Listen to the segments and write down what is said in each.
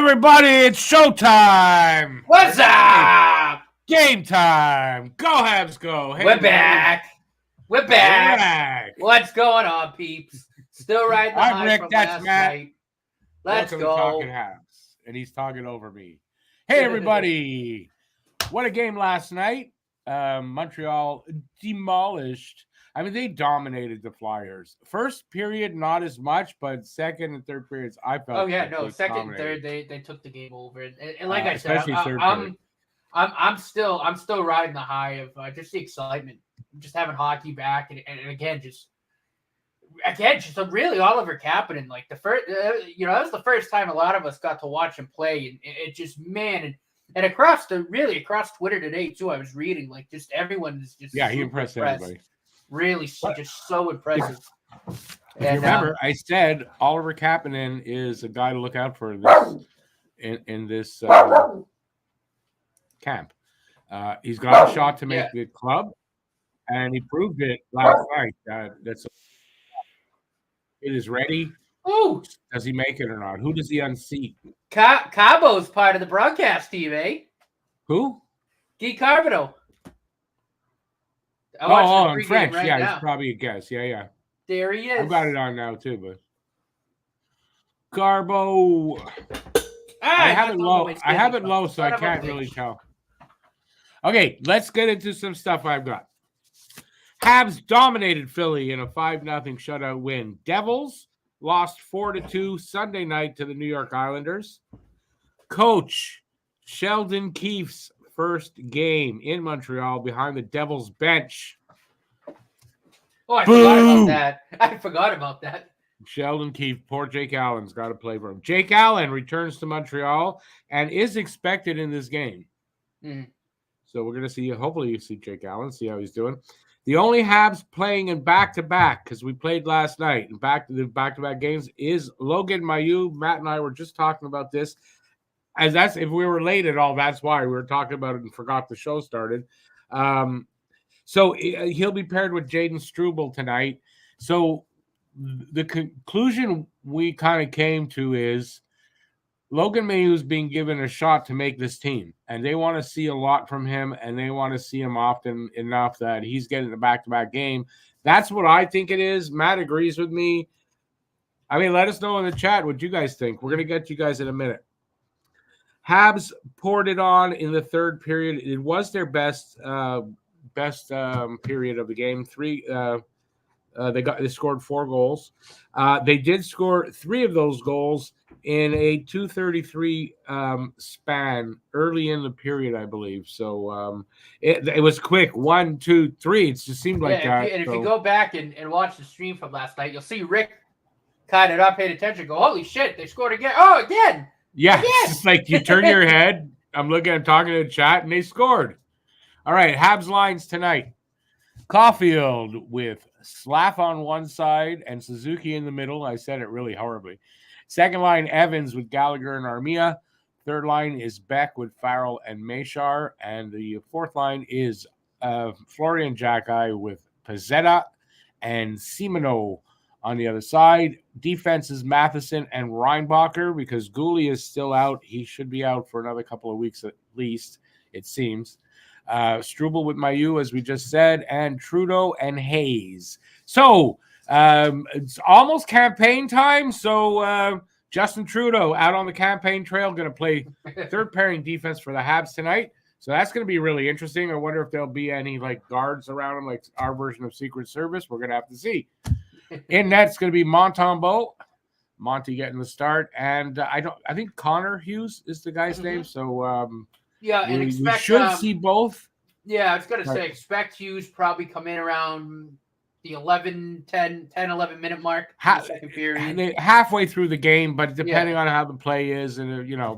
everybody, it's showtime! What's up? Game time! Go Habs, go! Hey, We're back. We're back. back. What's going on, peeps? Still riding the I'm high Rick, from that's last Matt. night. Let's Welcome go. to Talking Habs, and he's talking over me. Hey, everybody! What a game last night. Montreal demolished. I mean, they dominated the Flyers. First period, not as much, but second and third periods, I felt. Oh yeah, no. they Second dominated. and third, they took the game over, and like I said, Especially third period. I'm still riding the high of just the excitement, just having hockey back, and again just really Oliver Kapanen, like the first, that was the first time a lot of us got to watch him play, and it just and across Twitter today too, I was reading like just everyone is just he impressed everybody. Really, just so impressive. If you remember, I said Oliver Kapanen is a guy to look out for this in this camp. He's got a shot to make the club, and he proved it last night. It is ready. Ooh. Does he make it or not? Who does he unseat? Cabo's part of the broadcast team, eh? Who? Guy Carbono. In French. Right now. He's probably a guess. Yeah. There he is. I've got it on now too, but Garbo. I have it low, so I can't really tell. Okay, let's get into some stuff I've got. Habs dominated Philly in a 5-0 shutout win. Devils lost 4-2 Sunday night to the New York Islanders. Coach Sheldon Keefe's first game in Montreal behind the Devils bench. Oh, I forgot about that. Sheldon Keefe, poor Jake Allen's got to play for him. Jake Allen returns to Montreal and is expected in this game. Mm. So we're going to see, hopefully you see Jake Allen, see how he's doing. The only Habs playing in back-to-back, because we played last night, and back-to-back games, is Logan Mailloux. Matt and I were just talking about this. If we were late at all, that's why we were talking about it and forgot the show started. So he'll be paired with Jaden Struble tonight. So the conclusion we kind of came to is Logan Mailloux's being given a shot to make this team, and they want to see a lot from him, and they want to see him often enough that he's getting a back-to-back game. That's what I think it is. Matt agrees with me. I mean, let us know in the chat what you guys think. We're going to get you guys in a minute. Habs poured it on in the third period. It was their best period of the game. They scored 4 goals. They did score 3 of those goals in a 2:33 span early in the period, I believe. So it was quick. 1, 2, 3. It just seemed like that. If you go back and watch the stream from last night, you'll see Rick kind of not paying attention. Go, holy shit! They scored again. Oh, again. Yeah, it's just like you turn your head. I'm talking to the chat, and they scored. All right, Habs lines tonight. Caulfield with Slav on one side and Suzuki in the middle. I said it really horribly. Second line, Evans with Gallagher and Armia. Third line is Beck with Farrell and Machar. And the fourth line is Florian Jacki with Pezzetta and Simoneau on the other side. Defense is Matheson and Reinbacher because Gouli is still out. He should be out for another couple of weeks at least, it seems. Struble with Mailloux, as we just said, and Trudeau and Hayes. So it's almost campaign time. So Justin Trudeau out on the campaign trail, going to play third pairing defense for the Habs tonight. So that's going to be really interesting. I wonder if there'll be any guards around him, like our version of Secret Service. We're going to have to see. In net's going to be Montembeault. Monty getting the start, and I think Connor Hughes is the guy's name. So we should see both. Yeah, I was going to say expect Hughes probably come in around the 11 minute mark. Second period. Halfway through the game, but depending on how the play is, and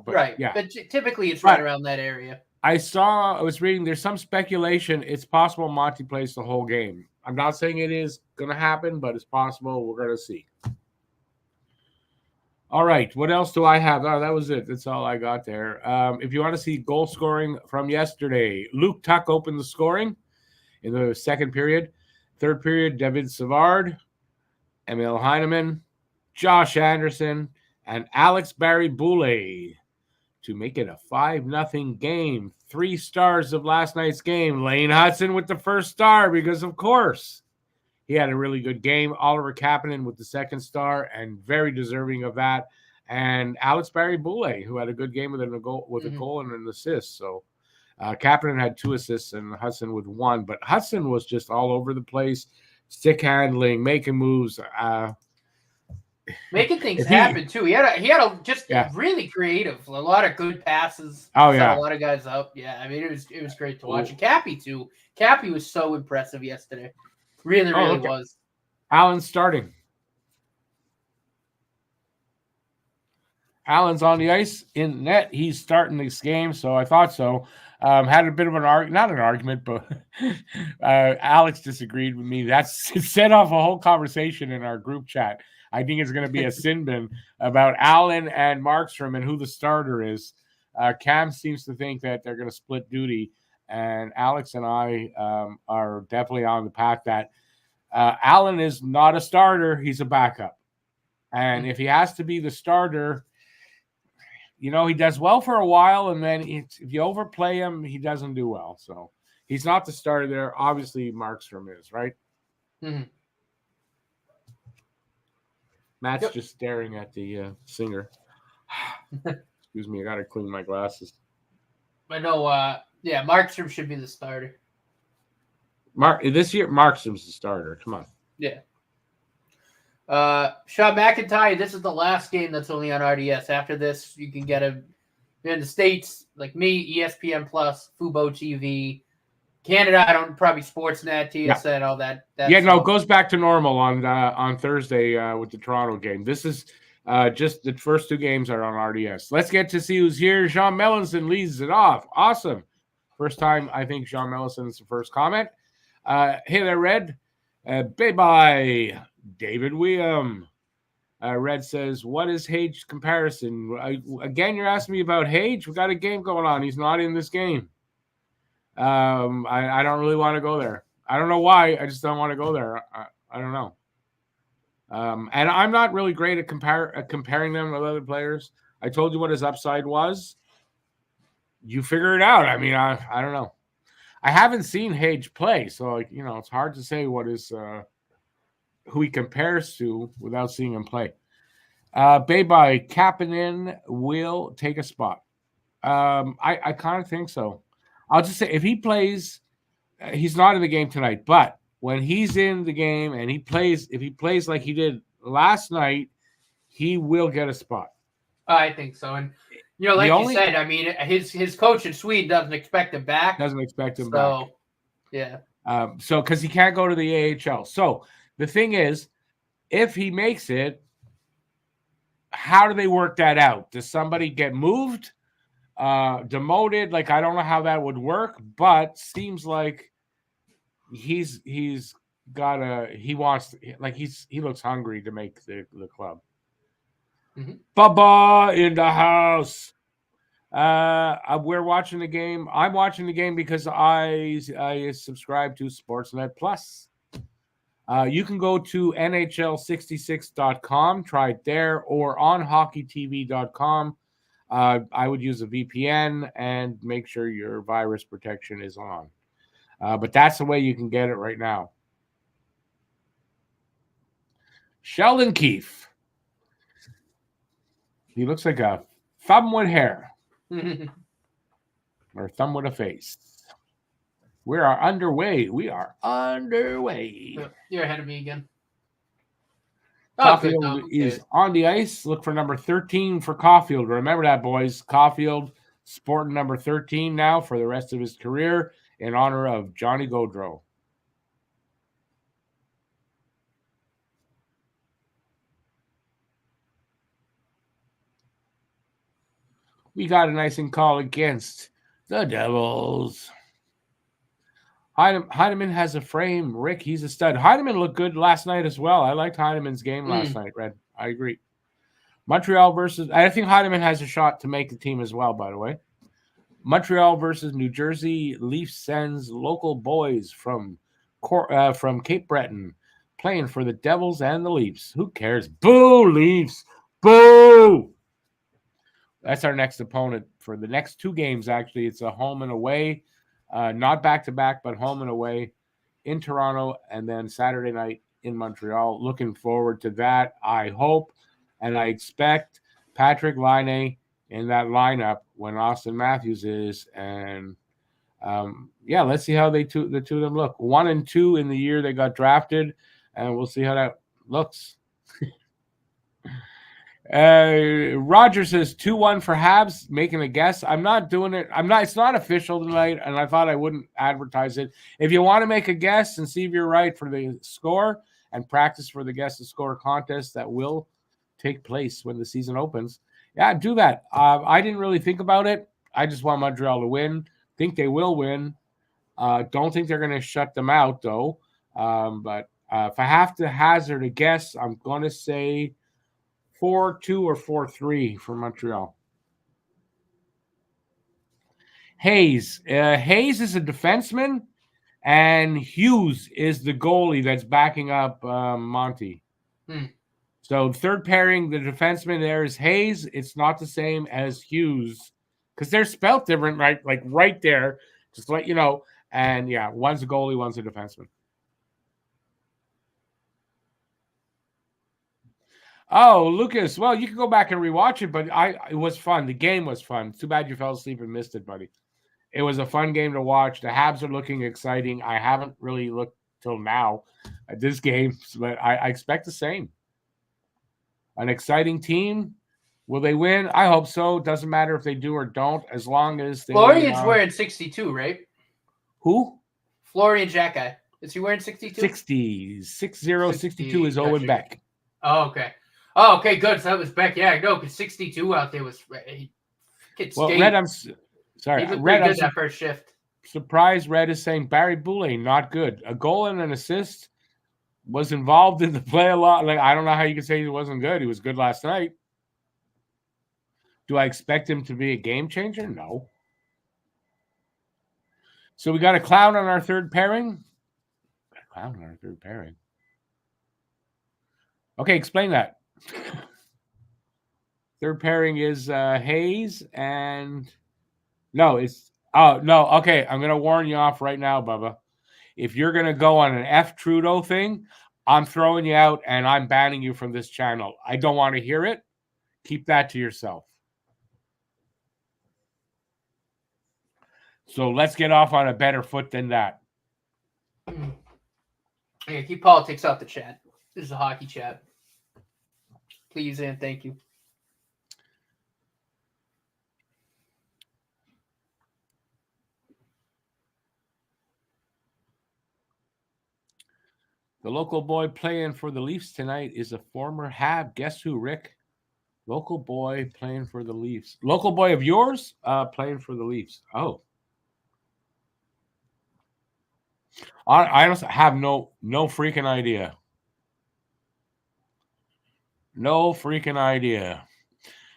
right. Yeah. But typically it's right around that area. I was reading there's some speculation it's possible Monty plays the whole game. I'm not saying it is going to happen, but it's possible. We're going to see. All right. What else do I have? Oh, that was it. That's all I got there. If you want to see goal scoring from yesterday, Luke Tuck opened the scoring in the second period. Third period, David Savard, Emil Heineman, Josh Anderson, and Alex Barry-Boulet to make it a 5-0 game. 3 stars of last night's game. Lane Hudson with the first star because, of course, he had a really good game. Oliver Kapanen with the second star and very deserving of that. And Alex Barry-Boulet, who had a good game with a goal and an assist. So Kapanen had 2 assists and Hudson with 1. But Hudson was just all over the place, stick handling, making moves. Making things happen too. He had a really creative, a lot of good passes. Oh set yeah, a lot of guys up. Yeah, I mean it was great to watch. And Cappy too. Cappy was so impressive yesterday. Really was. Allen's starting. Allen's on the ice in net. He's starting this game, so I thought so. Had a bit of not an argument, but Alex disagreed with me. That's set off a whole conversation in our group chat. I think it's going to be a sin bin about Allen and Markstrom and who the starter is. Cam seems to think that they're going to split duty, and Alex and I are definitely on the path that Allen is not a starter. He's a backup. And if he has to be the starter, he does well for a while, and then if you overplay him, he doesn't do well. So he's not the starter there. Obviously, Markstrom is, right? Mm-hmm. Matt's just staring at the singer. Excuse me, I got to clean my glasses. I know, Markstrom should be the starter. This year, Markstrom's the starter. Come on. Yeah. Sean McIntyre, this is the last game that's only on RDS. After this, you can get him in the States, like me, ESPN Plus, Fubo TV. Canada, I don't probably Sportsnet, TSN, all that. It goes back to normal on Thursday with the Toronto game. This is just the first 2 games are on RDS. Let's get to see who's here. Sean Mellinson leads it off. Awesome. First time, I think, Sean Mellison's the first comment. Hey there, Red. Bye-bye. David William. Red says, what is Hage's comparison? Again, you're asking me about Hage. We got a game going on. He's not in this game. I don't really want to go there. I don't know why. I just don't want to go there. I don't know. And I'm not really great at comparing them with other players. I told you what his upside was. You figure it out. I mean, I don't know. I haven't seen Hage play, so it's hard to say what is who he compares to without seeing him play. Bye-bye. Kapanen will take a spot. I kind of think so. I'll just say if he plays, he's not in the game tonight, but when he's in the game and if he plays like he did last night, he will get a spot. I think so. And, like you said, I mean, his coach in Sweden doesn't expect him back. Back. Yeah. So because he can't go to the AHL. So the thing is, if he makes it, how do they work that out? Does somebody get moved? Demoted? Like, I don't know how that would work, but seems like he looks hungry to make the club. Mm-hmm. Baba in the house. We're watching the game. I'm watching the game because I subscribe to Sportsnet Plus. You can go to NHL66.com, try it there, or on hockeytv.com. I would use a VPN and make sure your virus protection is on. But that's the way you can get it right now. Sheldon Keefe. He looks like a thumb with hair. Or thumb with a face. We are underway. You're ahead of me again. Caulfield is on the ice. Look for number 13 for Caulfield. Remember that, boys. Caulfield sporting number 13 now for the rest of his career in honor of Johnny Gaudreau. We got an icing call against the Devils. Heineman has a frame. Rick, he's a stud. Heineman looked good last night as well. I liked Heineman's game last night, Red. I agree. Montreal versus... I think Heineman has a shot to make the team as well, by the way. Montreal versus New Jersey. Leafs sends local boys from Cape Breton playing for the Devils and the Leafs. Who cares? Boo, Leafs! Boo! That's our next opponent for the next 2 games. Actually, it's a home and away, not back to back, but home and away in Toronto, and then Saturday night in Montreal. Looking forward to that. I hope and I expect Patrick Laine in that lineup when Austin Matthews is, and let's see how the two of them look. 1-2 in the year they got drafted, and we'll see how that looks. Roger says 2-1 for Habs, making a guess. I'm not doing it. It's not official tonight, and I thought I wouldn't advertise it. If you want to make a guess and see if you're right for the score and practice for the guess to score contest that will take place when the season opens, do that. I didn't really think about it. I just want Montreal to win. Think they will win. Don't think they're going to shut them out, though. But if I have to hazard a guess, I'm going to say 4-2 or 4-3 for Montreal. Hayes. Hayes is a defenseman, and Hughes is the goalie that's backing up Monty. So third pairing, the defenseman there is Hayes. It's not the same as Hughes because they're spelled different, right? Like right there, just to let you know. And one's a goalie, one's a defenseman. Oh, Lucas. Well, you can go back and rewatch it, but it was fun. The game was fun. Too bad you fell asleep and missed it, buddy. It was a fun game to watch. The Habs are looking exciting. I haven't really looked till now at this game, but I expect the same. An exciting team. Will they win? I hope so. Doesn't matter if they do or don't, as long as they. Florian's wearing 62, right? Who? Florian Xhekaj. Is he wearing 62? 60. 62 is Owen Beck. Oh, okay. Oh, okay, good. So that was Beck. Yeah, no, because 62 out there was. Red, I'm sorry. He Red, good that first shift. Surprise, Red is saying Barry Boulay, not good. A goal and an assist. Was involved in the play a lot. Like, I don't know how you can say he wasn't good. He was good last night. Do I expect him to be a game changer? No. So we got a clown on our third pairing. Okay, explain that. Third pairing is Hayes and okay. I'm gonna warn you off right now, Bubba. If you're gonna go on an F Trudeau thing, I'm throwing you out and I'm banning you from this channel. I don't want to hear it. Keep that to yourself. So let's get off on a better foot than that. Yeah, keep politics out the chat. This is a hockey chat. Please and thank you. The local boy playing for the Leafs tonight is a former Hab. Guess who, Rick? Local boy playing for the Leafs. Local boy of yours playing for the Leafs. Oh. I honestly have no freaking idea. No freaking idea.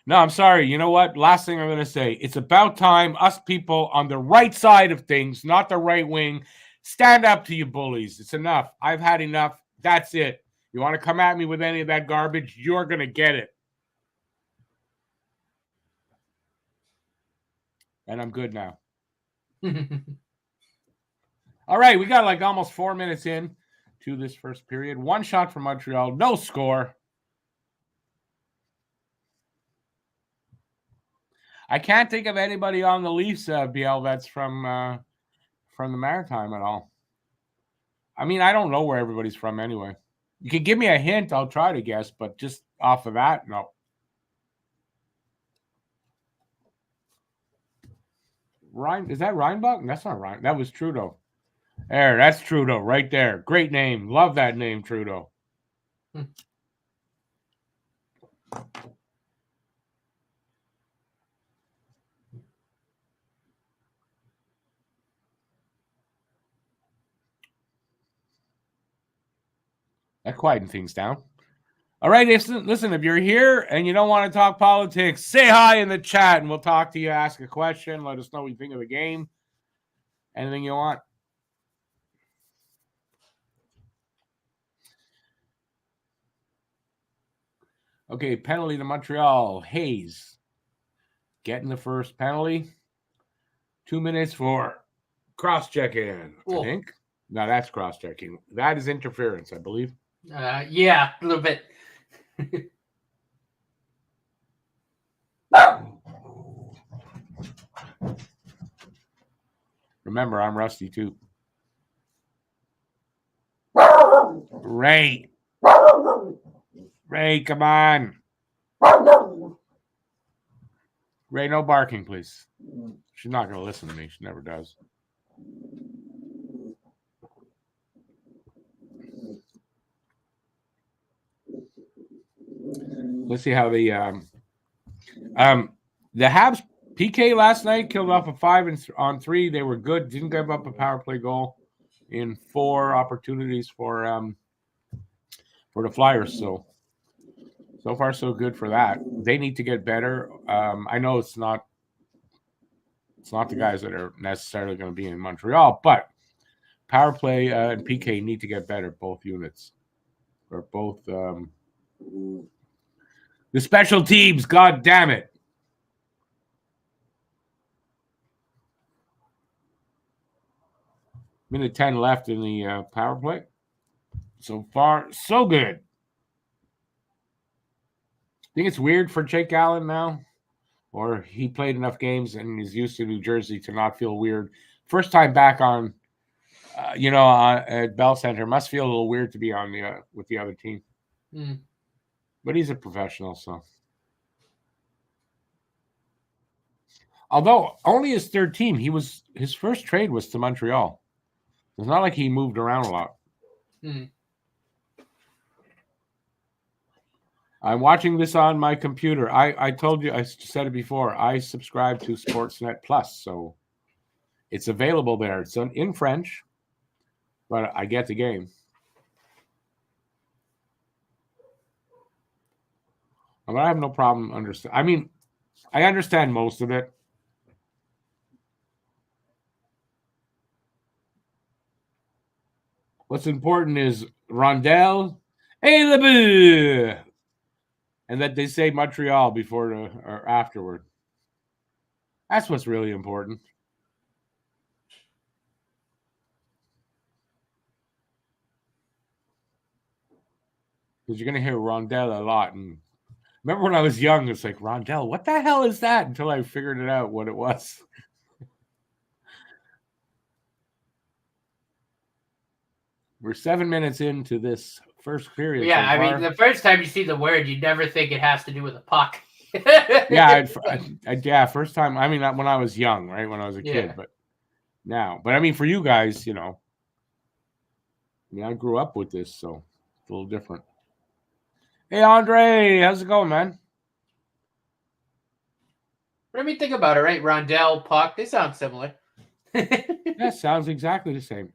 No, I'm sorry. You know what? Last thing I'm going to say. It's about time us people on the right side of things, not the right wing, stand up to you bullies. It's enough. I've had enough. That's it. You want to come at me with any of that garbage, you're going to get it. And I'm good now. All right, we got like almost 4 minutes in to this first period. One shot from Montreal, no score. I can't think of anybody on the Leafs, BL, that's from the Maritime at all. I mean, I don't know where everybody's from anyway. You can give me a hint, I'll try to guess, but just off of that, no. Is that Reinbach? That's not Ryan. That was Trudeau. There, that's Trudeau right there. Great name. Love that name, Trudeau. That quietened things down. All right, listen, if you're here and you don't want to talk politics, say hi in the chat and we'll talk to you, ask a question, let us know what you think of the game. Anything you want. Okay, penalty to Montreal. Hayes. getting the first penalty. 2 minutes for cross-checking, I think. No, that's cross-checking. That is interference, I believe. Yeah, a little bit. Remember, I'm rusty too. Ray, come on. Ray, no barking, please. She's not going to listen to me. She never does. Let's see how the Habs PK last night killed off a 5-on-3. They were good. Didn't give up a power play goal in 4 opportunities for the Flyers. So far so good for that. They need to get better. I know it's not the guys that are necessarily going to be in Montreal, but power play and PK need to get better. Both units or both. The special teams, God damn it. Minute 10 left in the power play. So far, so good. I think it's weird for Jake Allen now, or he played enough games and is used to New Jersey to not feel weird. First time back on, at Bell Center. Must feel a little weird to be on with the other team. But he's a professional, so. Although only his third team, his first trade was to Montreal. It's not like he moved around a lot. I'm watching this on my computer. I told you, I said it before, I subscribe to Sportsnet Plus, so it's available there. It's in French, but I get the game. But I have no problem understanding. I mean, I understand most of it. What's important is Rondell, et le but, and that they say Montreal before or afterward. That's what's really important. Because you're going to hear Rondell a lot. And remember when I was young, it's like, Rondell, what the hell is that? Until I figured it out what it was. We're 7 minutes into this first period. Yeah, I mean, the first time you see the word, you never think it has to do with a puck. Yeah, first time. I mean, when I was young, right? When I was a kid, but now. But I mean, for you guys, I grew up with this, so it's a little different. Hey, Andre, how's it going, man? What do you think about it, right? Rondell, puck, they sound similar. Yeah, sounds exactly the same.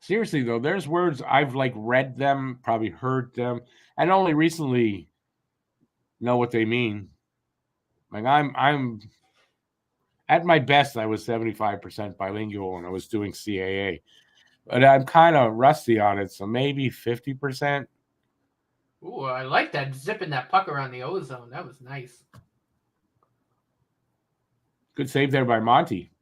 Seriously, though, there's words I've read them, probably heard them, and only recently know what they mean. I'm at my best, I was 75% bilingual when I was doing CAA, but I'm kind of rusty on it, so maybe 50%. Ooh, I like that, zipping that puck around the ozone. That was nice. Good save there by Monty.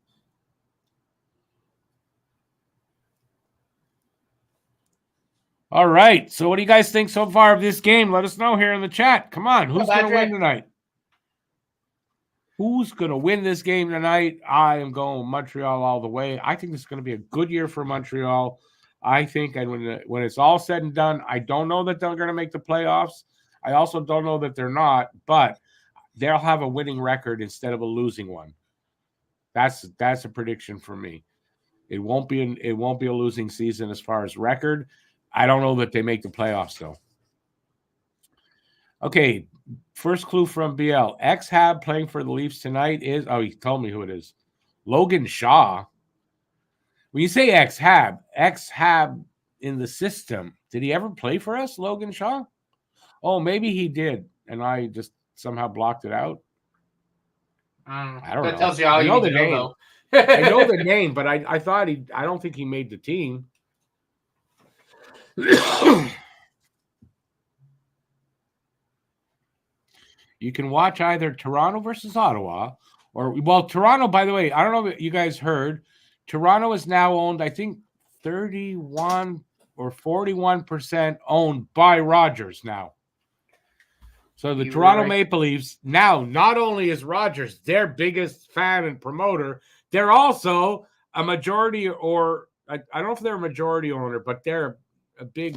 All right. So what do you guys think so far of this game? Let us know here in the chat. Come on. Who's going to win tonight? Who's going to win this game tonight? I am going Montreal all the way. I think this is going to be a good year for Montreal. I think, and when it's all said and done, I don't know that they're going to make the playoffs. I also don't know that they're not, but they'll have a winning record instead of a losing one. That's a prediction for me. It won't be a losing season as far as record. I don't know that they make the playoffs, though. Okay, first clue from BL. Ex-Hab playing for the Leafs tonight is... Oh, he told me who it is. Logan Shaw. When you say ex-Hab in the system, did he ever play for us, Logan Shaw? Oh, maybe he did, and I just somehow blocked it out. I don't know. That tells you all you need to know, though. I know the name, but I thought I don't think he made the team. You can watch either Toronto versus Ottawa or, well, Toronto, by the way, I don't know if you guys heard, Toronto is now owned, I think, 31 or 41% owned by Rogers now. So the Toronto Maple Leafs now, not only is Rogers their biggest fan and promoter, they're also a majority, or I don't know if they're a majority owner, but they're a big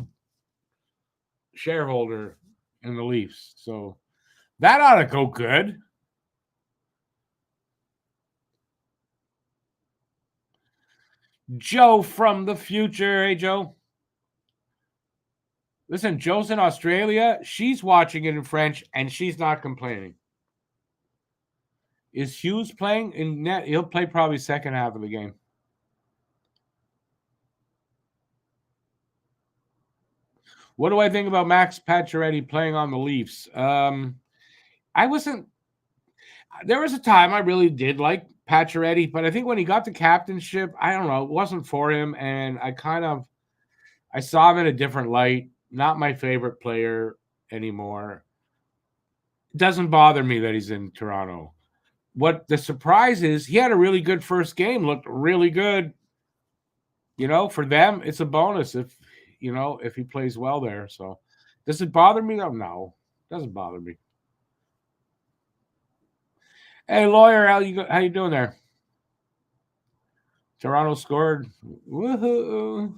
shareholder in the Leafs. So that ought to go good. Joe from the future. Hey, Joe. Listen, Joe's in Australia. She's watching it in French, and she's not complaining. Is Hughes playing in net? He'll play probably second half of the game. What do I think about Max Pacioretty playing on the Leafs? I wasn't. There was a time I really did like Pacioretty, but I think when he got the captainship, I don't know, it wasn't for him, and I saw him in a different light. Not my favorite player anymore. It doesn't bother me that he's in Toronto. What the surprise is, he had a really good first game, looked really good. You know, for them, it's a bonus if he plays well there. So, does it bother me? No, it doesn't bother me. Hey, lawyer, how you doing there? Toronto scored. Woohoo!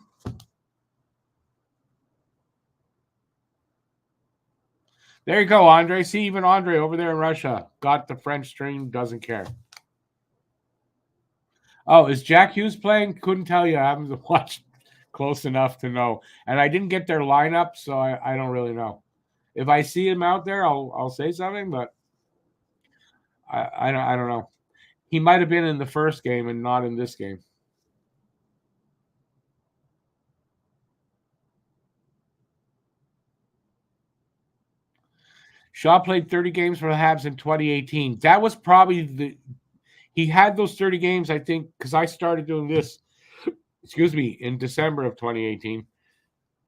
There you go, Andre. See, even Andre over there in Russia got the French stream, doesn't care. Oh, is Jack Hughes playing? Couldn't tell you. I haven't watched close enough to know. And I didn't get their lineup, so I don't really know. If I see him out there, I'll say something, but I don't know. He might have been in the first game and not in this game. Shaw played 30 games for the Habs in 2018. That was probably he had those 30 games, I think, because I started doing this, in December of 2018.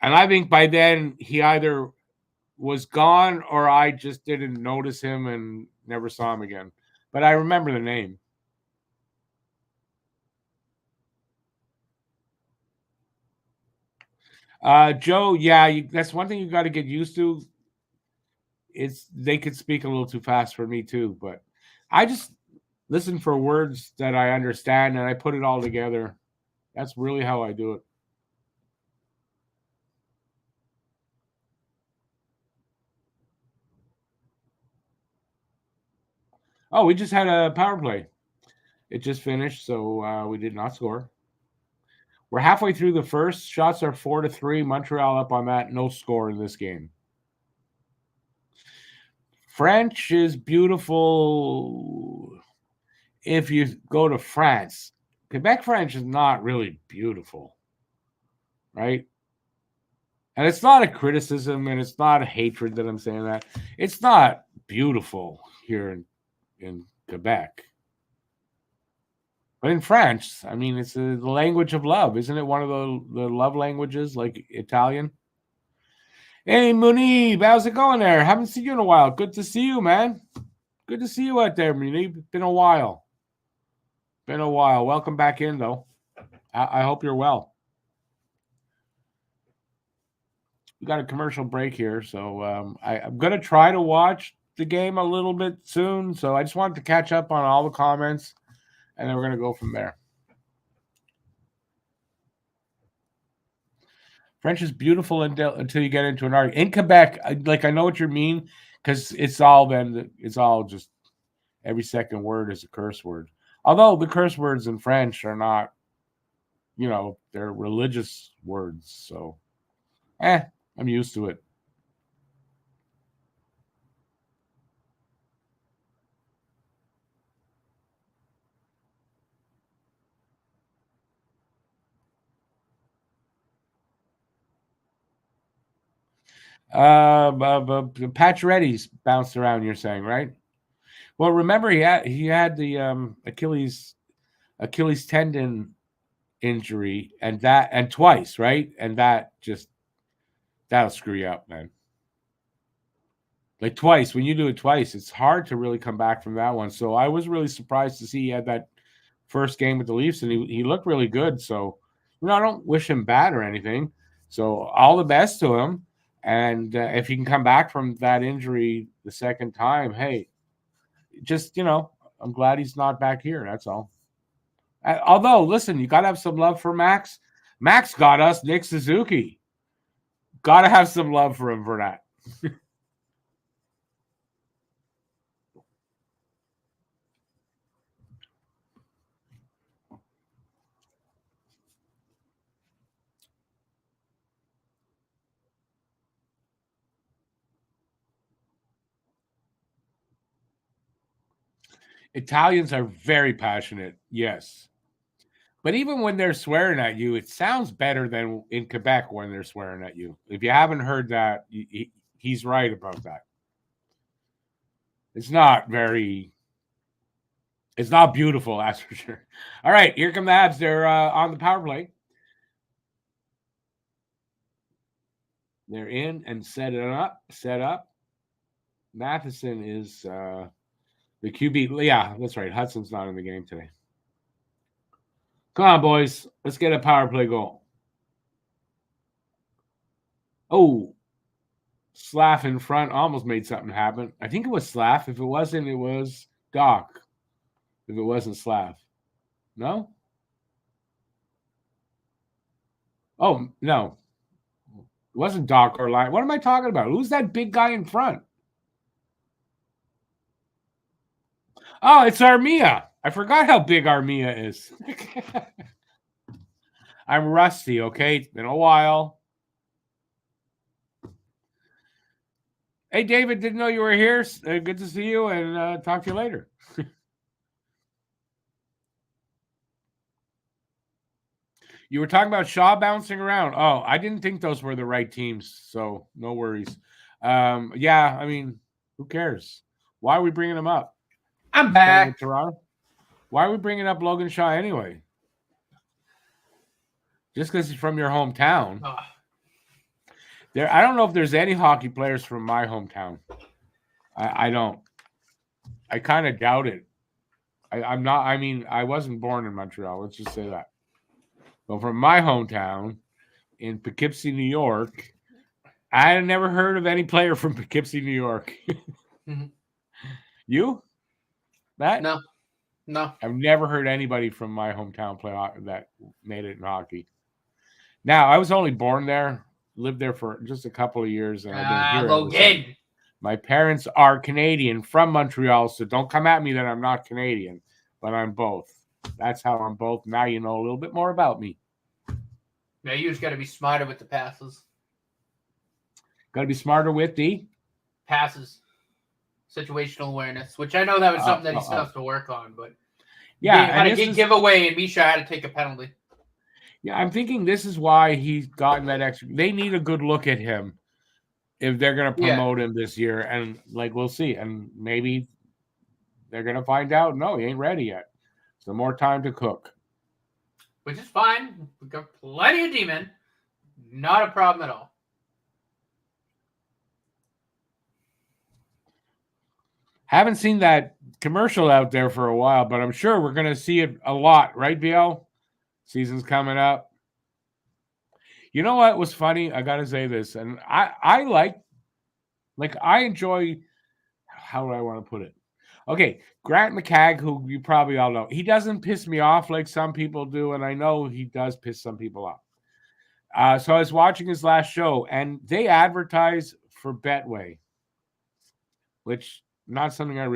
And I think by then he either was gone or I just didn't notice him and never saw him again. But I remember the name. Joe, yeah, that's one thing you got to get used to. They could speak a little too fast for me too, but I just listen for words that I understand and I put it all together. That's really how I do it. Oh, we just had a power play. It just finished, so we did not score. We're halfway through the first. Shots are 4-3. Montreal up on that. No score in this game. French is beautiful if you go to France. Quebec French is not really beautiful, right? And it's not a criticism and it's not a hatred that I'm saying that. It's not beautiful here in Quebec. But in France, I mean, it's the language of love. Isn't it one of the love languages, like Italian? Hey, Munib, how's it going there? Haven't seen you in a while. Good to see you, man. Good to see you out there, Munib. Been a while. Welcome back in, though. I hope you're well. We got a commercial break here, so I'm going to try to watch the game a little bit soon. So I just wanted to catch up on all the comments, and then we're going to go from there. French is beautiful until you get into an argument. In Quebec, I know what you mean, because it's all just every second word is a curse word. Although the curse words in French are not, they're religious words. So, I'm used to it. Pacioretty's bounced around, you're saying, right? Well, remember he had the Achilles tendon injury and twice, right? And that just That'll screw you up, man. Like twice. When you do it twice, it's hard to really come back from that one. So I was really surprised to see he had that first game with the Leafs, and he looked really good. So, I don't wish him bad or anything. So all the best to him. And if he can come back from that injury the second time, hey, just, I'm glad he's not back here. That's all. Although, listen, you got to have some love for Max. Max got us Nick Suzuki. Got to have some love for him for that. Italians are very passionate, yes. But even when they're swearing at you, it sounds better than in Quebec when they're swearing at you. If you haven't heard that, he's right about that. It's not beautiful, that's for sure. All right, here come the Habs. They're on the power play. They're in and set up. Matheson is the QB. Yeah, that's right. Hudson's not in the game today. Come on, boys. Let's get a power play goal. Oh, Slav in front almost made something happen. I think it was Slav. If it wasn't, it was Doc. If it wasn't Slav. No? Oh, no. It wasn't Doc or Lion. What am I talking about? Who's that big guy in front? Oh, it's Armia. I forgot how big Armia is. I'm rusty, okay? It's been a while. Hey, David, didn't know you were here. Good to see you, and talk to you later. You were talking about Shaw bouncing around. Oh, I didn't think those were the right teams, so no worries. Yeah, I mean, who cares? Why are we bringing them up? I'm back. Toronto. Why are we bringing up Logan Shaw anyway? Just because he's from your hometown. Oh. I don't know if there's any hockey players from my hometown. I don't. I kind of doubt it. I'm not. I mean, I wasn't born in Montreal. Let's just say that. But from my hometown in Poughkeepsie, New York, I had never heard of any player from Poughkeepsie, New York. Mm-hmm. You? Matt? No. I've never heard anybody from my hometown play that made it in hockey. Now, I was only born there, lived there for just a couple of years, and I've been here. Logan. My parents are Canadian from Montreal, so don't come at me that I'm not Canadian, but I'm both. That's how I'm both. Now you know a little bit more about me. Now you just got to be smarter with the passes. Got to be smarter with the passes. Situational awareness, which I know that was something that he still has to work on, but yeah, how to give away and Misha had to take a penalty. Yeah, I'm thinking this is why he's gotten that extra. They need a good look at him if they're going to promote him this year, and we'll see, and maybe they're going to find out. No, he ain't ready yet. So more time to cook, which is fine. We've got plenty of D-men. Not a problem at all. Haven't seen that commercial out there for a while, but I'm sure we're going to see it a lot, right, BL? Season's coming up. You know what was funny? I got to say this, and I enjoy, how do I want to put it? Okay, Grant McCagg, who you probably all know, he doesn't piss me off like some people do, and I know he does piss some people off. So I was watching his last show, and they advertise for Betway, which not something I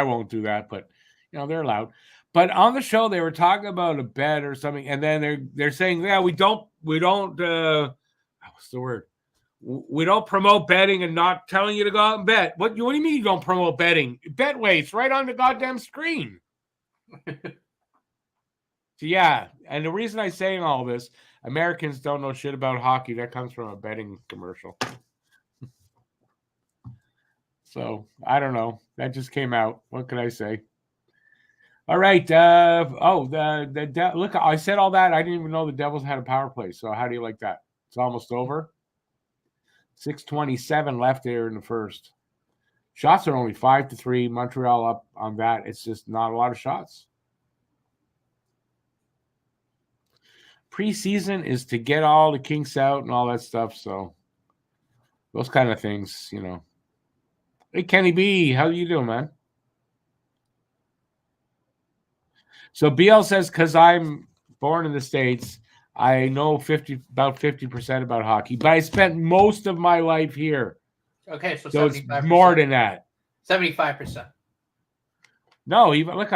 won't do that, but they're allowed. But on the show, they were talking about a bet or something, and then they're saying, yeah, we don't what's the word? We don't promote betting and not telling you to go out and bet. What do you mean you don't promote betting? Betway, it's right on the goddamn screen. So yeah, and the reason I'm saying all this, Americans don't know shit about hockey. That comes from a betting commercial. So I don't know. That just came out. What can I say? All right. Look, I said all that. I didn't even know the Devils had a power play. So how do you like that? It's almost over. 6:27 left there in the first. Shots are only 5-3. Montreal up on that. It's just not a lot of shots. Preseason is to get all the kinks out and all that stuff. So those kind of things, you know. Hey, Kenny B, how you doing, man? So BL says, because I'm born in the States, I know about 50% about hockey, but I spent most of my life here. Okay, so it's 75%. more than that. 75%. No, even look,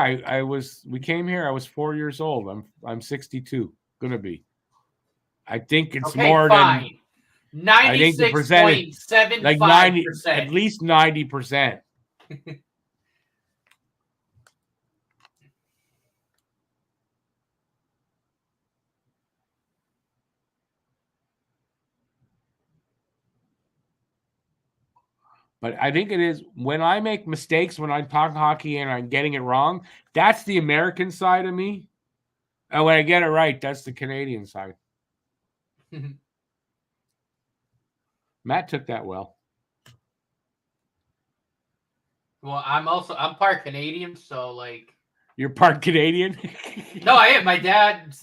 we came here, I was 4 years old. I'm 62, gonna be. I think it's more than 96.75%. Like 90, at least 90%. But I think it is when I make mistakes, when I talk hockey and I'm getting it wrong, that's the American side of me. And when I get it right, that's the Canadian side. Matt took that well. Well, I'm part Canadian, so like. You're part Canadian? No, I am. My dad's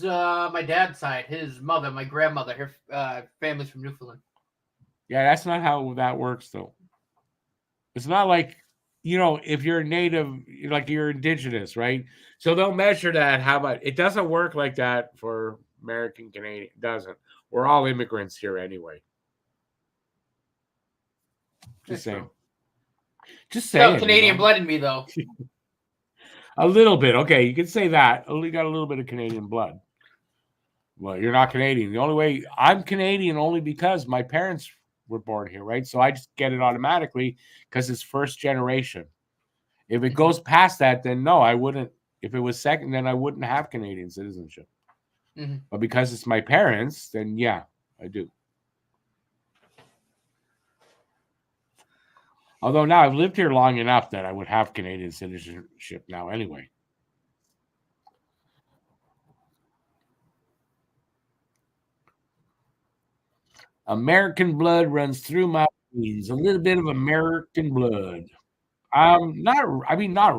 side, his mother, my grandmother, her family's from Newfoundland. Yeah, that's not how that works, though. It's not like, if you're native, like you're indigenous, right? So they'll measure that. How about it? Doesn't work like that for American Canadian. It doesn't. We're all immigrants here anyway. Just saying. Just saying. No, Canadian blood in me, though. A little bit. Okay, you can say that. Only got a little bit of Canadian blood. Well, you're not Canadian. The only way I'm Canadian only because my parents were born here, right? So I just get it automatically because it's first generation. If it goes past that, then no, I wouldn't. If it was second, then I wouldn't have Canadian citizenship. Mm-hmm. But because it's my parents, then yeah, I do. Although now I've lived here long enough that I would have Canadian citizenship now anyway. American blood runs through my veins. A little bit of American blood. Not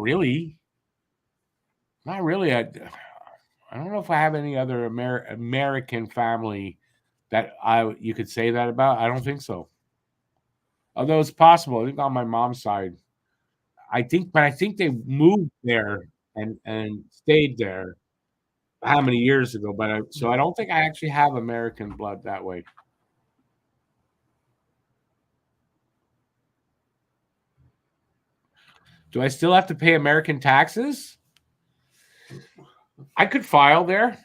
really. Not really. I don't know if I have any other American family that you could say that about. I don't think so. Although it's possible. I think on my mom's side, I think they moved there and stayed there how many years ago. So I don't think I actually have American blood that way. Do I still have to pay American taxes? I could file there,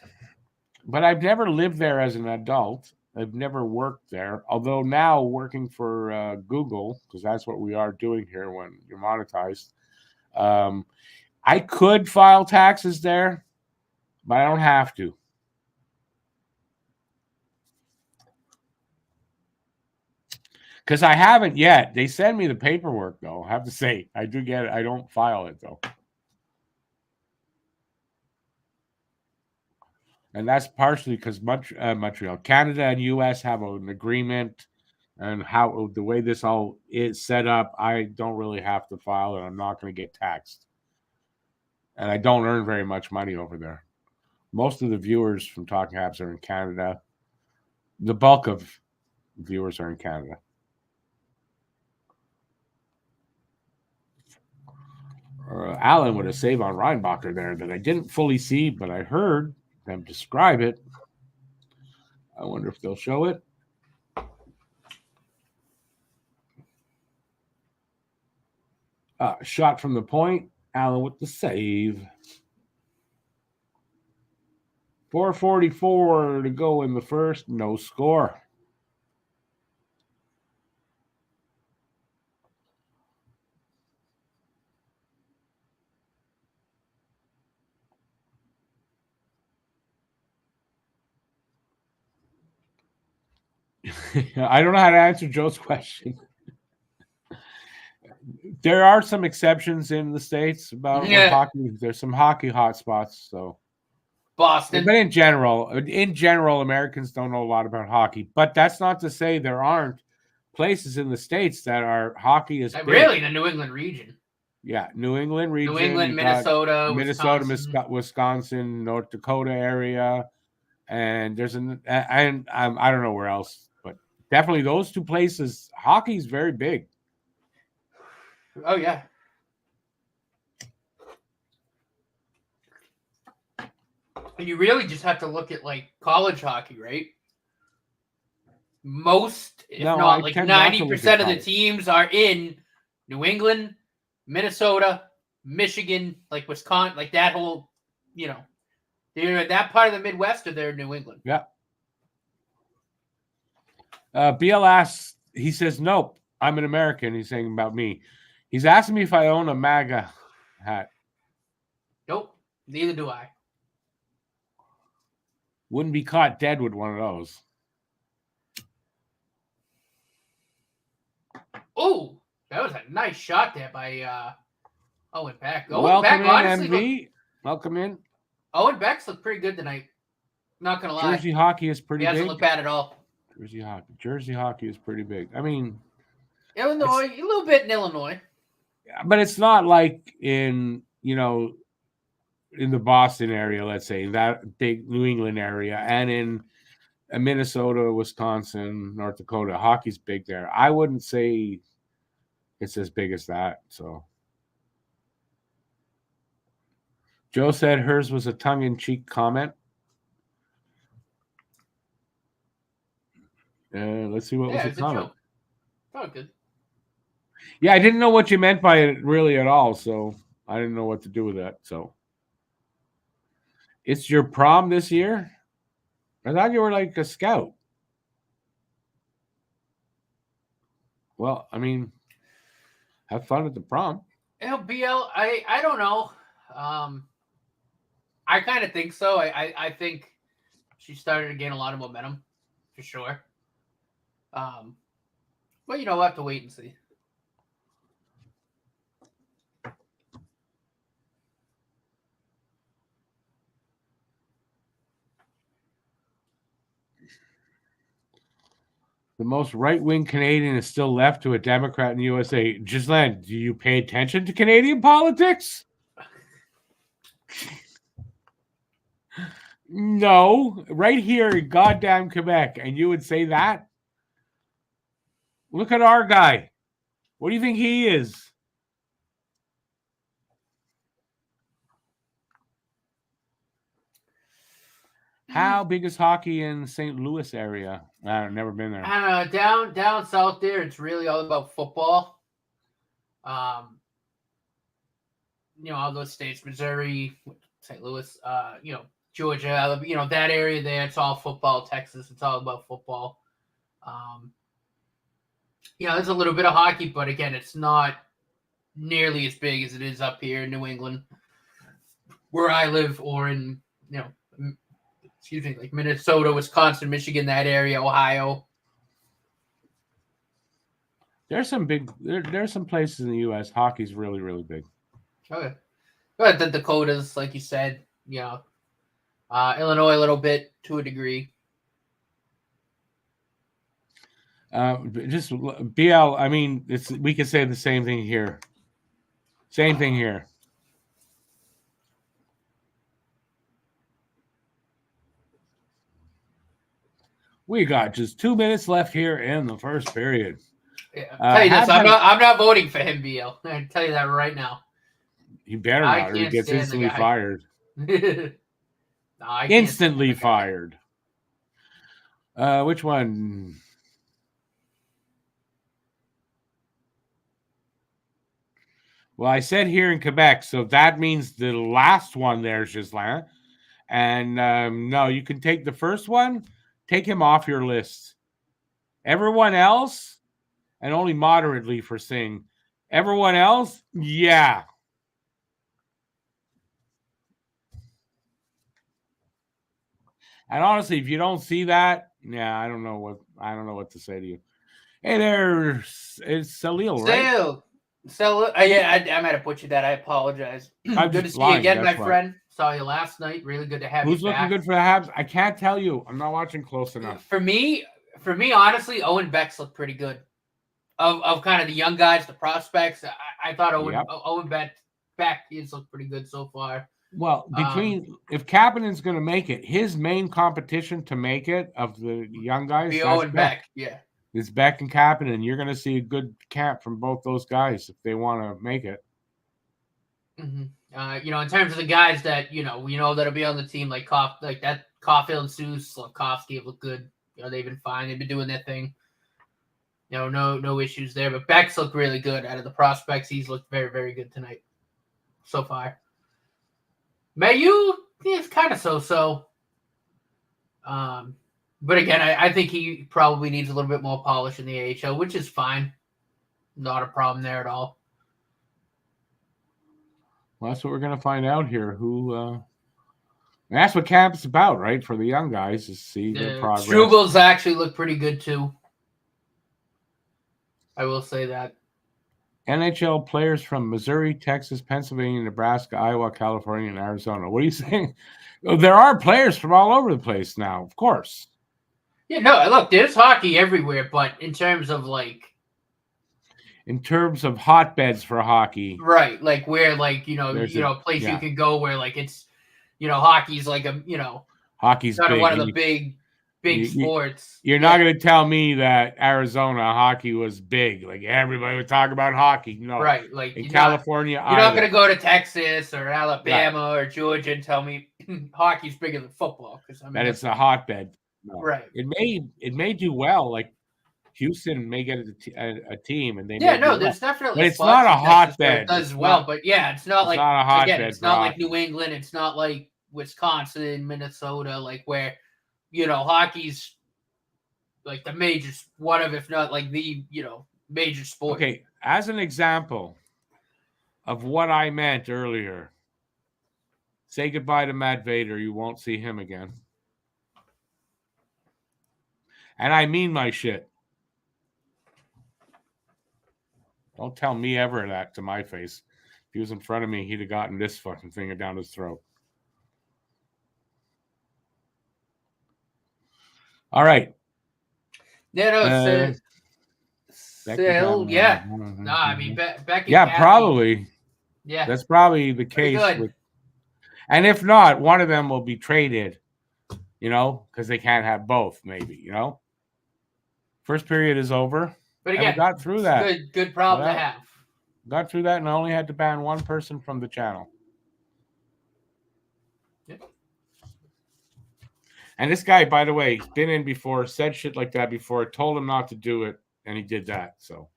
but I've never lived there as an adult. I've never worked there. Although now working for Google, because that's what we are doing here when you're monetized, I could file taxes there, but I don't have to. Because I haven't yet. They send me the paperwork, though. I have to say, I do get it. I don't file it, though. And that's partially because Montreal, Canada and U.S. have an agreement, and how the way this all is set up, I don't really have to file, and I'm not going to get taxed. And I don't earn very much money over there. Most of the viewers from Talking Habs are in Canada. The bulk of viewers are in Canada. Alan with a save on Reinbacher there that I didn't fully see, but I heard them describe it. I wonder if they'll show it. Shot from the point. Allen with the save. 4:44 to go in the first. No score. I don't know how to answer Joe's question. There are some exceptions in the States about hockey. There's some hockey hotspots. So Boston. But in general, Americans don't know a lot about hockey. But that's not to say there aren't places in the States that are hockey is big. Really the New England region. Yeah, New England region. New England, Minnesota, Wisconsin, North Dakota area, and there's I don't know where else, but definitely those two places. Hockey is very big. Oh yeah. And you really just have to look at like college hockey, right? Most, if not like 90% of the teams are in New England, Minnesota, Michigan, like Wisconsin, like that whole, they're that part of the Midwest or they're in New England. Yeah. BLS, he says, nope, I'm an American. He's saying about me. He's asking me if I own a MAGA hat. Nope, neither do I. Wouldn't be caught dead with one of those. Oh, that was a nice shot there by Owen Beck. Welcome in, MV. Welcome in. Owen Beck's looked pretty good tonight. Not going to lie. Jersey hockey is pretty big. He hasn't looked bad at all. Jersey hockey is pretty big. I mean, Illinois, a little bit in Illinois. But it's not like in the Boston area, let's say, that big New England area, and in Minnesota, Wisconsin, North Dakota. Hockey's big there. I wouldn't say it's as big as that. So Joe said hers was a tongue-in-cheek comment. Let's see what was the comment. Oh, good. Yeah, I didn't know what you meant by it really at all, so I didn't know what to do with that. So it's your prom this year? I thought you were like a scout. Well, I mean, have fun at the prom. BL, I don't know. I kind of think so. I think she started to gain a lot of momentum, for sure. But we'll have to wait and see. The most right-wing Canadian is still left to a Democrat in the USA. Ghislaine, do you pay attention to Canadian politics? No. Right here in goddamn Quebec. And you would say that? Look at our guy. What do you think he is? How big is hockey in St. Louis area? I've never been there. I don't know. Down south there, it's really all about football. All those states, Missouri, St. Louis, Georgia, that area there, it's all football. Texas, it's all about football. There's a little bit of hockey, but again, it's not nearly as big as it is up here in New England, where I live, or in, like Minnesota, Wisconsin, Michigan, that area, Ohio. There's some places in the U.S. hockey's really, really big. Okay. But the Dakotas, like you said, Illinois a little bit to a degree. Just BL, I mean, we could say the same thing here. Same thing here. We got just 2 minutes left here in the first period. Yeah, I'll tell you this, I'm not voting for him, BL. I can tell you that right now. He better not, or he gets instantly fired. No, instantly fired. Which one? Well, I said here in Quebec, so that means the last one there, Ghislain. And no, you can take the first one. Take him off your list. Everyone else, and only moderately for Singh. Everyone else, yeah. And honestly, if you don't see that, yeah, I don't know what to say to you. Hey there, it's Salil, right? Salil. I might have butchered that. I apologize. Good to see you again, my friend. Saw you last night. Really good to have you back. Who's looking good for the Habs? I can't tell you. I'm not watching close enough. For me, honestly, Owen Beck's looked pretty good. of kind of the young guys, the prospects. I thought Yep. Owen Beck he's looked pretty good so far. Well, if Kapanen's going to make it, his main competition to make it of the young guys, be that's Owen Beck. Yeah. It's Beck and Kapanen. You're going to see a good camp from both those guys if they want to make it. Mm-hmm. In terms of the guys that that'll be on the team, like that Caulfield, Seuss, Slavkovsky have looked good. They've been fine. They've been doing their thing. No issues there. But Beck's looked really good out of the prospects. He's looked very, very good tonight so far. Mayu is kind of so. But again, I think he probably needs a little bit more polish in the AHL, which is fine. Not a problem there at all. Well, that's what we're going to find out here. That's what camp's about, right? For the young guys to see their progress. Strugel's actually looked pretty good too. I will say that. NHL players from Missouri, Texas, Pennsylvania, Nebraska, Iowa, California, and Arizona. What are you saying? There are players from all over the place now, of course. Yeah, no, look, there's hockey everywhere, but in terms of hotbeds for hockey. Right, like where a place you can go where it's hockey's hockey's kind big. of one of the big sports. You're not going to tell me that Arizona hockey was big. Like everybody would talk about hockey. No. Right. Like in California, you're not going to go to Texas or Alabama or Georgia and tell me hockey's bigger than football. That it's a hotbed. No. Right. It may do well. Like Houston may get a team and they there's definitely. But it's not a hotbed. It does well, but it's not like not a hotbed. It's not like New England. It's not like Wisconsin, Minnesota, like where hockey's like the major one of, if not like the major sport. Okay, as an example of what I meant earlier, say goodbye to Matt Vader. You won't see him again. And I mean my shit. Don't tell me ever that to my face. If he was in front of me, he'd have gotten this fucking finger down his throat. All right. Yeah, no, still, yeah. No, I mean, Becky. Yeah, probably. Yeah. That's probably the case. And if not, one of them will be traded, because they can't have both, maybe, First period is over. But again, got through that. Good problem to have. Got through that and I only had to ban one person from the channel. Yep. And this guy, by the way, been in before, said shit like that before, told him not to do it, and he did that. So,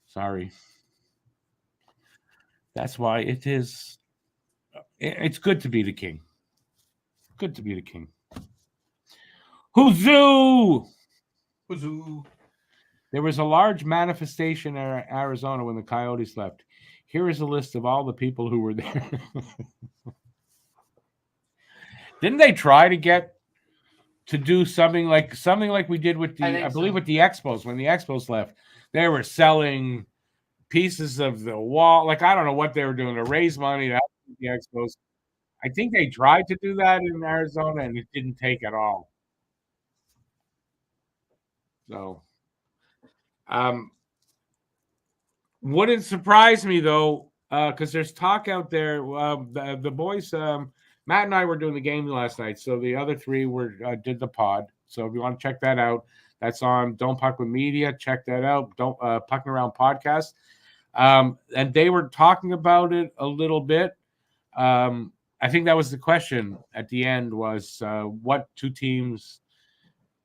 sorry. That's why it's good to be the king. Good to be the king. Huzzoo! There was a large manifestation in Arizona when the Coyotes left. Here is a list of all the people who were there. Didn't they try to do something like we did with I believe with the Expos? When the Expos left, they were selling pieces of the wall. Like, I don't know what they were doing to raise money to help the Expos. I think they tried to do that in Arizona, and it didn't take at all. So, wouldn't surprise me though, because there's talk out there. The boys, Matt and I were doing the game last night, so the other three did the pod. So if you want to check that out, that's on Don't Puck with Media. Check that out. Don't Pucking Around podcast. And they were talking about it a little bit. I think that was the question at the end was what two teams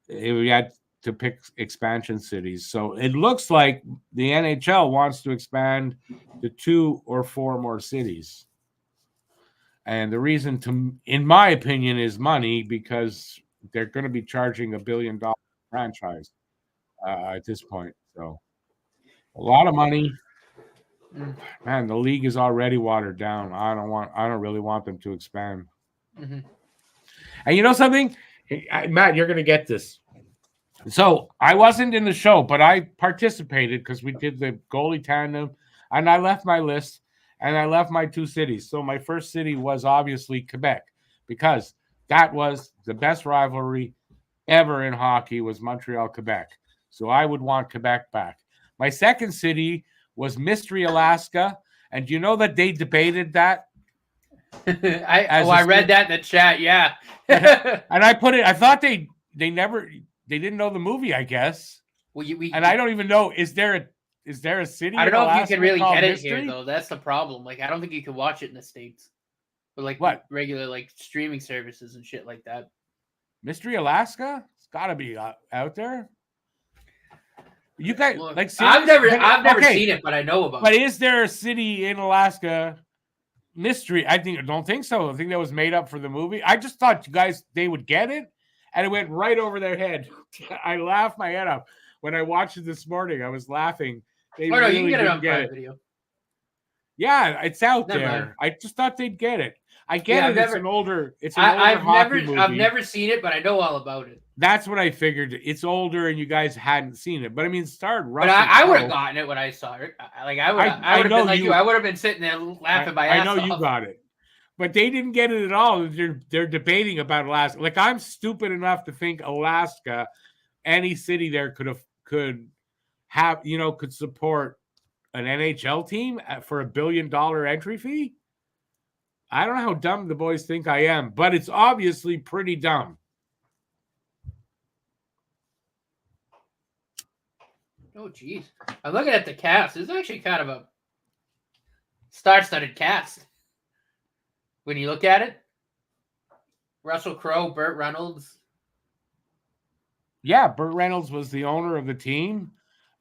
we had to pick expansion cities. So it looks like the NHL wants to expand to 2 or 4 more cities. And the reason, in my opinion, is money, because they're going to be charging $1 billion franchise at this point. So a lot of money. Man, the league is already watered down. I don't really want them to expand. Mm-hmm. And you know something, Matt, you're going to get this. So I wasn't in the show, but I participated because we did the goalie tandem, and I left my list and I left my 2 cities. So my first city was obviously Quebec, because that was the best rivalry ever in hockey, was Montreal, Quebec. So I would want Quebec back. My second city was Mystery, Alaska. And do you know that they debated that? I read that in the chat. Yeah. And I put it, I thought they didn't know the movie, I guess. Well, and I don't even know, is there a city? I don't know Alaska if you can really get it Mystery? here, though. That's the problem. Like, I don't think you can watch it in the States. But like what? Regular like streaming services and shit like that. Mystery, Alaska? It's got to be out there. You guys, Look, like, I've never seen it, but I know about it. But is there a city in Alaska? Mystery? I don't think so. I think that was made up for the movie. I just thought you guys, they would get it, and it went right over their head. I laughed my head off when I watched it this morning. I was laughing. You can get it on Prime Video. Yeah, it's out Never there. mind. I just thought they'd get it. I get it. It's an older I've hockey movie. I've never seen it, but I know all about it. That's what I figured. It's older, and you guys hadn't seen it. But I mean, it starred Russell. But I would have gotten it when I saw it. Like I would have been like you. I would have been sitting there laughing my ass off. I know you got it, but they didn't get it at all. They're debating about Alaska. Like, I'm stupid enough to think Alaska, any city there could support an NHL team for $1 billion entry fee. I don't know how dumb the boys think I am, but it's obviously pretty dumb. Oh, geez. I'm looking at the cast. It's actually kind of a star-studded cast. When you look at it, Russell Crowe, Burt Reynolds. Yeah, Burt Reynolds was the owner of the team.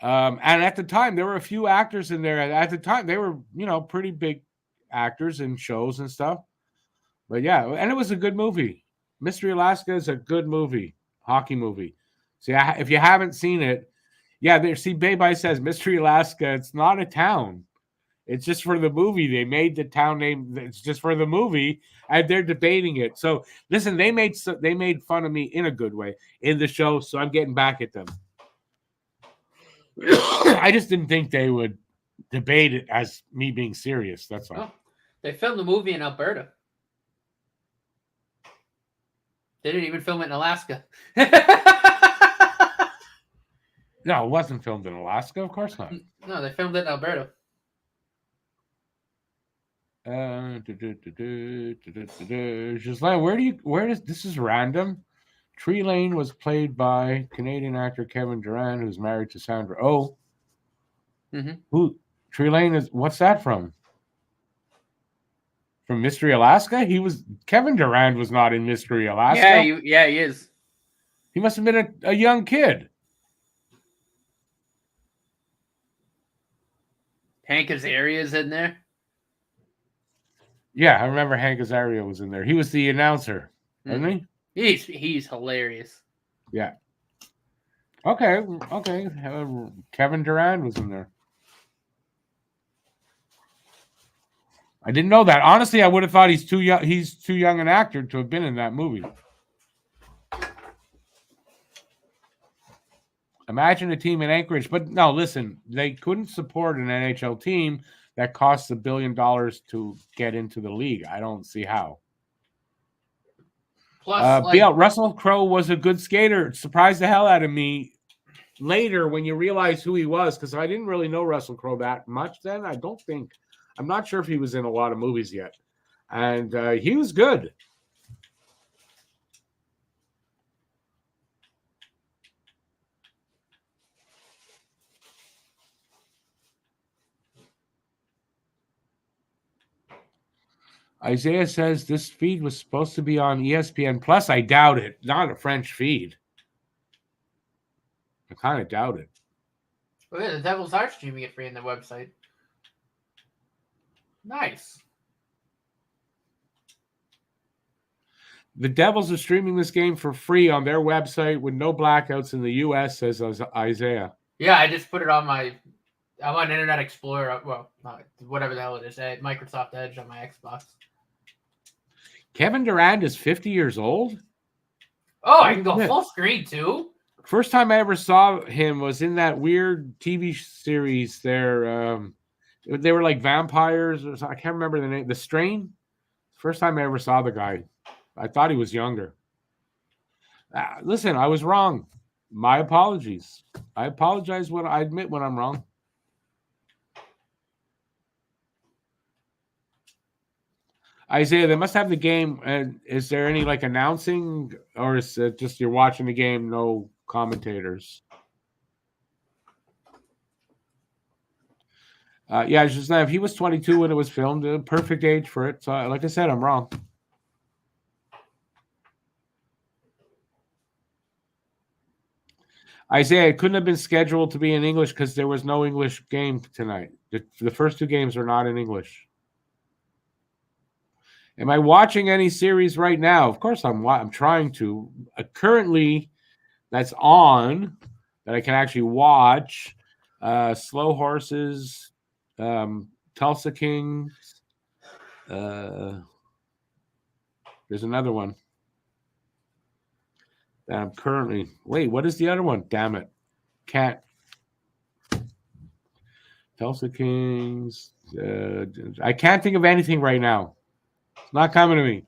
And at the time, there were a few actors in there. At the time, they were, pretty big actors in shows and stuff. But yeah, and it was a good movie. Mystery Alaska is a good movie, hockey movie. See, if you haven't seen it, Baby says Mystery Alaska, it's not a town. It's just for the movie. They made the town name. It's just for the movie, and they're debating it. So listen, they made fun of me in a good way in the show. So I'm getting back at them. I just didn't think they would debate it as me being serious. That's all. Oh, they filmed the movie in Alberta. They didn't even film it in Alaska. No, it wasn't filmed in Alaska. Of course not. No, they filmed it in Alberta. This is random. Tree Lane was played by Canadian actor Kevin Durant, who's married to Sandra Oh. Mm-hmm. Who Tree Lane is? What's that from? From Mystery Alaska? Kevin Durant was not in Mystery Alaska. Yeah, he is. He must have been a young kid. Hank Azaria's in there. Yeah, I remember Hank Azaria was in there. He was the announcer, wasn't he? He's hilarious. Yeah. Okay. Kevin Durant was in there. I didn't know that. Honestly, I would have thought he's too young. He's too young an actor to have been in that movie. Imagine a team in Anchorage, but no, listen, they couldn't support an NHL team that costs $1 billion to get into the league. I don't see how. Plus, Russell Crowe was a good skater. It surprised the hell out of me later when you realize who he was, because I didn't really know Russell Crowe that much then. I'm not sure if he was in a lot of movies yet. And he was good. Isaiah says this feed was supposed to be on ESPN Plus. I doubt it. Not a French feed. I kind of doubt it. Oh, yeah, the Devils are streaming it free on their website. Nice. The Devils are streaming this game for free on their website with no blackouts in the U.S., says Isaiah. Yeah, I just put it on I'm on Internet Explorer. Well, whatever the hell it is. Microsoft Edge on my Xbox. Kevin Durant is 50 years old? Oh, I can go full screen too? First time I ever saw him was in that weird TV series there. They were like vampires. I can't remember the name. The Strain? First time I ever saw the guy. I thought he was younger. Listen, I was wrong. My apologies. I apologize when I admit when I'm wrong. Isaiah, they must have the game. And is there any like announcing, or is it just you're watching the game, no commentators? Yeah, it's just if he was 22 when it was filmed, a perfect age for it. So, like I said, I'm wrong. Isaiah, it couldn't have been scheduled to be in English because there was no English game tonight. The first two games are not in English. Am I watching any series right now? Of course, I'm trying to. Currently, that's on that I can actually watch. Slow Horses, Tulsa Kings. There's another one that I'm currently. Wait, what is the other one? Damn it. Can't. Tulsa Kings. I can't think of anything right now. It's not coming to me.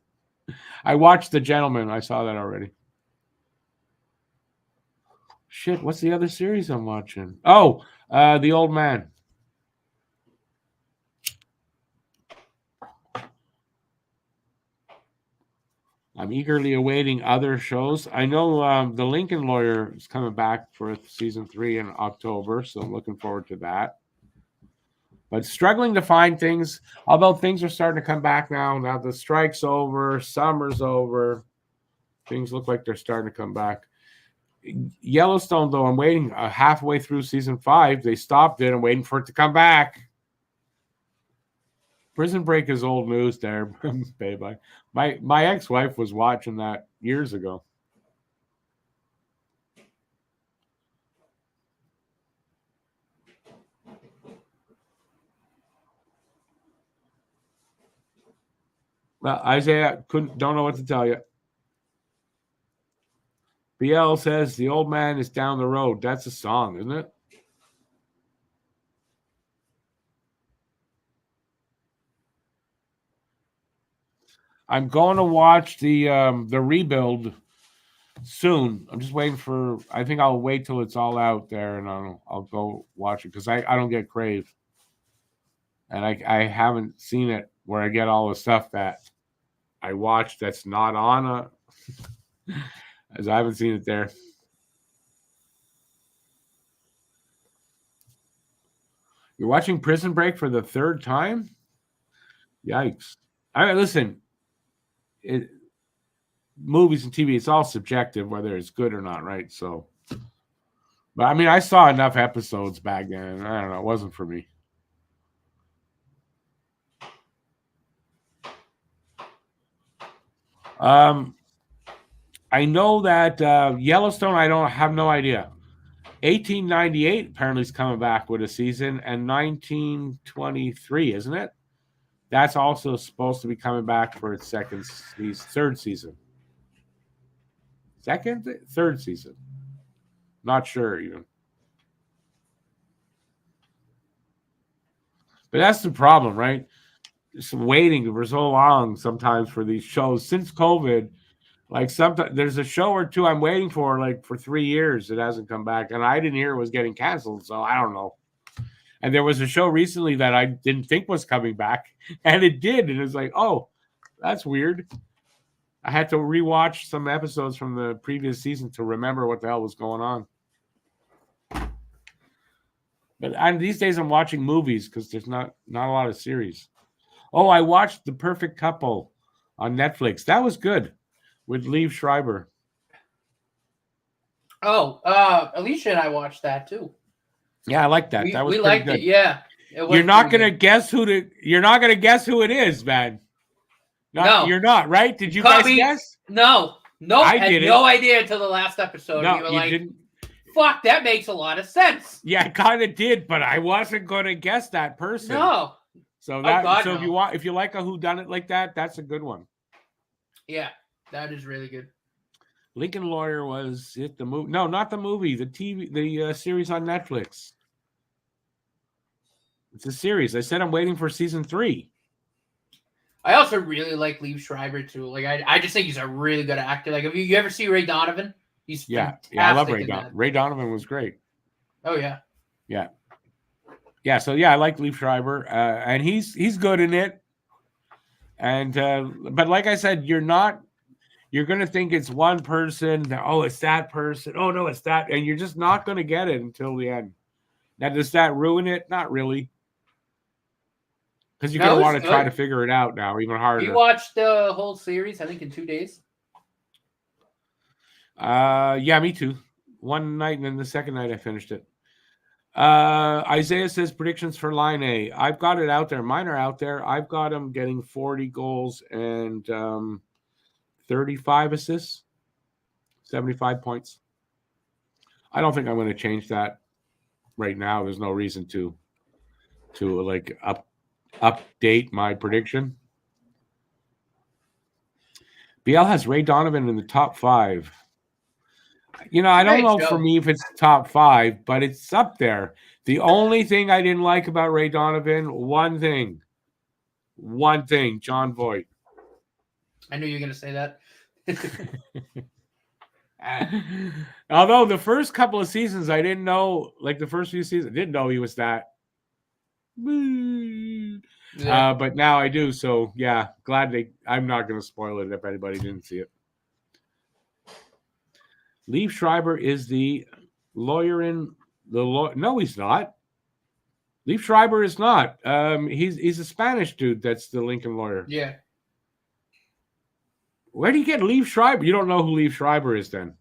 I watched The Gentleman. I saw that already. Shit, what's the other series I'm watching? Oh, The Old Man. I'm eagerly awaiting other shows. I know The Lincoln Lawyer is coming back for season 3 in October, so I'm looking forward to that. But struggling to find things, although things are starting to come back now. Now the strike's over, summer's over. Things look like they're starting to come back. Yellowstone, though, I'm waiting halfway through season 5. They stopped it. I'm waiting for it to come back. Prison Break is old news there, baby. My ex-wife was watching that years ago. Well, Isaiah don't know what to tell you. BL says The Old Man is down the road. That's a song, isn't it? I'm going to watch the rebuild soon. I'm just waiting for. I think I'll wait till it's all out there, and I'll go watch it because I don't get Crave, and I haven't seen it where I get all the stuff that I watched that's not on as I haven't seen it there. You're watching Prison Break for the third time? Yikes! All right, listen. Movies and TV, it's all subjective whether it's good or not, right? So, but I mean, I saw enough episodes back then. I don't know, it wasn't for me. I know that Yellowstone, I have no idea. 1898 apparently is coming back with a season, and 1923, isn't it? That's also supposed to be coming back for its third season. Third season. Not sure even. But that's the problem, right? Just waiting for so long sometimes for these shows since COVID. Like sometimes there's a show or two I'm waiting for, like for 3 years, it hasn't come back, and I didn't hear it was getting canceled, so I don't know. And there was a show recently that I didn't think was coming back, and it did, and it's like, oh, that's weird. I had to rewatch some episodes from the previous season to remember what the hell was going on. But these days I'm watching movies because there's not a lot of series. Oh, I watched The Perfect Couple on Netflix. That was good with Liev Schreiber. Oh, Alicia and I watched that too. Yeah, I like that. That was we liked good. It. Yeah, you're not gonna guess who it is, man. No, you're not, right? Did you guys guess? No, I had no idea until the last episode. No, you were you like, didn't. Fuck, that makes a lot of sense. Yeah, it kind of did, but I wasn't going to guess that person. No. So if you like a whodunit like that, that's a good one. Yeah, that is really good. Lincoln Lawyer was it the movie? No, not the movie. The TV, the series on Netflix. It's a series. I said I'm waiting for season 3. I also really like Liev Schreiber too. Like I just think he's a really good actor. Like, have you ever see Ray Donovan? He's yeah, I love Ray Donovan. Ray Donovan was great. Oh yeah. Yeah. So yeah, I like Leaf Schreiber, and he's good in it. And but like I said, you're going to think it's one person. Oh, it's that person. Oh no, it's that, and you're just not going to get it until the end. Now, does that ruin it? Not really, because you're going to want to try to figure it out now even harder. We watched the whole series, I think, in 2 days. Yeah, me too. One night, and then the second night I finished it. Isaiah says predictions for Line A. I've got it out there. Mine are out there. I've got him getting 40 goals and 35 assists, 75 points. I don't think I'm going to change that right now. There's no reason to like update my prediction. BL has Ray Donovan in the top 5. I don't know for me if it's top 5, but it's up there. The only thing I didn't like about Ray Donovan, one thing, John Voight. I knew you were going to say that. Although the first couple of seasons, I didn't know, like the first few seasons, I didn't know he was that. Yeah. But now I do. So yeah, I'm not going to spoil it if anybody didn't see it. Leaf Schreiber is the lawyer in the law. No, he's not. Leaf Schreiber is not. He's a Spanish dude that's the Lincoln lawyer. Yeah. Where do you get Leaf Schreiber? You don't know who Leaf Schreiber is then.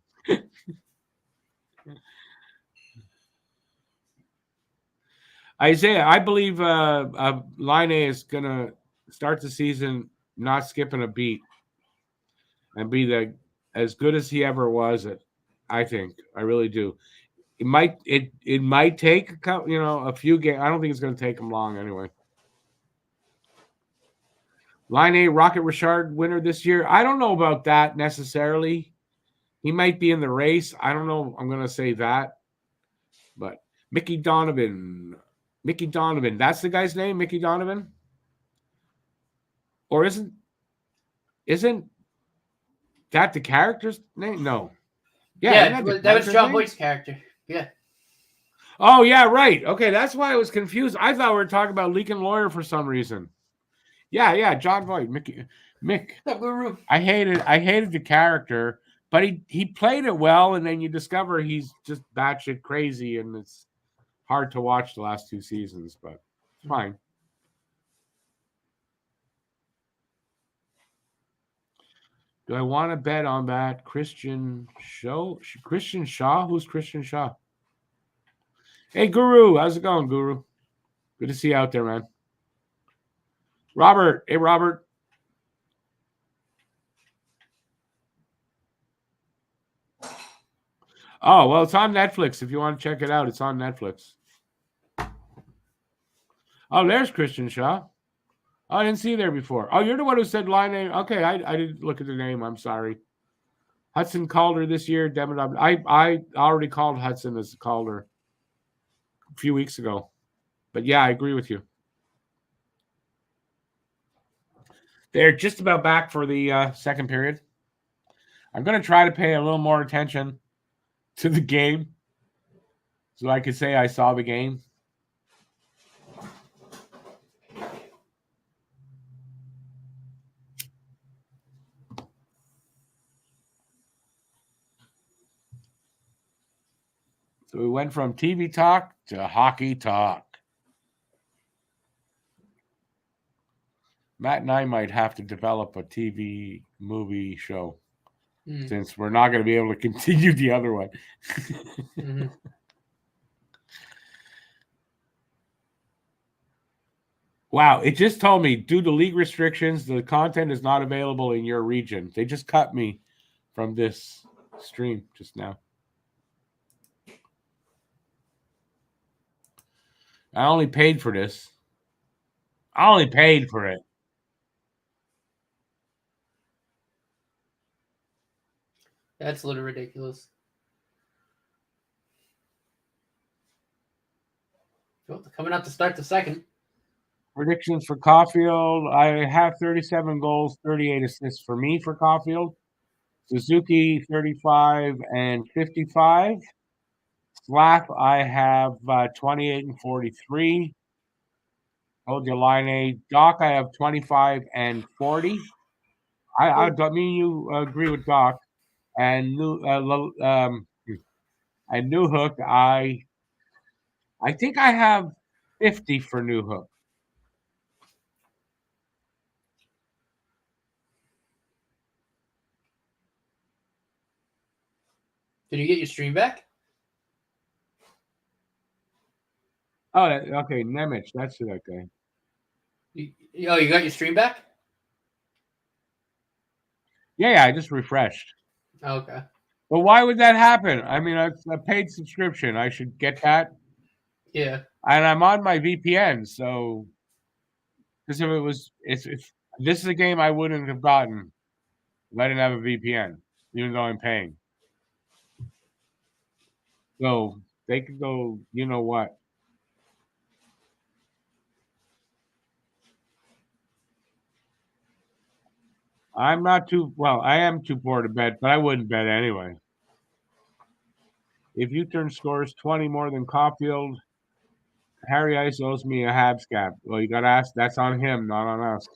Isaiah, I believe Line A is going to start the season not skipping a beat and be as good as he ever was. I think. I really do. It might take a few games. I don't think it's going to take him long anyway. Line A, Rocket Richard winner this year. I don't know about that necessarily. He might be in the race. I don't know. I'm going to say that. But Mickey Donovan. That's the guy's name, Mickey Donovan? Or isn't that the character's name? No. Yeah, that was John Voight's character. Yeah. Oh, yeah, right. Okay, that's why I was confused. I thought we were talking about Lincoln Lawyer for some reason. Yeah, John Voight, Mick. The guru. I hated the character, but he played it well, and then you discover he's just batshit crazy, and it's hard to watch the last 2 seasons, but it's fine. Do I want to bet on that Christian Shaw? Who's Christian Shaw? Hey, Guru. How's it going, Guru? Good to see you out there, man. Robert. Hey, Robert. Oh, well, it's on Netflix. If you want to check it out, it's on Netflix. Oh, there's Christian Shaw. Oh, I didn't see you there before. Oh, you're the one who said line name. Okay, I didn't look at the name. I'm sorry. Hudson Calder this year. I already called Hudson as Calder a few weeks ago. But yeah, I agree with you. They're just about back for the second period. I'm going to try to pay a little more attention to the game so I could say I saw the game. So we went from TV talk to hockey talk. Matt and I might have to develop a TV movie show since we're not going to be able to continue the other one. Mm-hmm. Wow, it just told me due to league restrictions, the content is not available in your region. They just cut me from this stream just now. I only paid for this. I only paid for it. That's a little ridiculous. Coming up to start the second. Predictions for Caulfield. I have 37 goals, 38 assists for me for Caulfield. Suzuki, 35 and 55. Slack, I have 28 and 43. Told you line A. Doc, I have 25 and 40. I mean you agree with Doc. And New Hook, I think I have 50 for New Hook. Did you get your stream back? Oh, okay, Nemec, that's that guy. You got your stream back? Yeah, I just refreshed. Okay. But why would that happen? I mean, it's a paid subscription. I should get that. Yeah. And I'm on my VPN, so because if this is a game I wouldn't have gotten if I didn't have a VPN, even though I'm paying. So they could go, you know what? I am too poor to bet, but I wouldn't bet anyway. If U-turn scores 20 more than Caulfield, Harry Ice owes me a Habs cap. Well, you got to ask. That's on him, not on us.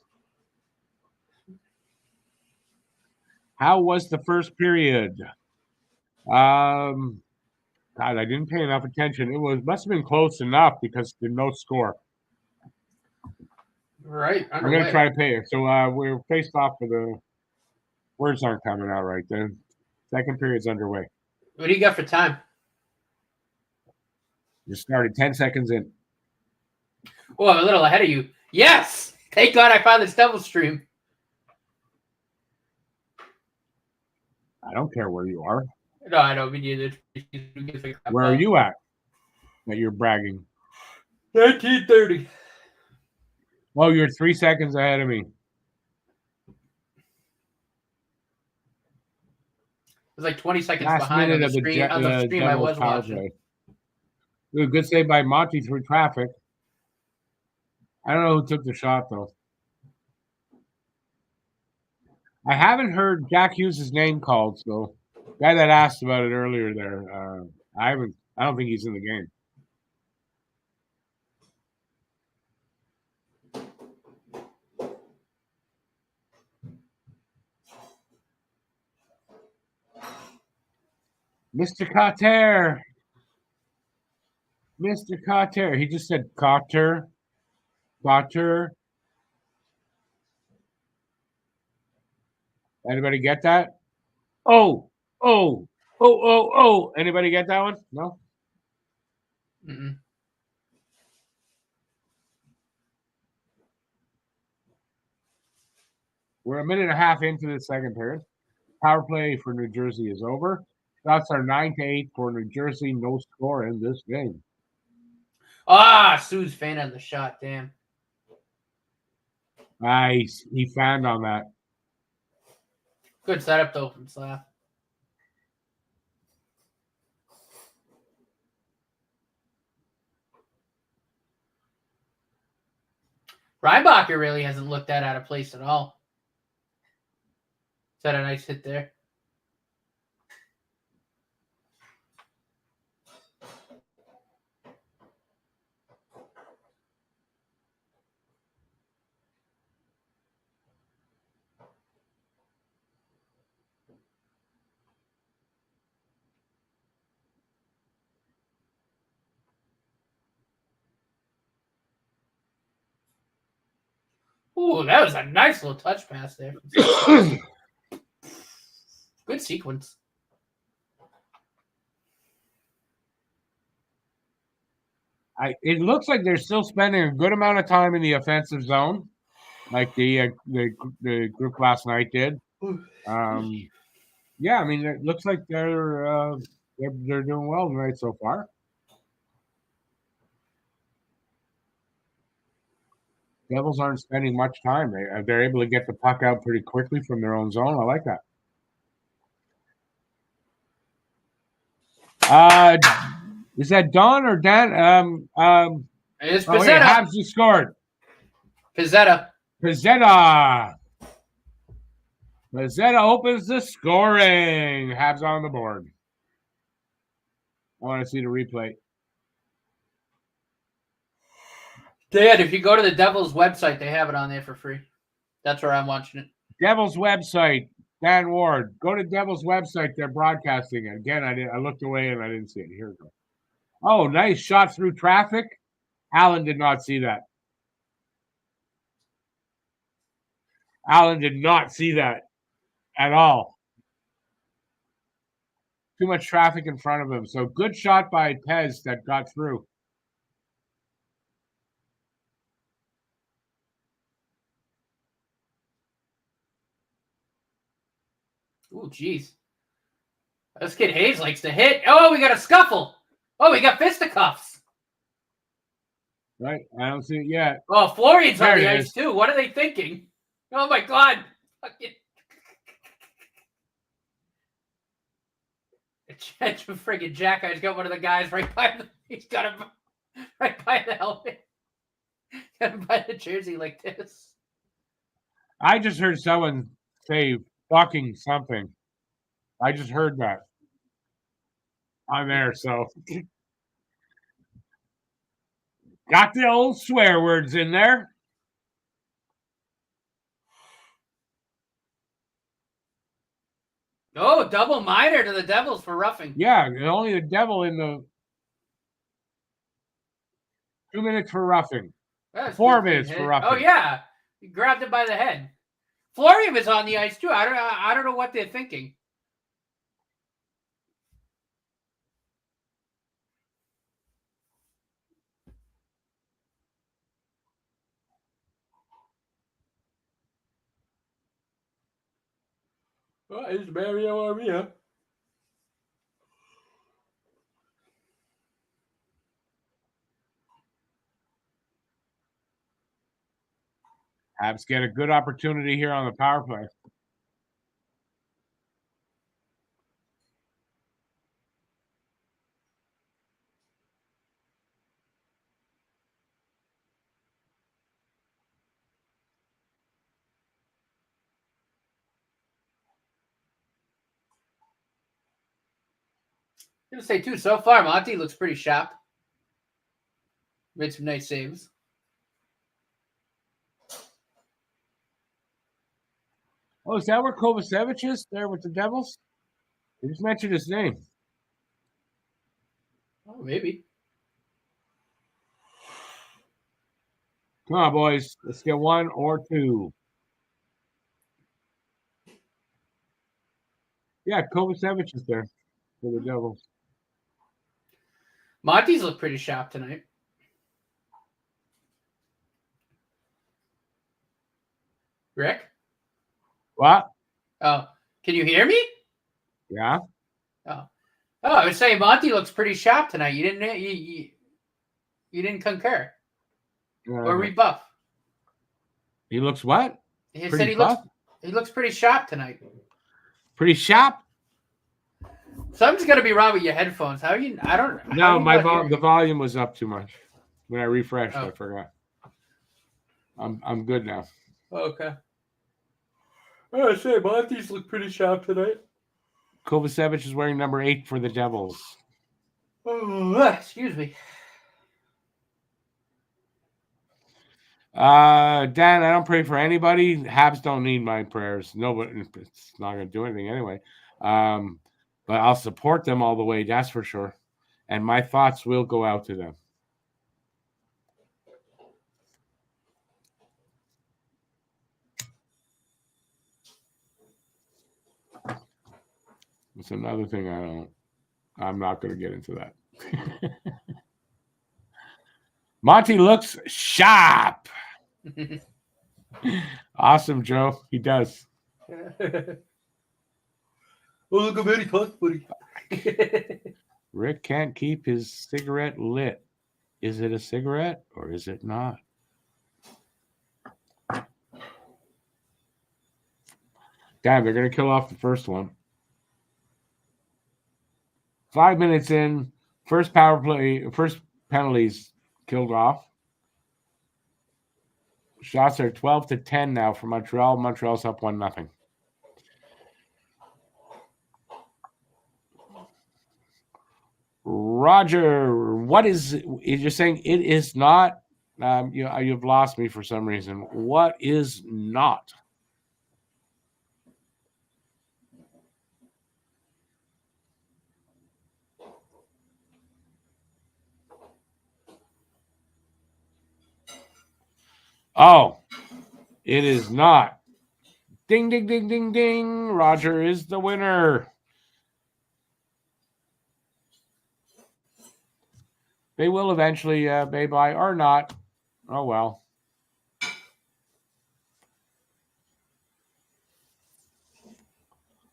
How was the first period? God, I didn't pay enough attention. Must have been close enough because there's no score. Right. I'm going to try to pay it. So we're faced off for the words aren't coming out right. The second period's underway. What do you got for time? Just started 10 seconds in. Oh, I'm a little ahead of you. Yes! Thank God I found this double stream. I don't care where you are. No, I don't. Me neither. Where are you at? That you're bragging. 1930. Oh, you're 3 seconds ahead of me. It was like 20 seconds Last behind on minute the of stream, on the stream I was watching. Ooh, good save by Monty through traffic. I don't know who took the shot, though. I haven't heard Jack Hughes' name called, so guy that asked about it earlier there. I don't think he's in the game. Mr. Cotter. Mr. Cotter. He just said Cotter. Cotter. Anybody get that? Oh. Anybody get that one? No? Mm-mm. We're a minute and a half into the second period. Power play for New Jersey is over. Shots are 9-8 for New Jersey. No score in this game. Sue's fan on the shot. Damn. Nice. He fanned on that. Good setup, though, from Slav. Reinbacher really hasn't looked that out of place at all. Is that a nice hit there? Ooh, that was a nice little touch pass there. Good sequence. It looks like they're still spending a good amount of time in the offensive zone, like the group last night did. Yeah, I mean, it looks like they're doing well tonight so far. Devils aren't spending much time. They're able to get the puck out pretty quickly from their own zone. I like that. Is that Don or Dan? It's Pizzetta. Pizzetta. Habs just scored. Pizzetta. Pizzetta opens the scoring. Habs on the board. I want to see the replay. Dan, if you go to the Devils website, they have it on there for free. That's where I'm watching it. Devils website, Dan Ward. Go to Devils website. They're broadcasting it. Again, I looked away and I didn't see it. Here we go. Oh, nice shot through traffic. Allen did not see that. Allen did not see that at all. Too much traffic in front of him. So good shot by Pez that got through. Ooh, jeez. This kid Hayes likes to hit. Oh, we got a scuffle. Oh, we got fisticuffs. Right? I don't see it yet. Oh, Florian's There on the it ice is. too. What are they thinking? Oh my God. Friggin' Jack Guy's got one of the guys right by the, he's got him right by the helmet. Got him by the jersey like this. I just heard someone say fucking something. I just heard that. I'm there, so got the old swear words in there. Oh, double minor to the Devils for roughing. Yeah, only the Devil in the 2 minutes for roughing. That's 4 minutes for roughing. Oh yeah, he grabbed him by the head. Florian was on the ice too. I don't know what they're thinking. Oh, it's Mario Armia. Habs get a good opportunity here on the power play. I'm gonna say too. So far, Monty looks pretty sharp. Made some nice saves. Oh, is that where Kovacevic is? There with the Devils? You just mentioned his name. Oh, maybe. Come on, boys. Let's get 1 or 2. Yeah, Kovacevic is there for the Devils. Monty's looked pretty sharp tonight. Rick? What? Oh, can you hear me? Yeah. Oh, I was saying Monty looks pretty sharp tonight. You didn't concur or rebuff. He looks what? He said he looks pretty sharp tonight. Pretty sharp? Something's gonna be wrong with your headphones. How you? I don't. No, the volume was up too much. When I refreshed, I forgot. I'm good now. Okay. I say Monty's look pretty sharp tonight. Kovacevic is wearing number 8 for the Devils. Oh, excuse me. Dan, I don't pray for anybody. Habs don't need my prayers. Nobody. It's not going to do anything anyway. But I'll support them all the way. That's for sure. And my thoughts will go out to them. It's another thing I'm not going to get into that. Monty looks sharp. Awesome, Joe. He does. Oh, look, very close, buddy. Rick can't keep his cigarette lit. Is it a cigarette or is it not? Damn, they're going to kill off the first one. 5 minutes in, first power play, first penalties killed off. Shots are 12-10 now for Montreal. Montreal's up 1-0. Roger, what is you're saying? It is not. You've lost me for some reason. What is not? Oh, it is not. Ding, ding, ding, ding, ding. Roger is the winner. They will eventually pay by or not. Oh, well.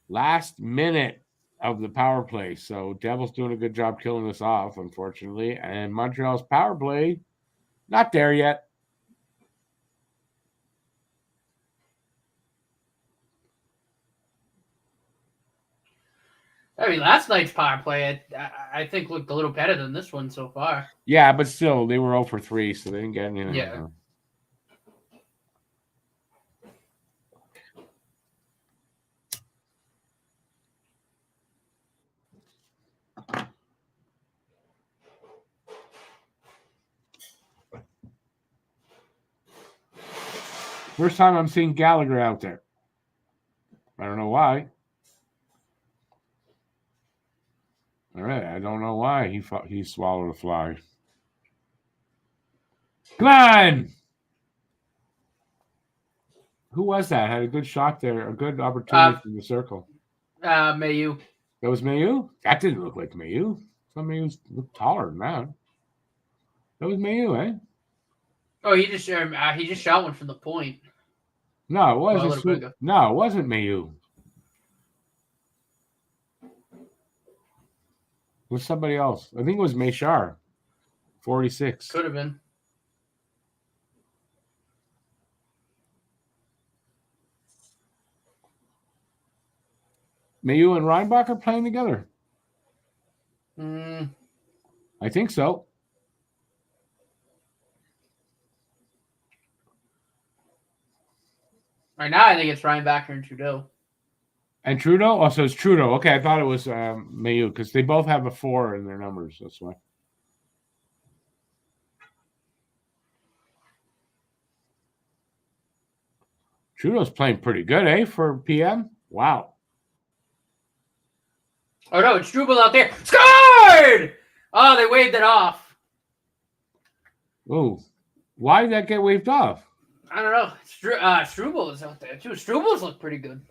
Last minute of the power play. So Devils doing a good job killing us off, unfortunately. And Montreal's power play, not there yet. I mean, last night's power play, I think, looked a little better than this one so far. Yeah, but still, they were 0 for 3, so they didn't get anything. Yeah. First time I'm seeing Gallagher out there. I don't know why. All right, I don't know why he swallowed a fly. Glenn! Who was that? Had a good shot there, a good opportunity from the circle. Mayu. That was Mayu? That didn't look like Mayu. Some Mayu looked taller than that. That was Mayu, eh? Oh, he just shot one from the point. No, it wasn't. No, it wasn't Mayu. It was somebody else. I think it was Mayshar. 46. Could have been. Mayu and Reinbach are playing together. Mm. I think so. Right now, I think it's Reinbacher and Trudeau. And Trudeau? Oh, so it's Trudeau. Okay, I thought it was Mayu because they both have a 4 in their numbers. That's why. Trudeau's playing pretty good, eh, for PM? Wow. Oh, no, it's Struble out there. Scored! Oh, they waved it off. Oh, why did that get waved off? I don't know. Struble is out there, too. Struble's look pretty good.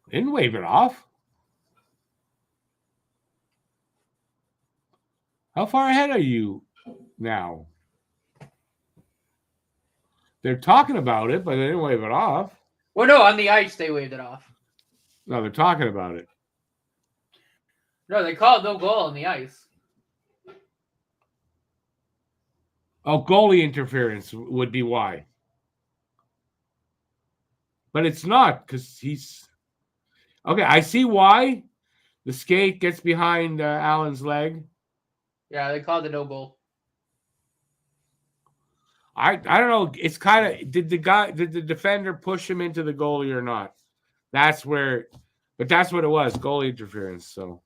Didn't wave it off. How far ahead are you now? They're talking about it, but they didn't wave it off. Well, no, on the ice, they waved it off. No, they're talking about it. No, they called no goal on the ice. Oh, goalie interference would be why. But it's not because he's... Okay, I see why. The skate gets behind Allen's leg. Yeah, they called it no goal. I don't know. It's kind of... Did the defender push him into the goalie or not? That's where... But that's what it was, goalie interference. So,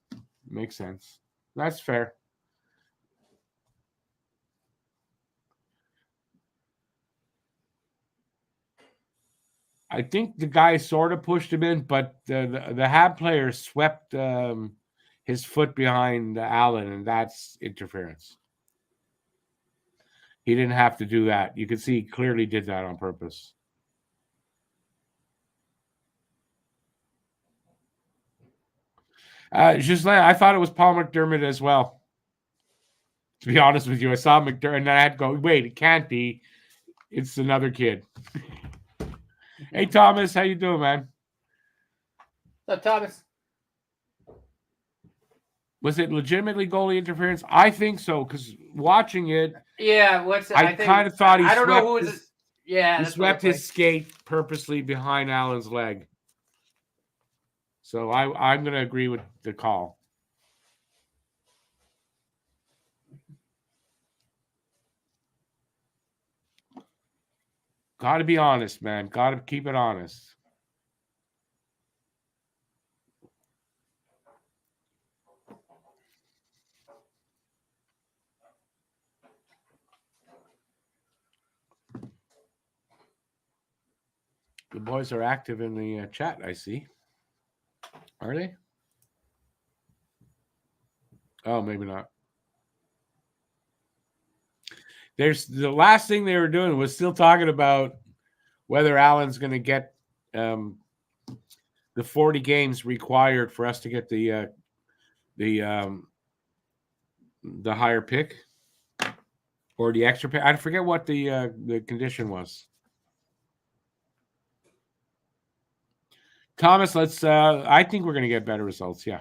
makes sense. That's fair. I think the guy sort of pushed him in, but the Hab player swept his foot behind Allen, and that's interference. He didn't have to do that. You could see he clearly did that on purpose. Ghislain, I thought it was Paul McDermott as well. To be honest with you, I saw McDermott, and I had to go, wait, it can't be. It's another kid. Hey, Thomas, how you doing, man? What's up, Thomas? Was it legitimately goalie interference? I think so, because watching it, yeah, I kind of thought he I don't swept know who is it. Yeah, he swept his skate purposely behind Allen's leg. So I'm going to agree with the call. Got to be honest, man. Got to keep it honest. The boys are active in the chat, I see. Are they? Oh, maybe not. There's the last thing they were doing was still talking about whether Allen's going to get the 40 games required for us to get the higher pick or the extra pick. I forget what the condition was. Thomas, let's. I think we're going to get better results. Yeah.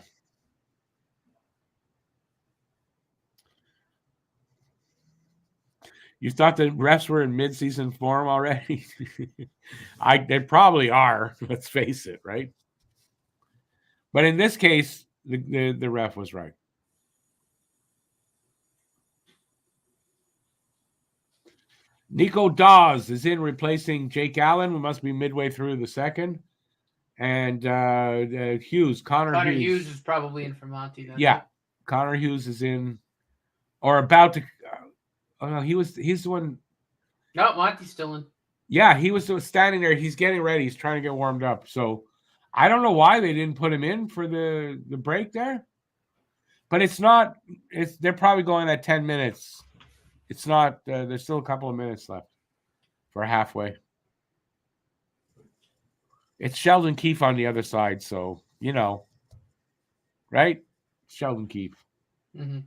You thought the refs were in mid-season form already? They probably are. Let's face it, right? But in this case, the ref was right. Nico Dawes is in replacing Jake Allen. We must be midway through the second. And Hughes, Connor Hughes is probably in for Monty. Yeah, Connor Hughes is in, or about to. Oh no, he's the one. No, Monty's still in. Yeah, he was standing there. He's getting ready. He's trying to get warmed up. So I don't know why they didn't put him in for the break there. But it's not. They're probably going at 10 minutes. It's not. There's still a couple of minutes left for halfway. It's Sheldon Keefe on the other side, so right? Sheldon Keefe. Mm-hmm.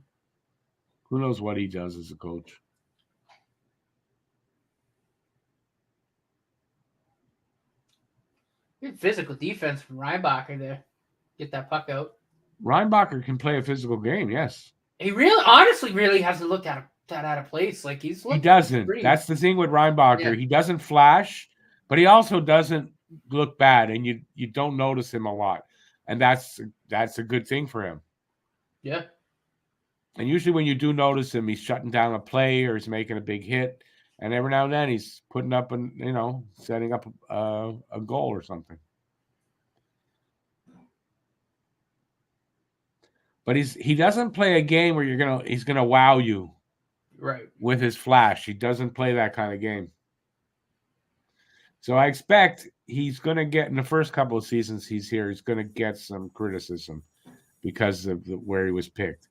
Who knows what he does as a coach? Good physical defense from Reinbacher there. Get that puck out. Reinbacher can play a physical game, yes. He honestly hasn't looked that out of place. Like he doesn't. That's the thing with Reinbacher. Yeah. He doesn't flash, but he also doesn't look bad, and you don't notice him a lot, and that's a good thing for him. Yeah. And usually when you do notice him, he's shutting down a play or he's making a big hit, and every now and then he's putting up and setting up a goal or something. But he doesn't play a game where he's gonna wow you, right, with his flash. He doesn't play that kind of game. So I expect he's going to get, in the first couple of seasons he's here, he's going to get some criticism because of where he was picked.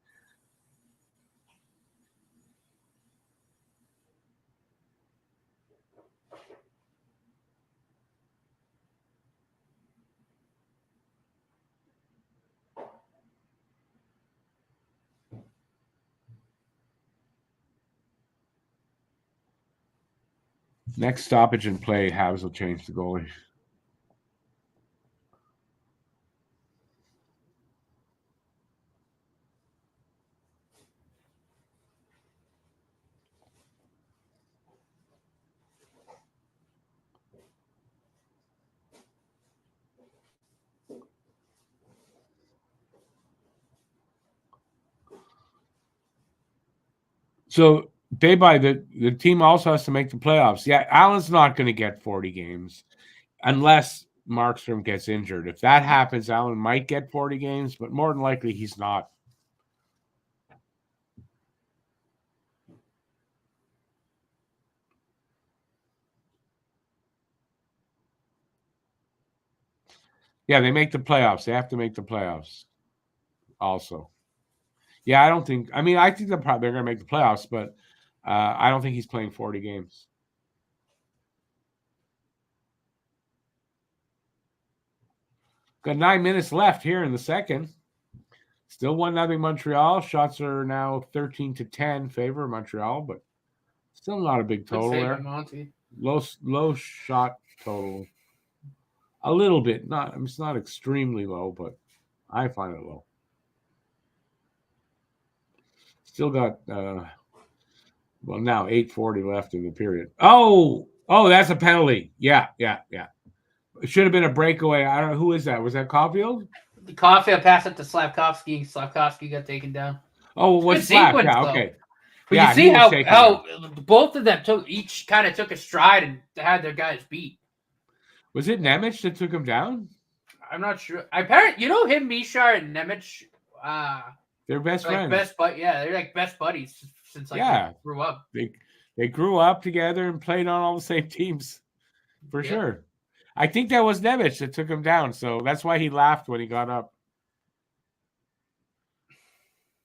Next stoppage and play, Habs will change the goalie. So the team also has to make the playoffs. Yeah, Allen's not going to get 40 games unless Markstrom gets injured. If that happens, Allen might get 40 games, but more than likely he's not. Yeah, they make the playoffs. They have to make the playoffs also. Yeah, I think they're going to make the playoffs, but I don't think he's playing 40 games. Got 9 minutes left here in the second. Still 1-0 Montreal. Shots are now 13-10 favor Montreal, but still not a big total there. Monty. Low shot total. A little bit. It's not extremely low, but I find it low. Still got now 8:40 left in the period. Oh, that's a penalty. Yeah. It should have been a breakaway. I don't know who is that. Was that Caulfield? Caulfield passed it to Slavkovsky. Slavkovsky got taken down. Oh, what's Slav? Yeah, okay. But Yeah, you see he was taking how both of them each kind of took a stride and had their guys beat. Was it Nemec that took him down? I'm not sure. Apparently, him, Mishar, and Nemec. They're best friends. They're like best buddies since they grew up. They grew up together and played on all the same teams, for sure. I think that was Nemec that took him down, so that's why he laughed when he got up.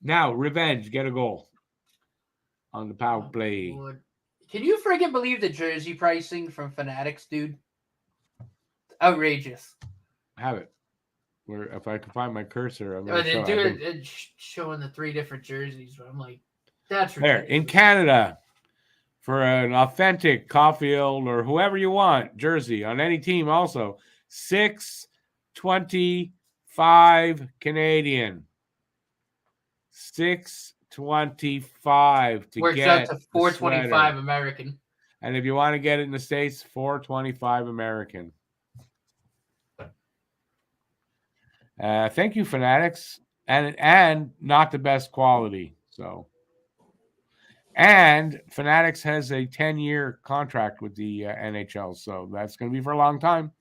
Now, revenge, get a goal on the power play. Lord. Can you friggin' believe the jersey pricing from Fanatics, dude? Outrageous. I have it. Where if I can find my cursor, I'm showing the 3 different jerseys. But I'm like, that's ridiculous. There in Canada for an authentic Caulfield or whoever you want jersey on any team. Also, $6.25 Canadian. $6.25 to works get out to $4.25 American. And if you want to get it in the States, $4.25 American. Thank you, Fanatics, and not the best quality. So, and Fanatics has a 10-year contract with the NHL, so that's going to be for a long time.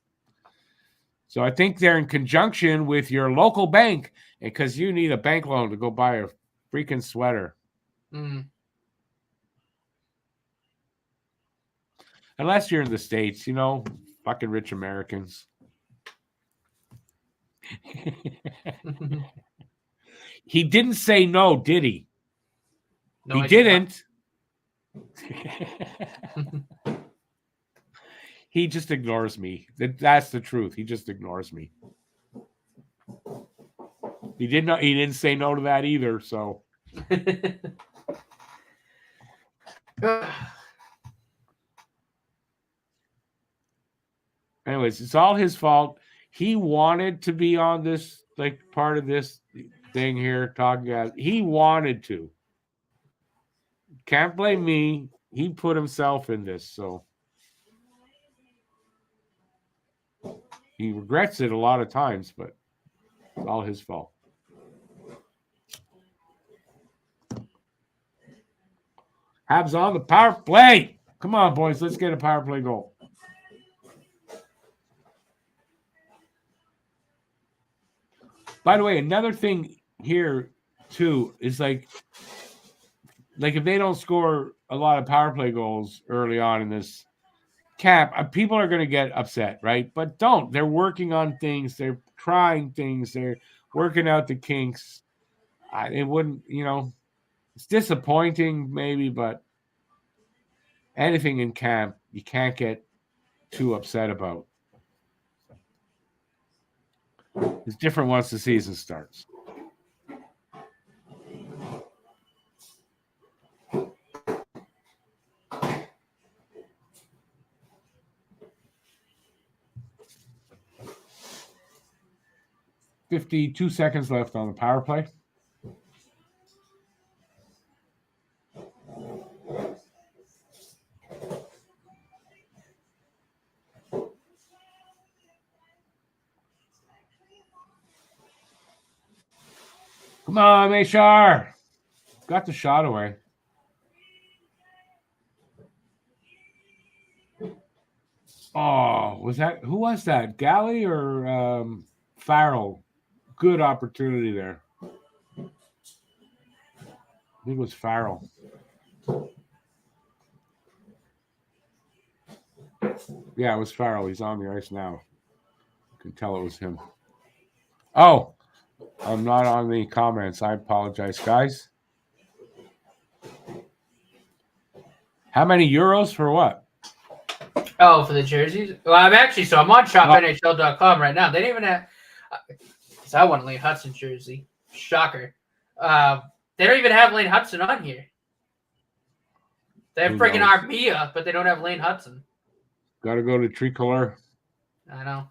So I think they're in conjunction with your local bank, because you need a bank loan to go buy a freaking sweater. Unless you're in the States, fucking rich Americans. He didn't say no, did he? No, he didn't. He just ignores me. That's the truth. He just ignores me. He didn't say no to that either, so. Anyways, it's all his fault. He wanted to be on this, part of this thing here, talking about. He wanted to. Can't blame me. He put himself in this, so. He regrets it a lot of times, but it's all his fault. Habs on the power play. Come on, boys. Let's get a power play goal. By the way, another thing here, too, is like if they don't score a lot of power play goals early on in this camp, people are going to get upset, right? But don't. They're working on things. They're trying things. They're working out the kinks. It wouldn't, it's disappointing maybe, but anything in camp you can't get too upset about. It's different once the season starts. $52 seconds left on the power play. Come on, Mashar. Got the shot away. Oh, who was that? Galley or Farrell? Good opportunity there. I think it was Farrell. Yeah, it was Farrell. He's on the ice now. You can tell it was him. Oh, I'm not on the comments. I apologize, guys. How many euros for what? Oh, for the jerseys? Well, I'm on shopnhl.com right now. They don't even have... Because I want a Lane Hudson jersey. Shocker. They don't even have Lane Hudson on here. They have freaking Armia, but they don't have Lane Hudson. Got to go to Tricolor. I know.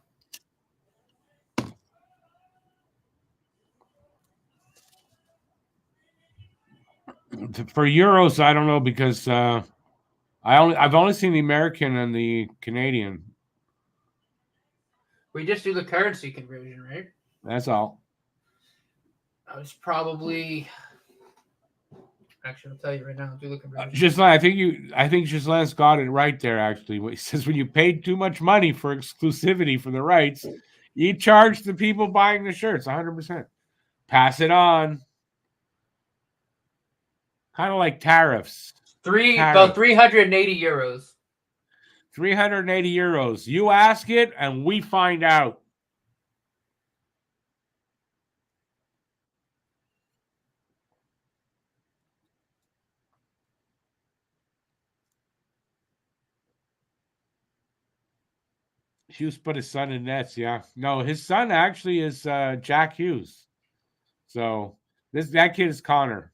For euros, I don't know because I've only seen the American and the Canadian. We just do the currency conversion, right? That's all. It's probably Actually, I'll tell you right now. Do the conversion. I think Gislain's got it right there. Actually, he says when you paid too much money for exclusivity for the rights, you charge the people buying the shirts 100%. Pass it on. Kind of like tariffs. About 380 euros. 380 euros. You ask it, and we find out. Hughes put his son in nets, yeah. No, his son actually is Jack Hughes. So that kid is Connor.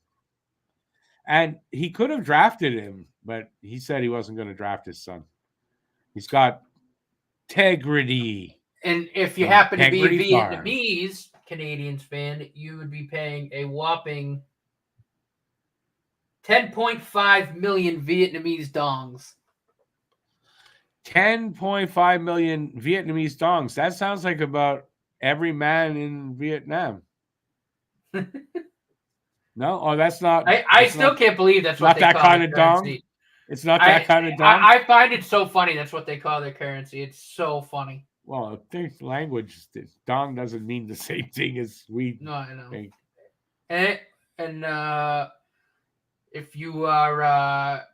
And he could have drafted him, but he said he wasn't going to draft his son. He's got integrity. And if you happen to be a Vietnamese Canadiens fan, you would be paying a whopping 10.5 million Vietnamese dongs. 10.5 million Vietnamese dongs. That sounds like about every man in Vietnam. No? Oh, that's not. I still can't believe that's what they call kind of currency. Dong? It's not that kind of dong? I find it so funny that's what they call their currency. It's so funny. Well, their language, dong doesn't mean the same thing as we No, I know. think. And if you are a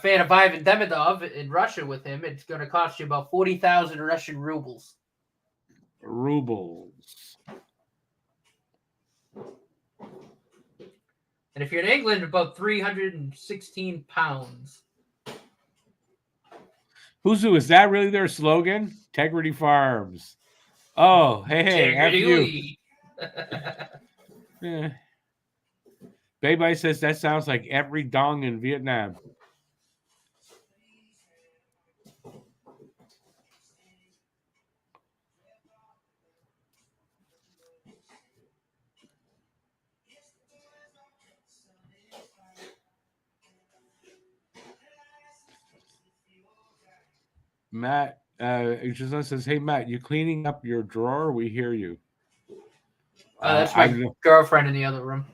fan of Ivan Demidov in Russia with him, it's going to cost you about 40,000 Russian rubles. Rubles. And if you're in England, about 316 pounds. Huzu, is that really their slogan? Integrity Farms. Oh, hey, F you. Yeah. Baby says that sounds like every dong in Vietnam. Matt just says, "Hey Matt, you cleaning up your drawer? We hear you." That's my girlfriend in the other room.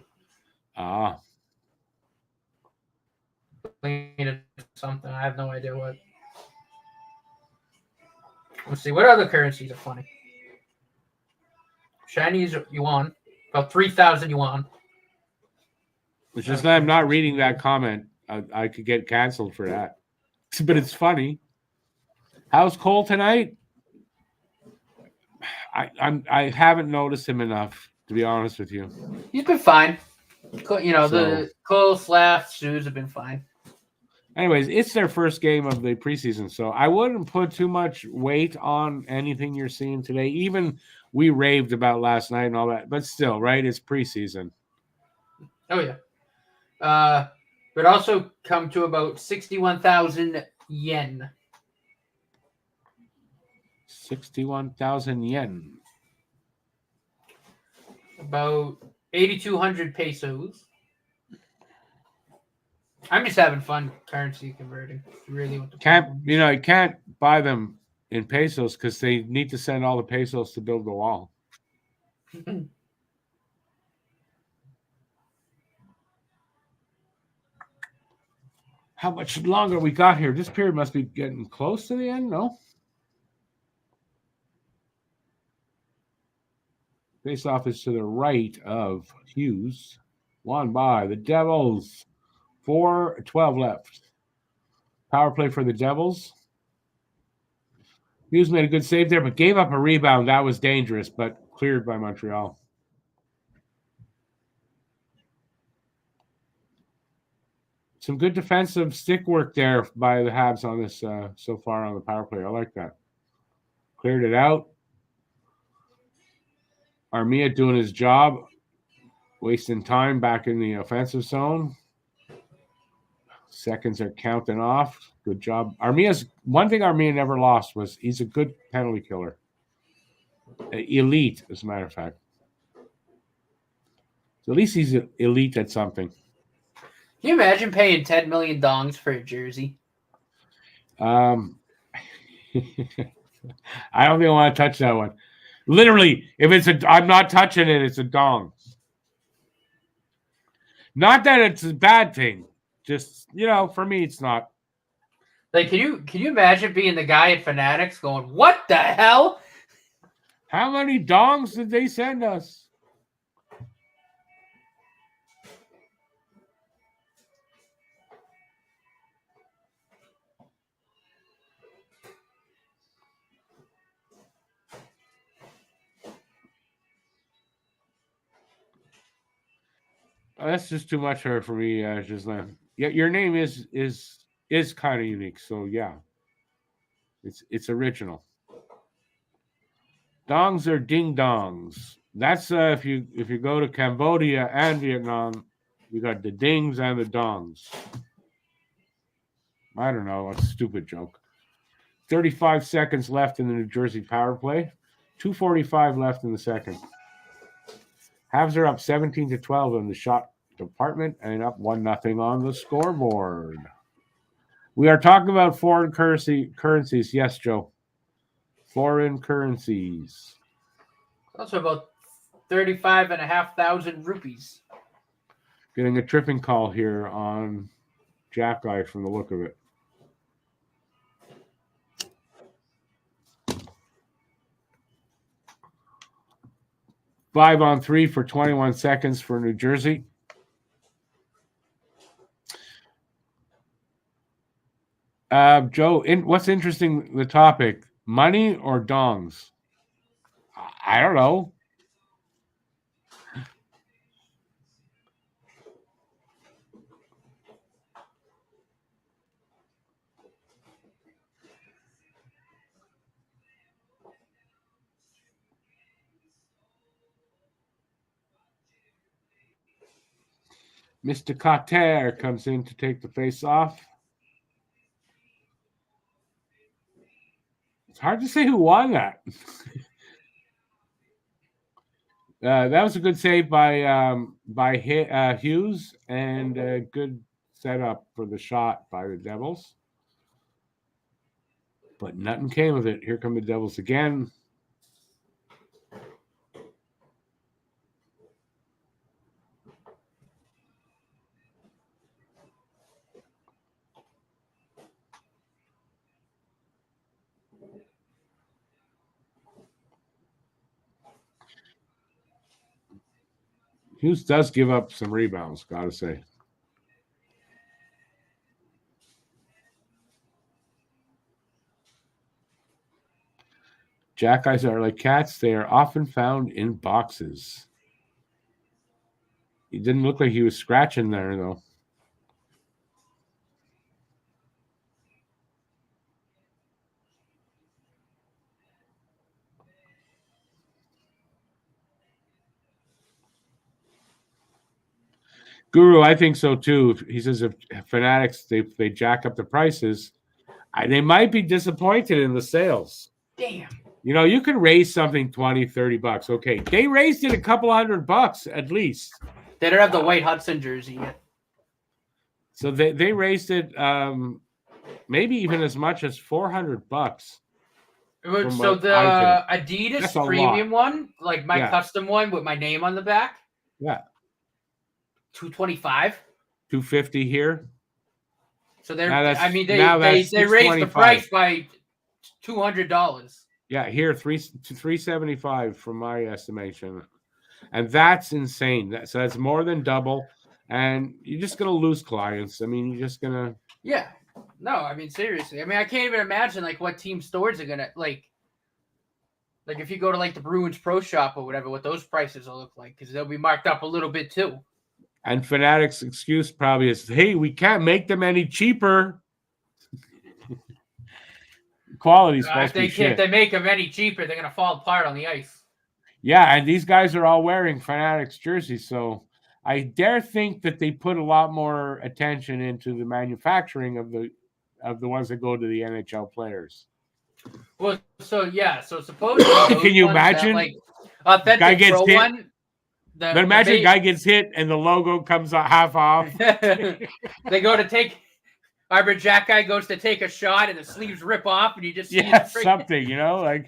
Something. I have no idea what. Let's see. What other currencies are funny? Chinese yuan, about 3,000 yuan. It's just that I'm not reading that comment. I could get canceled for that, but it's funny. How's Cole tonight? I haven't noticed him enough, to be honest with you. He's been fine. The Cole / Shoes have been fine. Anyways, it's their first game of the preseason, so I wouldn't put too much weight on anything you're seeing today. Even we raved about last night and all that, but still, right? It's preseason. Oh yeah. But also come to about 61,000 yen. 61,000 yen. About 8,200 pesos. I'm just having fun currency converting. Really, what you can't buy them in pesos because they need to send all the pesos to build the wall. How much longer we got here? This period must be getting close to the end, no? Face-off is to the right of Hughes. Won by the Devils. 4:12 left. Power play for the Devils. Hughes made a good save there, but gave up a rebound. That was dangerous, but cleared by Montreal. Some good defensive stick work there by the Habs on this so far on the power play. I like that. Cleared it out. Armia doing his job, wasting time back in the offensive zone. Seconds are counting off. Good job. One thing Armia never lost was he's a good penalty killer. Elite, as a matter of fact. So at least he's elite at something. Can you imagine paying 10 million dongs for a jersey? I don't think I want to touch that one. Literally, if I'm not touching it, it's a dong. Not that it's a bad thing. Just, for me, it's not. Like, can you imagine being the guy at Fanatics going, "What the hell? How many dongs did they send us?" Oh, that's just too much for me, Giselle. Yeah, your name is kind of unique, so yeah, it's original. Dongs are ding dongs. That's if you go to Cambodia and Vietnam, you got the dings and the dongs. I don't know, a stupid joke. 35 seconds left in the New Jersey power play. 2:45 left in the second. Habs are up 17-12 in the shot department and up 1-0 on the scoreboard. We are talking about foreign currencies. Yes, Joe. Foreign currencies. Also about 35,500 rupees. Getting a tripping call here on Jack Eye from the look of it. Five on three for 21 seconds for New Jersey. Joe, what's interesting, the topic, money or dongs? I don't know. Mr. Carter comes in to take the face off. It's hard to say who won that. That was a good save by Hughes, and a good setup for the shot by the Devils. But nothing came of it. Here come the Devils again. Hughes does give up some rebounds, gotta say. Jackeyes are like cats. They are often found in boxes. He didn't look like he was scratching there, though. Guru, I think so too. He says if Fanatics they jack up the prices, they might be disappointed in the sales. Damn. You can raise something $20-$30. Okay, they raised it a couple $100 at least. They don't have the white Hudson jersey yet. So they raised it maybe even as much as $400. So the Adidas premium one, like my custom one with my name on the back. Yeah. $225. $250 here. So they raised the price by $200. Yeah, here $375 from my estimation, and that's insane. So that's more than double, and you're just gonna lose clients. I mean, you're just gonna. Yeah. No, I mean seriously. I mean, I can't even imagine like what team stores are gonna like if you go to like the Bruins Pro Shop or whatever, what those prices will look like, because they'll be marked up a little bit too. And Fanatics' excuse probably is, "Hey, we can't make them any cheaper." Quality's supposed to be shit. If they make them any cheaper, they're gonna fall apart on the ice. Yeah, and these guys are all wearing Fanatics jerseys, so I dare think that they put a lot more attention into the manufacturing of the ones that go to the NHL players. Well, so supposedly, can you imagine? Authentic Pro hit. one. But imagine a guy gets hit and the logo comes half off. They go to take. Arbor Jack guy goes to take a shot and the sleeves rip off and you just see something, they gotta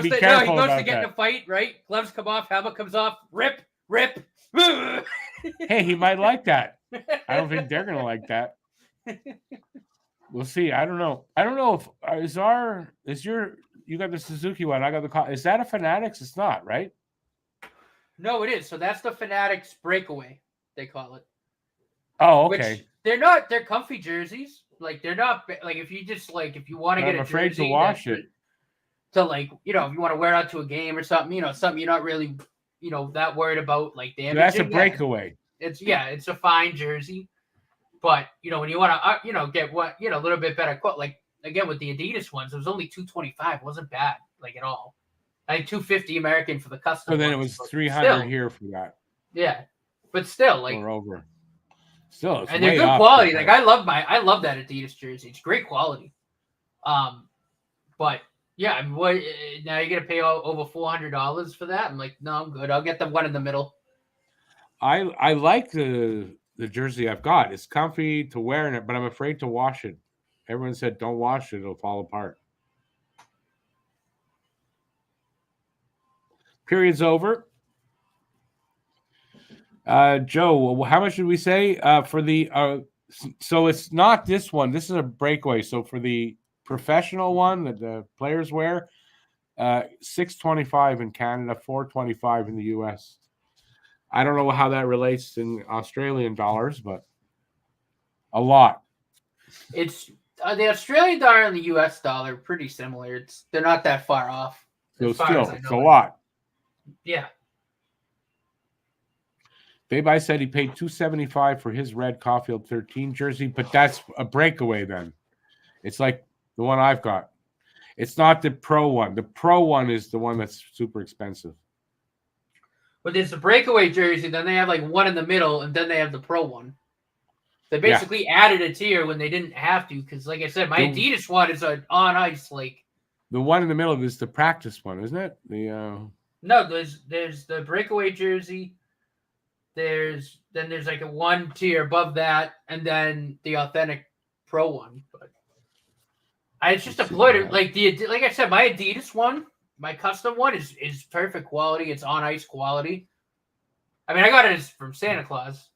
be careful. He goes to get in a fight, right? Gloves come off, helmet comes off, rip. Hey, he might like that. I don't think they're gonna like that. We'll see. I don't know. I don't know if you got the Suzuki one. I got the. Is that a Fanatics? It's not, right? No, it is. So that's the Fanatics breakaway, they call it. Oh, okay. Which they're comfy jerseys. Like they're not like if you want to get I'm a afraid jersey to wash it. to like, if you want to wear it out to a game or something, something you're not really, that worried about like damaging. So that's a breakaway. It's a fine jersey. But, when you want to, get what, a little bit better, like, again, with the Adidas ones, it was only $225. It wasn't bad, like, at all. I think $250 American for the custom. So then it was $300 here for that. Yeah. But still, like. Or over. Still, it's and they're good quality. Like, I love that Adidas jersey. It's great quality. But, yeah, I mean, now you're going to pay over $400 for that? I'm like, no, I'm good. I'll get the one in the middle. I like the jersey I've got. It's comfy to wear in it, but I'm afraid to wash it. Everyone said don't wash it, it'll fall apart. Period's over. Joe, how much did we say for the so it's not this one. This is a breakaway. So for the professional one that the players wear, $625 in Canada, $425 in the US. I don't know how that relates in Australian dollars, but a lot. It's the Australian dollar and the US dollar are pretty similar. They're not that far off. So still, it's a lot. Yeah. Babe said he paid $275 for his red Caulfield 13 jersey, but that's a breakaway then. It's like the one I've got. It's not the pro one. The pro one is the one that's super expensive. But there's the breakaway jersey, then they have like one in the middle, and then they have the pro one. They basically added a tier when they didn't have to, because like I said, my Adidas one is on ice. Like the one in the middle is the practice one, isn't it? No, there's the breakaway jersey. There's like a one tier above that, and then the authentic pro one. But it's just a blur. Like I said, my Adidas one, my custom one is perfect quality. It's on ice quality. I mean, I got it from Santa Claus,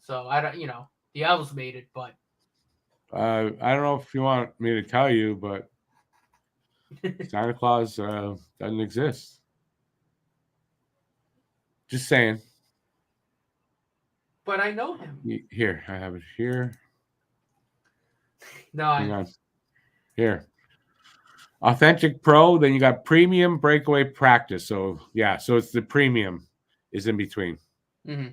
so I don't, the elves made it, but I don't know if you want me to tell you, but Santa Claus doesn't exist. Just saying. But I know him. Here, I have it here. No, hang on. Here. Authentic Pro, then you got premium, breakaway, practice. So so it's the premium is in between. Mm-hmm.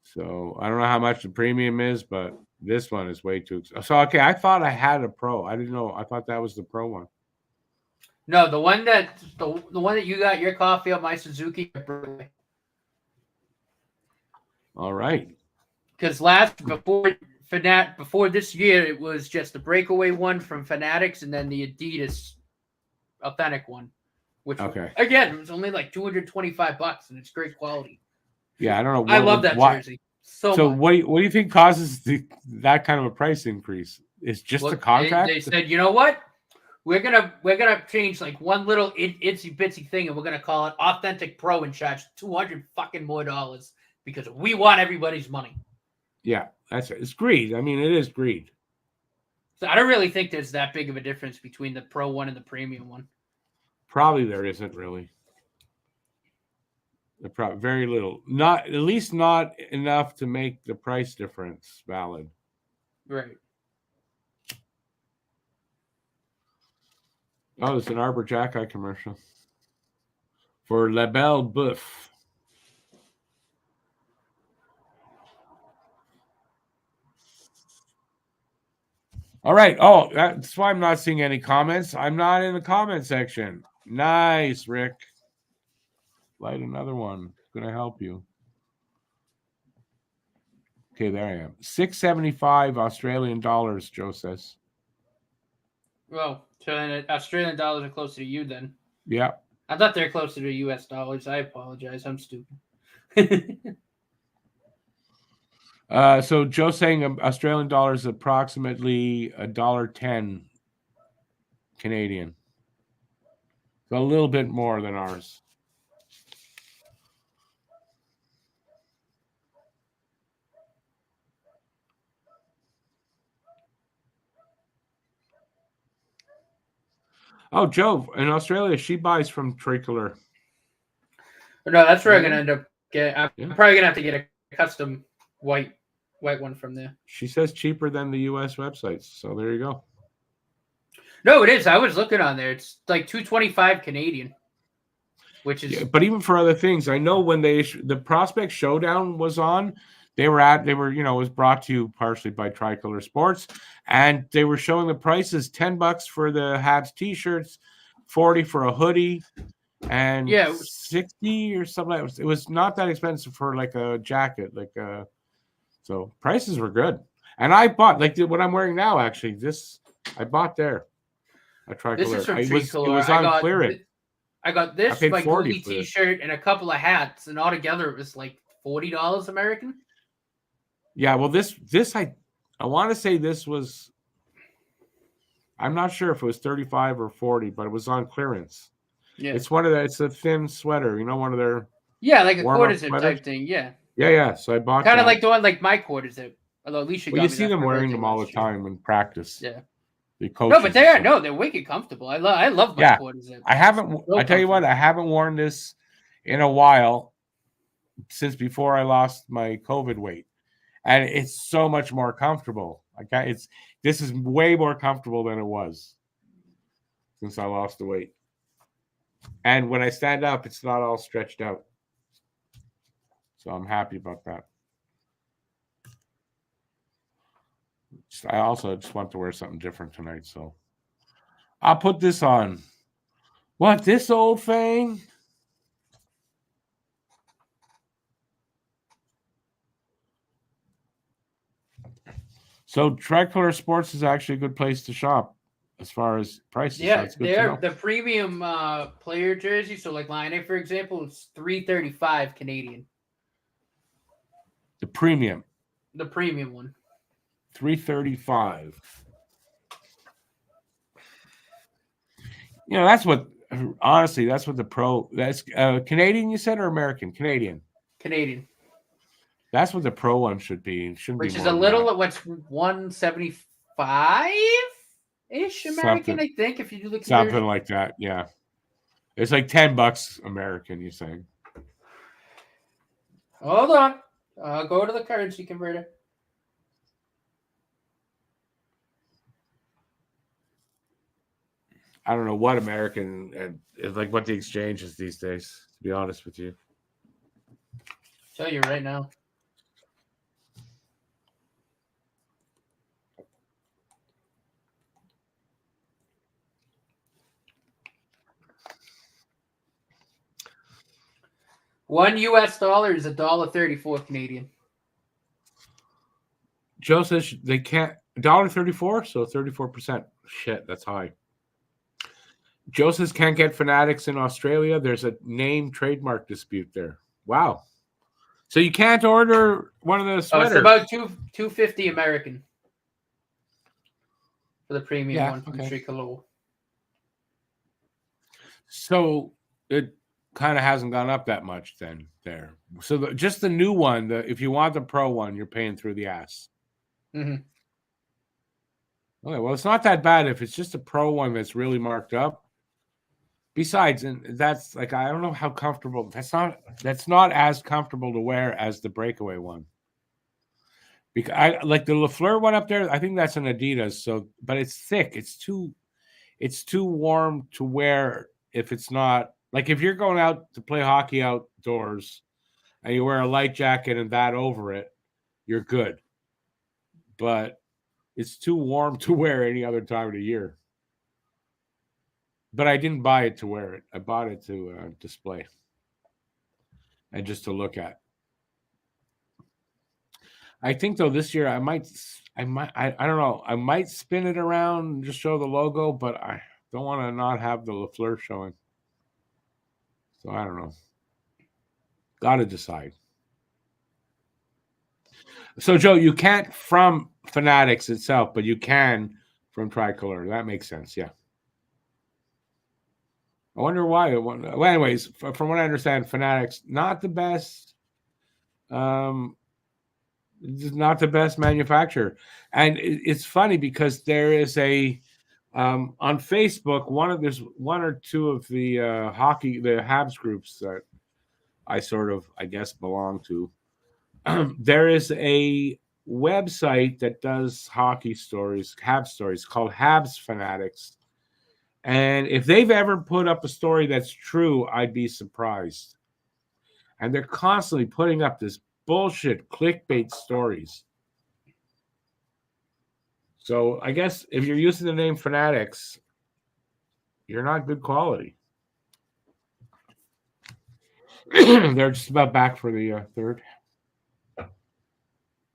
So I don't know how much the premium is, but this one is way too expensive. So okay, I thought I had a pro. I didn't know. I thought that was the pro one. No, the one that you got your coffee on my Suzuki. All right. Because before this year, it was just the breakaway one from Fanatics, and then the Adidas authentic one, which again, it was only like $225, and it's great quality. Yeah, I don't know. I love that jersey so much. What do you think causes that kind of a price increase? It's just the contract. They said, you know what? We're gonna change like one little itsy bitsy thing, and we're gonna call it Authentic Pro and charge $200 fucking more because we want everybody's money. Yeah, that's right. It's greed. I mean, it is greed. So I don't really think there's that big of a difference between the pro one and the premium one. Probably there isn't really. Very little. Not at least not enough to make the price difference valid. Right. Oh, it's an Arbor Jackeye commercial for La Belle Bouffe. All right. Oh, that's why I'm not seeing any comments. I'm not in the comment section. Nice, Rick. Light another one. Going to help you. Okay, there I am. $6.75 Australian dollars, Joe says. Well, so then Australian dollars are closer to you then. Yeah. I thought they're closer to US dollars. I apologize. I'm stupid. So Joe's saying Australian dollars approximately $1.10 Canadian. So a little bit more than ours. Oh, Joe, in Australia, she buys from Tricolor. No, that's where I'm gonna end up getting. I'm Yeah. probably gonna have to get a custom white one from there. She says cheaper than the US websites. So there you go. No, it is. I was looking on there. It's like $225 Canadian, which is. Yeah, but even for other things, I know when the Prospect Showdown was on, they were it was brought to you partially by Tricolor Sports, and they were showing the prices: $10 for the Habs t-shirts, $40 for a hoodie, and Yeah, $60 or something. It was not that expensive for like a jacket, so prices were good. And I bought like what I'm wearing now. Actually, I bought there. A Tricolor. This is from It Tricolor. was on clearance. I got this, paid my $40 Goldie for this. t-shirt, and a couple of hats, and altogether it was like $40 American. Yeah, well, this I want to say this was. I'm not sure if it was 35 or 40, but it was on clearance. Yeah, It's it's a thin sweater, one of their like a warm-up quarter zip sweaters. type thing. Yeah. Yeah. So I bought Kind of that. like the one like my quarter zip. Although Alicia got Well, you me see that them for wearing birthday them all the last year. time in practice. Yeah. The coaches. No, but they're wicked comfortable. I love my quarter zip. I haven't. I tell you what, I haven't worn this in a while since before I lost my COVID weight, and it's so much more comfortable. This is way more comfortable than it was since I lost the weight. And when I stand up, it's not all stretched out. So I'm happy about that. I also just want to wear something different tonight. So I'll put this on. What, this old thing? So Tricolor Sports is actually a good place to shop as far as prices. Yeah, so they're the premium player jersey. So like Line A, for example, it's $335 Canadian. The premium one. $335. That's what. Honestly, that's what the pro. That's Canadian. You said or American? Canadian. That's what the pro one should be. It shouldn't Which be is more a than little. that. What's 175-ish American? I think if you do the conversion. Something like that. Yeah, it's like $10 American. You're saying? Hold on. I'll go to the currency converter. I don't know what American is like. What the exchange is these days. To be honest with you, I'll tell you right now. $1 is $1.34 Canadian. Joe says they can't $1.34, so 34%. Shit, that's high. Joe says can't get Fanatics in Australia. There's a name trademark dispute there. Wow. So you can't order one of the sweaters. It's about $250 American for the premium one from Tricolor. So it kind of hasn't gone up that much then there. So just the new one, if you want the pro one, you're paying through the ass. Mm-hmm. Okay, well, it's not that bad if it's just a pro one that's really marked up. Besides, and that's like, I don't know how comfortable. That's not as comfortable to wear as the breakaway one. Because I like the Lafleur one up there. I think that's an Adidas. So, but it's thick. It's too warm to wear if it's not like if you're going out to play hockey outdoors and you wear a light jacket and that over it, you're good. But it's too warm to wear any other time of the year. But I didn't buy it to wear it. I bought it to display and just to look at. I think though this year I don't know. I might spin it around and just show the logo, but I don't want to not have the Lafleur showing. So I don't know. Got to decide. So Joe, you can't from Fanatics itself, but you can from Tricolor. That makes sense. Yeah. I wonder why. Well, anyways, from what I understand, Fanatics not the best. Not the best manufacturer, and it's funny because there is a On Facebook, there's one or two of the the Habs groups that I guess, belong to. There is a website that does hockey stories, Habs stories, called Habs Fanatics. And if they've ever put up a story that's true, I'd be surprised. And they're constantly putting up this bullshit clickbait stories. So I guess if you're using the name Fanatics, you're not good quality. They're just about back for the third.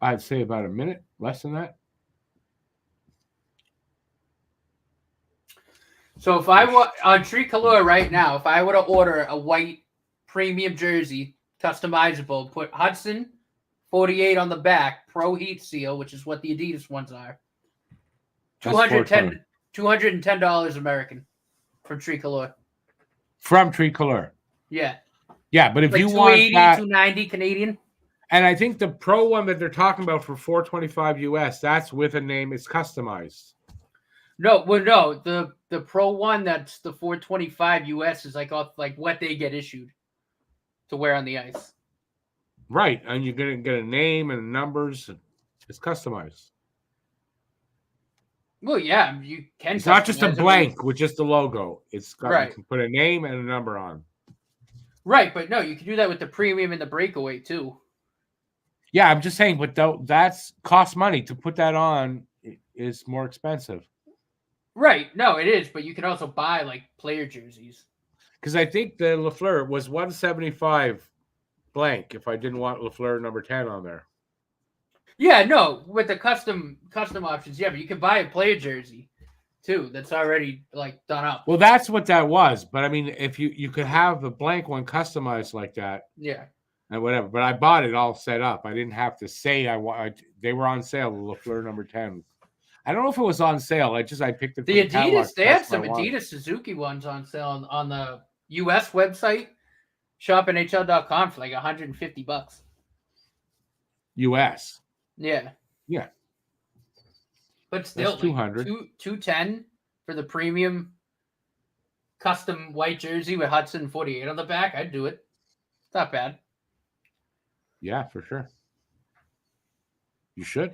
I'd say about a minute, less than that. So if I were on Tricolor right now, if I were to order a white premium jersey, customizable, put Hudson 48 on the back, Pro Heat Seal, which is what the Adidas ones are, $210 American from Tricolor. From Tricolor. Yeah. Yeah, but if like you want that, $290 Canadian. And I think the Pro one that they're talking about for $425 US, that's with a name. It's customized. No, the Pro one that's the $425 US is like what they get issued to wear on the ice. Right, and you're gonna get a name and numbers. It's customized. Well, yeah, you can. It's not just a blank with just the logo. It's got You can put a name and a number on. Right, but no, you can do that with the premium and the breakaway too. Yeah, I'm just saying, but that's costs money to put that on. Is more expensive. Right, no, it is, but you can also buy like player jerseys. Because I think the Lafleur was $175 blank. If I didn't want Lafleur number 10 on there. Yeah, no, with the custom options, yeah, but you can buy a player jersey too. That's already like done up. Well, that's what that was. But I mean, if you could have the blank one customized like that. Yeah. And whatever, but I bought it all set up. I didn't have to say they were on sale. The Lafleur number 10. I don't know if it was on sale. I picked it. The Adidas. They have some Adidas Suzuki ones on sale on the US website, shopnhl.com for like $150. US. Yeah. Yeah. But still, that's $200. $210 for the premium custom white jersey with Hudson 48 on the back. I'd do it. It's not bad. Yeah, for sure. You should.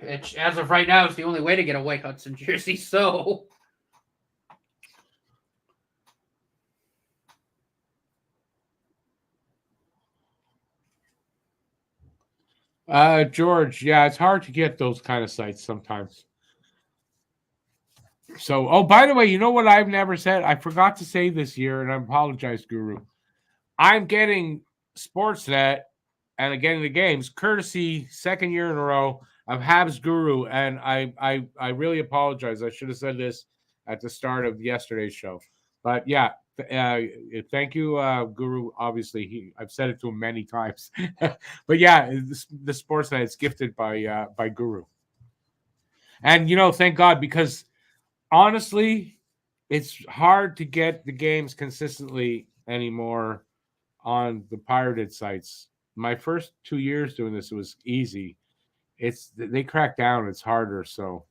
As of right now, it's the only way to get a white Hudson jersey. So, George, yeah, it's hard to get those kind of sites sometimes. So, by the way, you know what I've never said? I forgot to say this year, and I apologize, Guru. I'm getting Sportsnet and getting the games courtesy second year in a row of Habs Guru, and I really apologize. I should have said this at the start of yesterday's show, but yeah, thank you, Guru. Obviously, I've said it to him many times, but yeah, the Sportsnet is gifted by Guru, and thank God, because honestly, it's hard to get the games consistently anymore on the pirated sites. My first 2 years doing this, it was easy. They crack down. It's harder. So,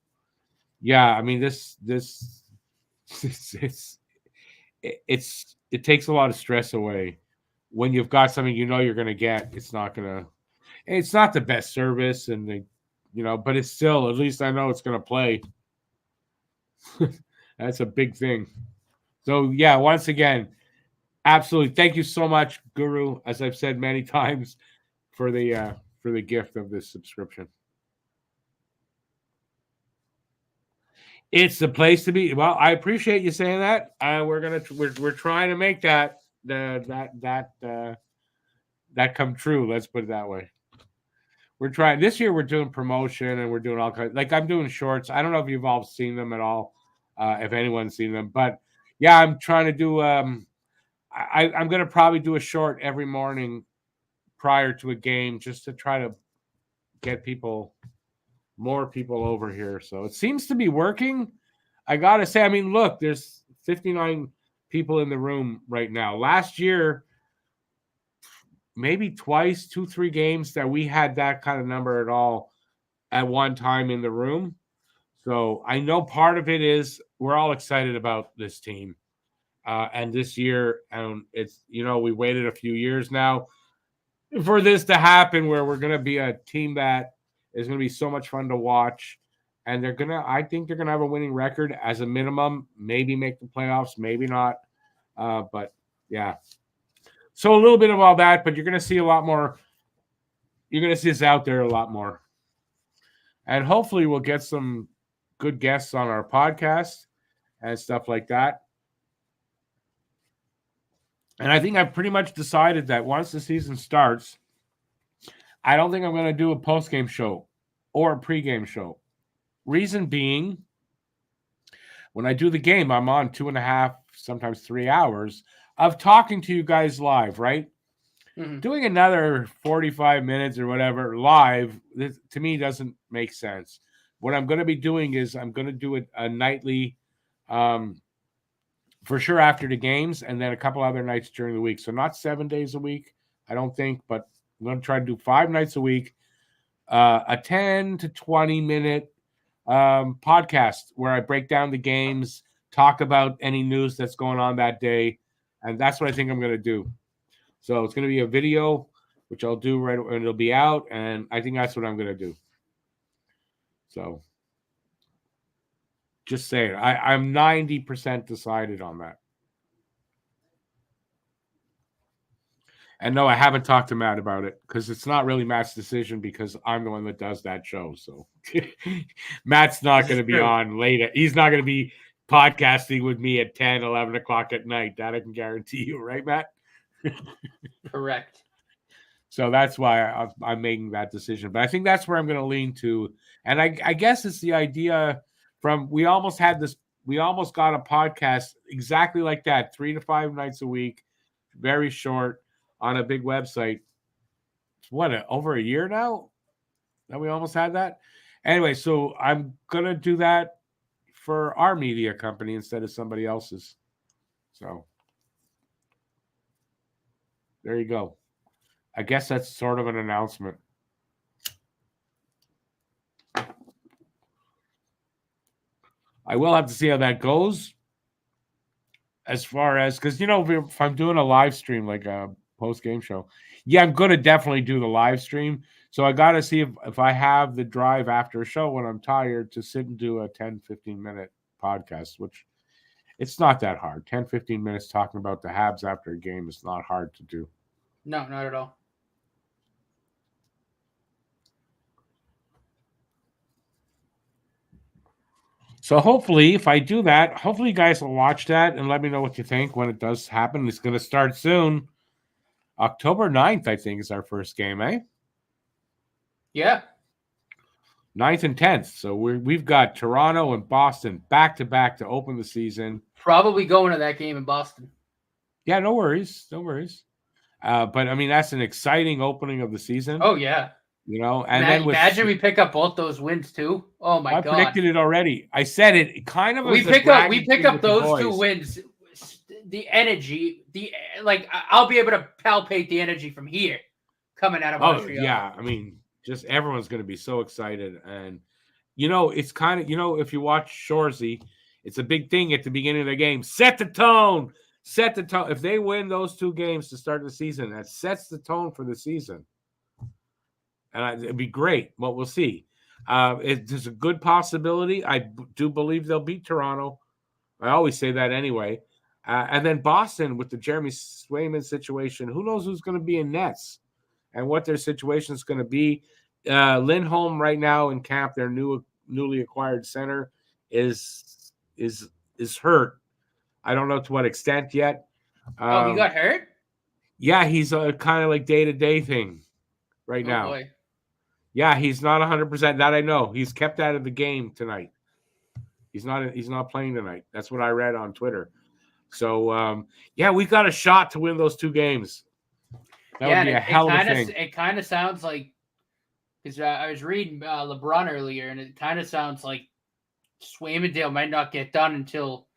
yeah, I mean, it takes a lot of stress away when you've got something you're going to get. It's not the best service, and but it's still, at least I know it's going to play. That's a big thing. So yeah, once again, absolutely. Thank you so much, Guru, as I've said many times, for the gift of this subscription. It's the place to be. Well, I appreciate you saying that. We're trying to make that come true. Let's put it that way. We're trying this year. We're doing promotion, and we're doing all kinds. Like, I'm doing shorts. I don't know if you've all seen them at all, if anyone's seen them, but yeah, I'm trying to do. I'm going to probably do a short every morning prior to a game, just to try to get more people over here. So it seems to be working. I got to say, I mean, look, there's 59 people in the room right now. Last year, maybe twice, 2-3 games that we had that kind of number at all at one time in the room. So I know part of it is we're all excited about this team. And this year, it's, we waited a few years now for this to happen where we're going to be a team that is going to be so much fun to watch. And I think they're going to have a winning record as a minimum, maybe make the playoffs, maybe not. But yeah. So a little bit of all that, but you're going to see a lot more. You're going to see us out there a lot more. And hopefully we'll get some good guests on our podcast and stuff like that. And I think I've pretty much decided that once the season starts, I don't think I'm going to do a post-game show or a pre-game show. Reason being, when I do the game, I'm on 2.5, sometimes 3 hours of talking to you guys live, right? Mm-hmm. Doing another 45 minutes or whatever live, to me, doesn't make sense. What I'm going to be doing is I'm going to do a nightly, for sure after the games, and then a couple other nights during the week. So not 7 days a week, I don't think, but I'm going to try to do 5 nights a week, a 10 to 20 minute podcast where I break down the games, talk about any news that's going on that day, and that's what I think I'm going to do. So it's going to be a video, which I'll do right when it'll be out, and I think that's what I'm going to do. So just saying, I'm 90% decided on that. And no, I haven't talked to Matt about it because it's not really Matt's decision because I'm the one that does that show. So Matt's not going to be on later. He's not going to be podcasting with me at 10, 11 o'clock at night. That I can guarantee you. Right, Matt? Correct. So that's why I'm making that decision. But I think that's where I'm going to lean to. And I guess it's the idea we almost got a podcast exactly like that, 3 to 5 nights a week, very short on a big website. It's over a year now that we almost had that? Anyway, so I'm going to do that for our media company instead of somebody else's. So there you go. I guess that's sort of an announcement. I will have to see how that goes as far as, because, if I'm doing a live stream, like a post-game show, I'm going to definitely do the live stream. So I got to see if I have the drive after a show when I'm tired to sit and do a 10, 15-minute podcast, which it's not that hard. 10, 15 minutes talking about the Habs after a game is not hard to do. No, not at all. So hopefully, if I do that, hopefully you guys will watch that and let me know what you think when it does happen. It's going to start soon. October 9th, I think, is our first game, eh? Yeah. 9th and 10th. So we've got Toronto and Boston back-to-back to open the season. Probably going to that game in Boston. Yeah, no worries. No worries. But, I mean, that's an exciting opening of the season. Oh, yeah. And then imagine we pick up both those wins too. Oh my God! I predicted it already. I said it kind of. We pick up those 2 wins. The energy, I'll be able to palpate the energy from here coming out of Montreal. Yeah, I mean, just everyone's going to be so excited, and it's kind of if you watch Shoresy, it's a big thing at the beginning of the game. Set the tone. If they win those 2 games to start the season, that sets the tone for the season. And it'd be great, but we'll see. There's a good possibility. I do believe they'll beat Toronto. I always say that anyway. And then Boston with the Jeremy Swayman situation. Who knows who's going to be in nets and what their situation is going to be. Lindholm right now in camp, their newly acquired center, is hurt. I don't know to what extent yet. He got hurt? Yeah, he's a kind of like day-to-day thing right now. Boy. Yeah, he's not 100%. That I know. He's kept out of the game tonight. He's not playing tonight. That's what I read on Twitter. So, we got a shot to win those 2 games. That would be a hell of a thing. It kind of sounds like, because I was reading LeBron earlier, and it kind of sounds like Swaymondale might not get done until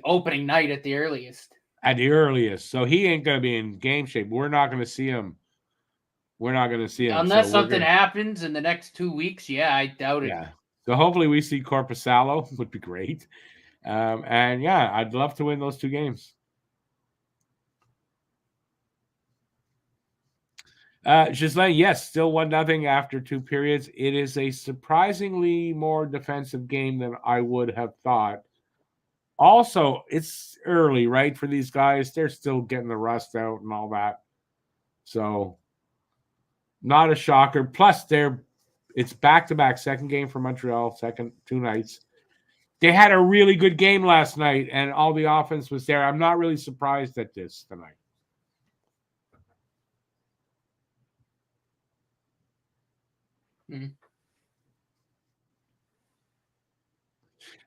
opening night at the earliest. At the earliest. So he ain't going to be in game shape. We're not going to see him. Unless something happens in the next 2 weeks. Yeah, I doubt it. Yeah. So hopefully we see Korpisalo. Would be great. And yeah, I'd love to win those 2 games. Ghislain, yes, still 1-0 after 2 periods. It is a surprisingly more defensive game than I would have thought. Also, it's early, right, for these guys. They're still getting the rust out and all that. So, not a shocker. Plus, it's back-to-back second game for Montreal, second 2 nights. They had a really good game last night, and all the offense was there. I'm not really surprised at this tonight.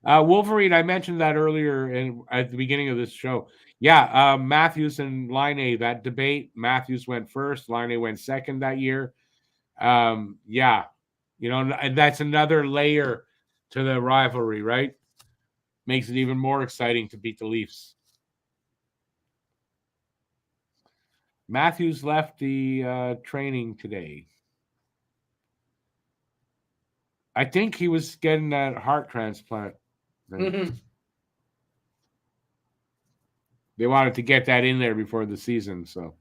Wolverine, I mentioned that earlier at the beginning of this show. Yeah, Matthews and Laine, that debate. Matthews went first, Laine went second that year. Yeah, and that's another layer to the rivalry, right? Makes it even more exciting to beat the Leafs. Matthews left the training today. I think he was getting that heart transplant. Mm-hmm. They wanted to get that in there before the season, so.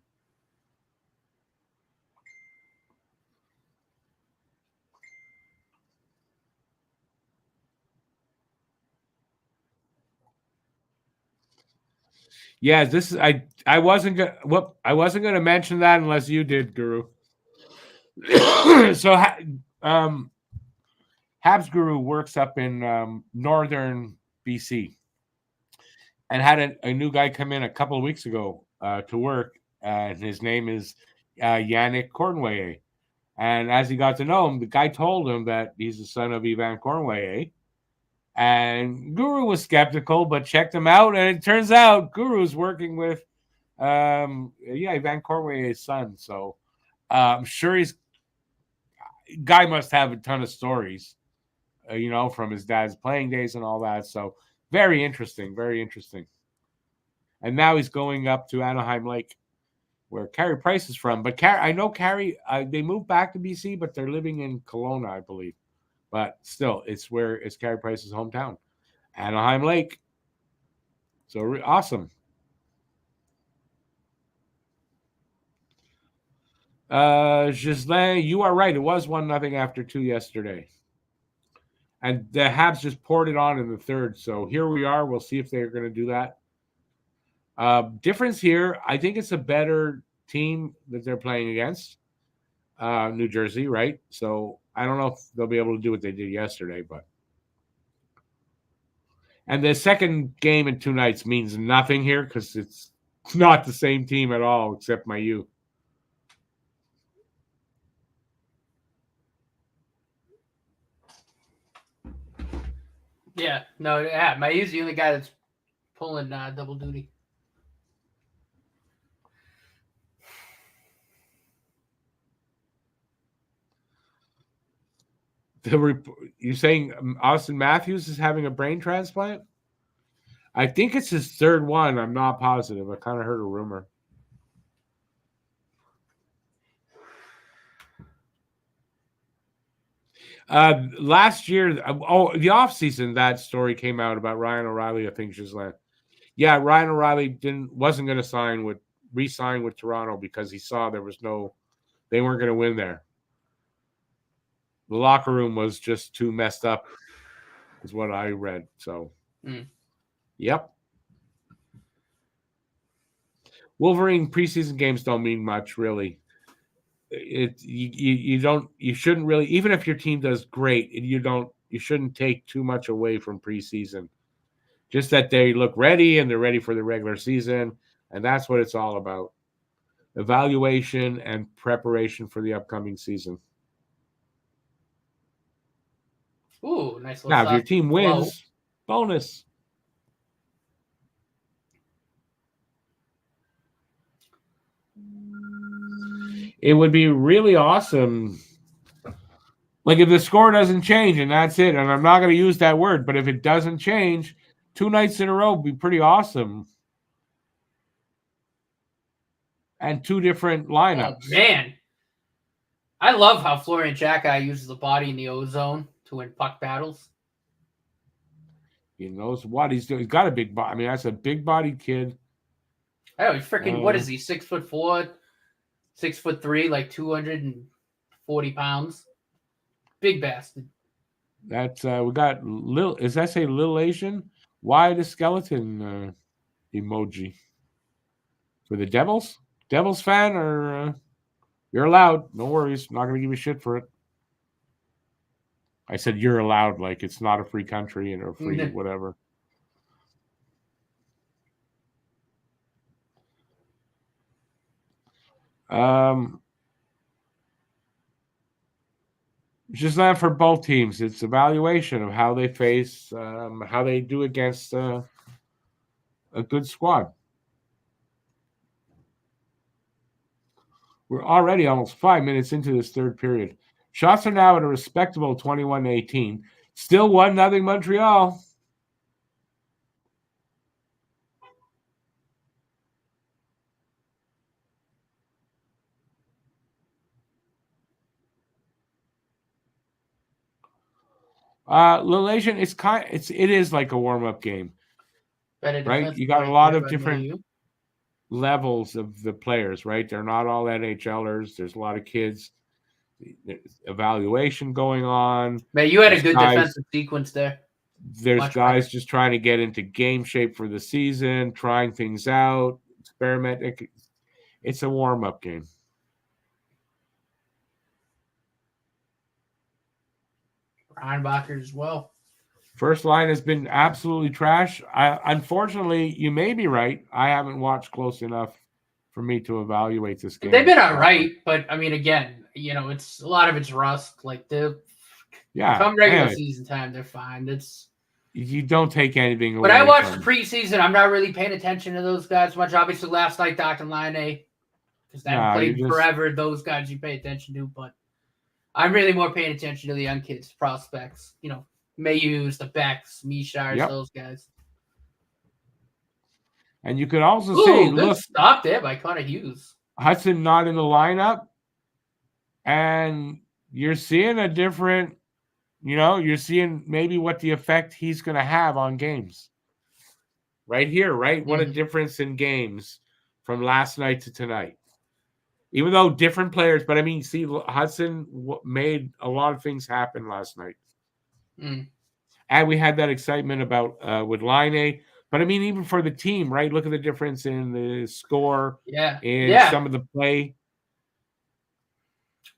Yeah, this is I wasn't gonna mention that unless you did, Guru. So Habs Guru works up in northern BC and had a new guy come in a couple of weeks ago to work. And his name is Yannick Cornway. And as he got to know him, the guy told him that he's the son of Ivan Cornway. And Guru was skeptical, but checked him out. And it turns out Guru's working with, Ivan Cornway's son. So I'm sure guy must have a ton of stories, from his dad's playing days and all that. So very interesting, very interesting. And now he's going up to Anaheim Lake, where Carey Price is from. But I know Carey, they moved back to BC, but they're living in Kelowna, I believe. But still, it's Carey Price's hometown, Anaheim Lake. So awesome. Ghislain, you are right. It was 1-0 after 2 yesterday. And the Habs just poured it on in the third. So here we are. We'll see if they're going to do that. Difference here, I think it's a better team that they're playing against, New Jersey, right? So I don't know if they'll be able to do what they did yesterday, but. And the second game in 2 nights means nothing here because it's not the same team at all except my U. Yeah, no, my U's the only guy that's pulling double duty. You saying Austin Matthews is having a brain transplant? I think it's his third one. I'm not positive. I kind of heard a rumor. Last year, the offseason, that story came out about Ryan O'Reilly. I think Ghislain. Yeah, Ryan O'Reilly wasn't going to re-sign with Toronto because he saw they weren't going to win there. The locker room was just too messed up, is what I read. So, Yep. Wolverine preseason games don't mean much, really. You shouldn't really, even if your team does great, you shouldn't take too much away from preseason. Just that they look ready and they're ready for the regular season, and that's what it's all about. Evaluation and preparation for the upcoming season. Ooh, nice little now, if your team wins, bonus. It would be really awesome. Like if the score doesn't change and that's it, and I'm not going to use that word, but if it doesn't change, 2 nights in a row would be pretty awesome. And 2 different lineups. Oh, man. I love how Florian Xhekaj uses the body in the ozone to win puck battles. He knows what he's doing. He's got a big body. I mean, that's a big-bodied kid. Oh, he's freaking, what is he, 6'4", 6'3", like 240 pounds. Big bastard. That's we got little. Is that say little Asian? Why the skeleton emoji for the Devils? Devils fan or you're allowed? No worries. I'm not gonna give you shit for it. I said you're allowed, like it's not a free country and a free whatever. Just not for both teams. It's evaluation of how they face, how they do against a good squad. We're already almost 5 minutes into this third period. Shots are now at a respectable 21-18. Still 1-0 Montreal. Little Asian, it is like a warm-up game. Right? You got a lot of different levels of the players, right? They're not all NHLers. There's a lot of kids. There's evaluation going on. Man, you had a good defensive sequence there. There's guys just trying to get into game shape for the season, trying things out, experimenting. It's a warm-up game. Reinbacher as well. First line has been absolutely trash. Unfortunately, you may be right. I haven't watched close enough for me to evaluate this game. They've been all right, but I mean, again, it's a lot of it's rust. Like come regular season time, they're fine. You don't take anything away. But I watched the preseason. I'm not really paying attention to those guys much. Obviously, last night, Dr. Line, because they haven't played forever. Those guys you pay attention to, but I'm really more paying attention to the young kids, prospects. Mayhews, the Becks, Mishars, those guys. And you could also say, look, stop there by Connor Hughes. Hudson not in the lineup, and you're seeing a different, you're seeing maybe what the effect he's going to have on games. Right here, right? What a difference in games from last night to tonight. Even though different players, but I mean, see, Hudson made a lot of things happen last night. And we had that excitement about with Line. But I mean, even for the team, right? Look at the difference in the score. Some of the play.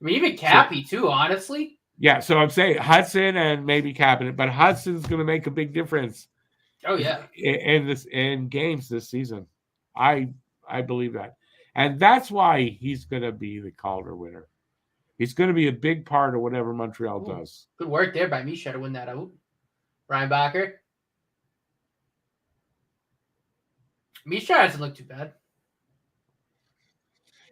I mean, even Cappy too, honestly. Yeah, so I'm saying Hudson and maybe Cabinet, but Hudson's going to make a big difference. Oh yeah, in games this season, I believe that, and that's why he's going to be the Calder winner. He's going to be a big part of whatever Montreal does. Good work there by Misha to win that out. Reinbacher. Misha hasn't looked too bad.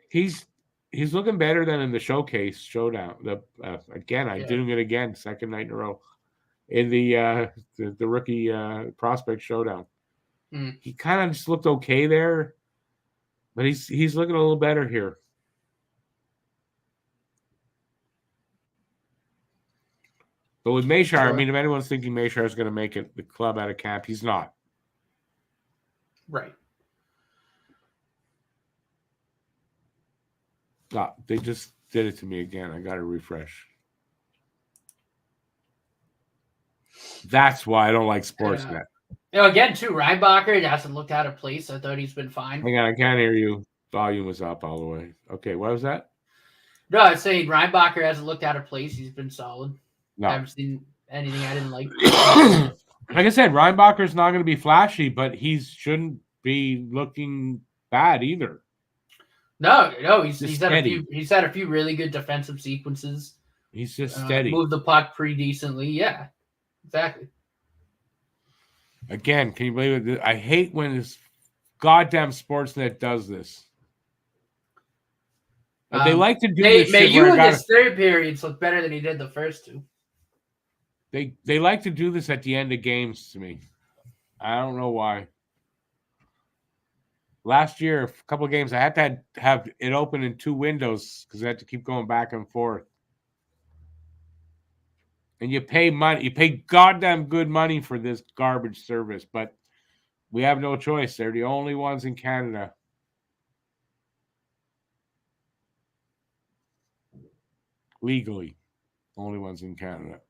He's looking better than in the showdown. Doing it again, second night in a row in the rookie prospect showdown. He kind of just looked okay there, but he's looking a little better here. But with Mayshire, I mean, if anyone's thinking Mayshire is going to make it the club out of camp, he's not. Right. No, they just did it to me again. I got to refresh. That's why I don't like Sportsnet. Again, too, Reinbacher hasn't looked out of place. I thought he's been fine. Hang on, I can't hear you. Volume was up all the way. Okay, what was that? No, I was saying Reinbacher hasn't looked out of place. He's been solid. No. I haven't seen anything I didn't like. Like I said, Reinbacher's not going to be flashy, but he shouldn't be looking bad either. No, he's had a few really good defensive sequences. He's just steady. Moved the puck pretty decently. Yeah, exactly. Again, can you believe it? I hate when this goddamn Sportsnet does this. But they like to do this. Mayhew in his third periods look better than he did the first two. They like to do this at the end of games to me. I don't know why. Last year, a couple of games, I had to have it open in two windows because I had to keep going back and forth. And you pay money. You pay goddamn good money for this garbage service, but we have no choice. They're the only ones in Canada. Legally. Only ones in Canada.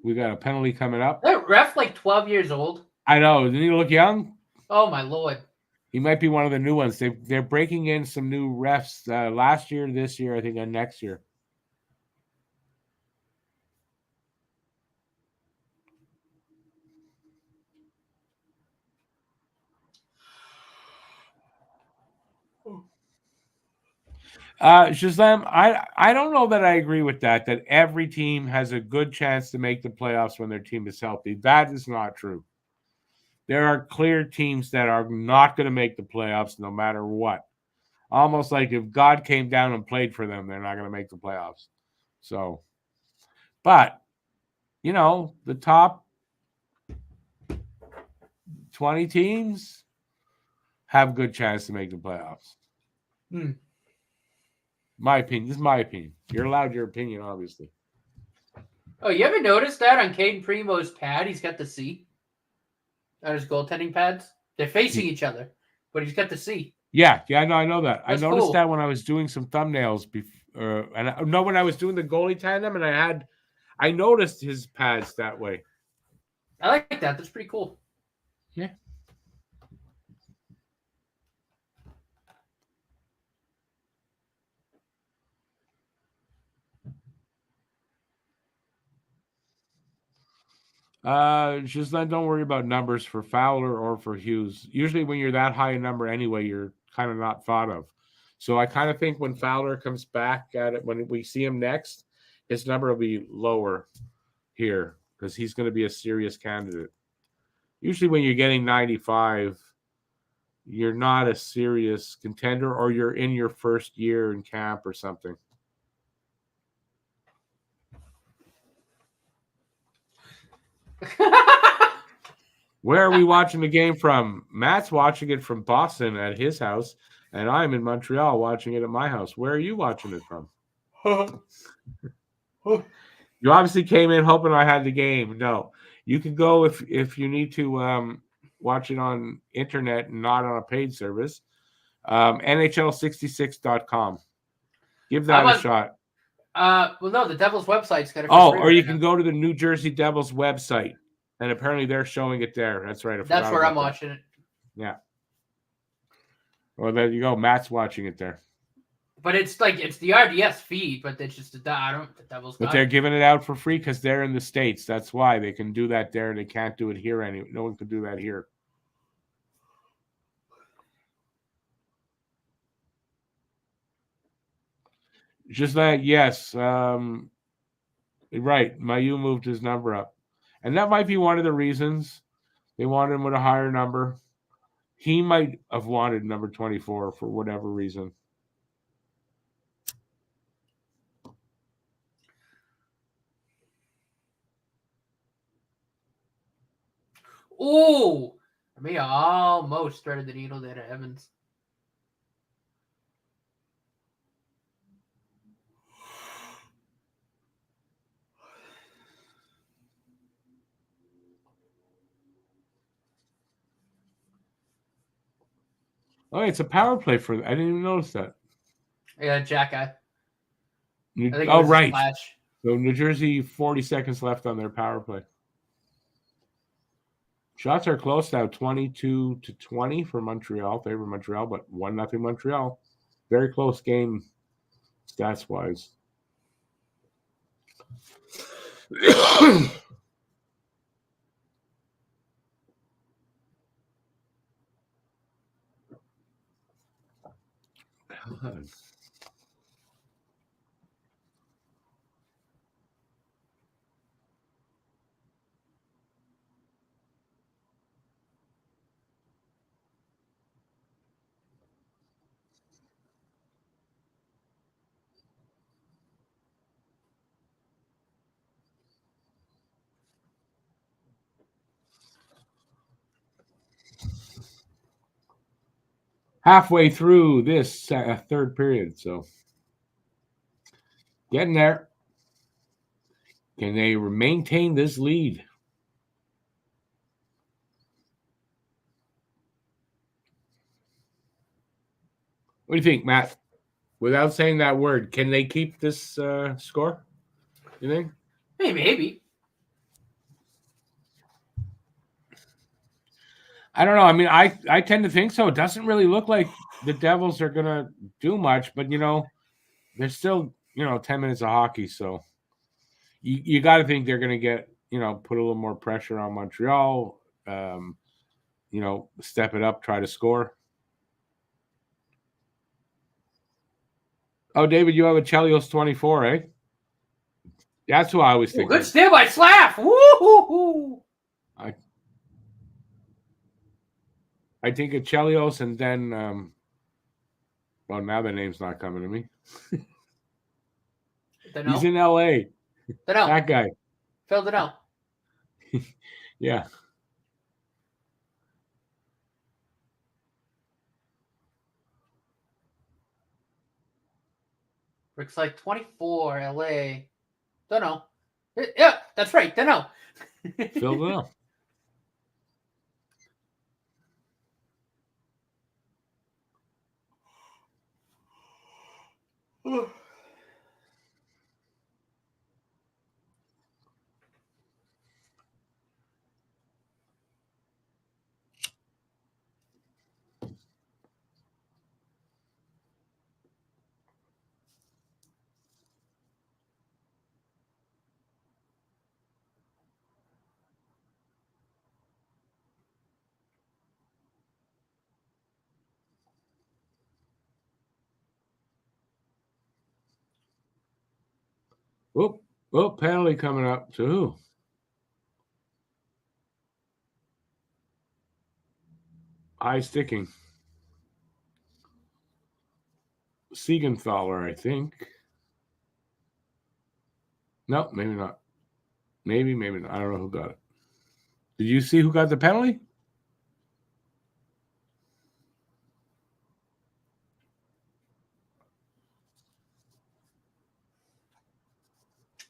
We got a penalty coming up. That ref like 12 years old. I know. Didn't he look young? Oh my lord. He might be one of the new ones. They're breaking in some new refs last year, this year, I think, and next year. Shazam, I don't know that I agree with that every team has a good chance to make the playoffs when their team is healthy. That is not true. There are clear teams that are not going to make the playoffs no matter what. Almost like if God came down and played for them, they're not going to make the playoffs. So, but, you know, the top 20 teams have a good chance to make the playoffs. My opinion. This is my opinion. You're allowed your opinion, obviously. Oh, you ever noticed that on Caden Primo's pad? He's got the C on his goaltending pads. They're facing each other, but he's got the C. Yeah, I know that. That's I noticed cool. that when I was doing some thumbnails before, when I was doing the goalie tandem, and I noticed his pads that way. I like that. That's pretty cool. Yeah. Just then don't worry about numbers for Fowler or for Hughes. Usually when you're that high a number anyway, you're kind of not thought of. So I kind of think when Fowler comes back at it, when we see him next, his number will be lower here because he's going to be a serious candidate. Usually when you're getting 95, you're not a serious contender or you're in your first year in camp or something. Where are we watching the game from? Matt's watching it from Boston at his house, and I'm in Montreal watching it at my house. Where are you watching it from? You obviously came in hoping I had the game. No, you can go if you need to watch it on internet and not on a paid service. NHL66.com. Give that a shot. Well, no, the Devils website's got a. Or you can go to the New Jersey Devils website, and apparently they're showing it there. That's right. That's where I'm watching it. Yeah. Well, there you go. Matt's watching it there. But it's the RDS feed, but it's just the Devils. But they're giving it out for free because they're in the States. That's why they can do that there. They can't do it here. No one can do that here. Just that, yes. Right. Mayu moved his number up. And that might be one of the reasons they wanted him with a higher number. He might have wanted number 24 for whatever reason. Ooh, I mean, almost threaded the needle there to Evans. Oh, it's a power play for. I didn't even notice that. Yeah, Jack guy. Right. So New Jersey, 40 seconds left on their power play. Shots are close now, 22-20 for Montreal. Favor Montreal, but 1-0 Montreal. Very close game, stats wise. God. Halfway through this third period, so Getting there. Can they maintain this lead? What do you think, Matt? Without saying that word, can they keep this score? You think? Maybe. I don't know. I mean, I tend to think so. It doesn't really look like the Devils are going to do much, but, there's still, 10 minutes of hockey. So you got to think they're going to get, put a little more pressure on Montreal, step it up, try to score. Oh, David, you have a Chelios 24, eh? That's who I was thinking. Good steal by Slav. Woo-hoo-hoo. I think of Chelios, and then, well, now the name's not coming to me. He's in L.A. That guy. Phil Donnell. Yeah. Looks like 24, L.A. Don't know. Yeah, that's right. Don't know. Phil Donnell. Penalty coming up to who? High sticking. Siegenthaler, I think. No, maybe not. Maybe not. I don't know who got it. Did you see who got the penalty?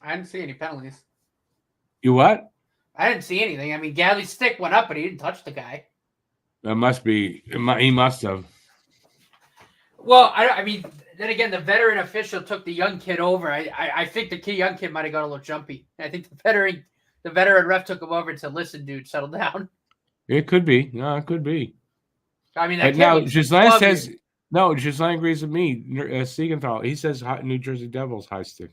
I didn't see any penalties. You what? I didn't see anything. I mean, Galley's stick went up, but he didn't touch the guy. That must be. He must have. Well, I mean, then again, the veteran official took the young kid over. I think the young kid might have got a little jumpy. I think the veteran ref took him over and said, "Listen, dude, settle down." It could be. No, it could be. I mean, that now Gislain says no. Gislain agrees with me. Siegenthaler. He says New Jersey Devils high stick.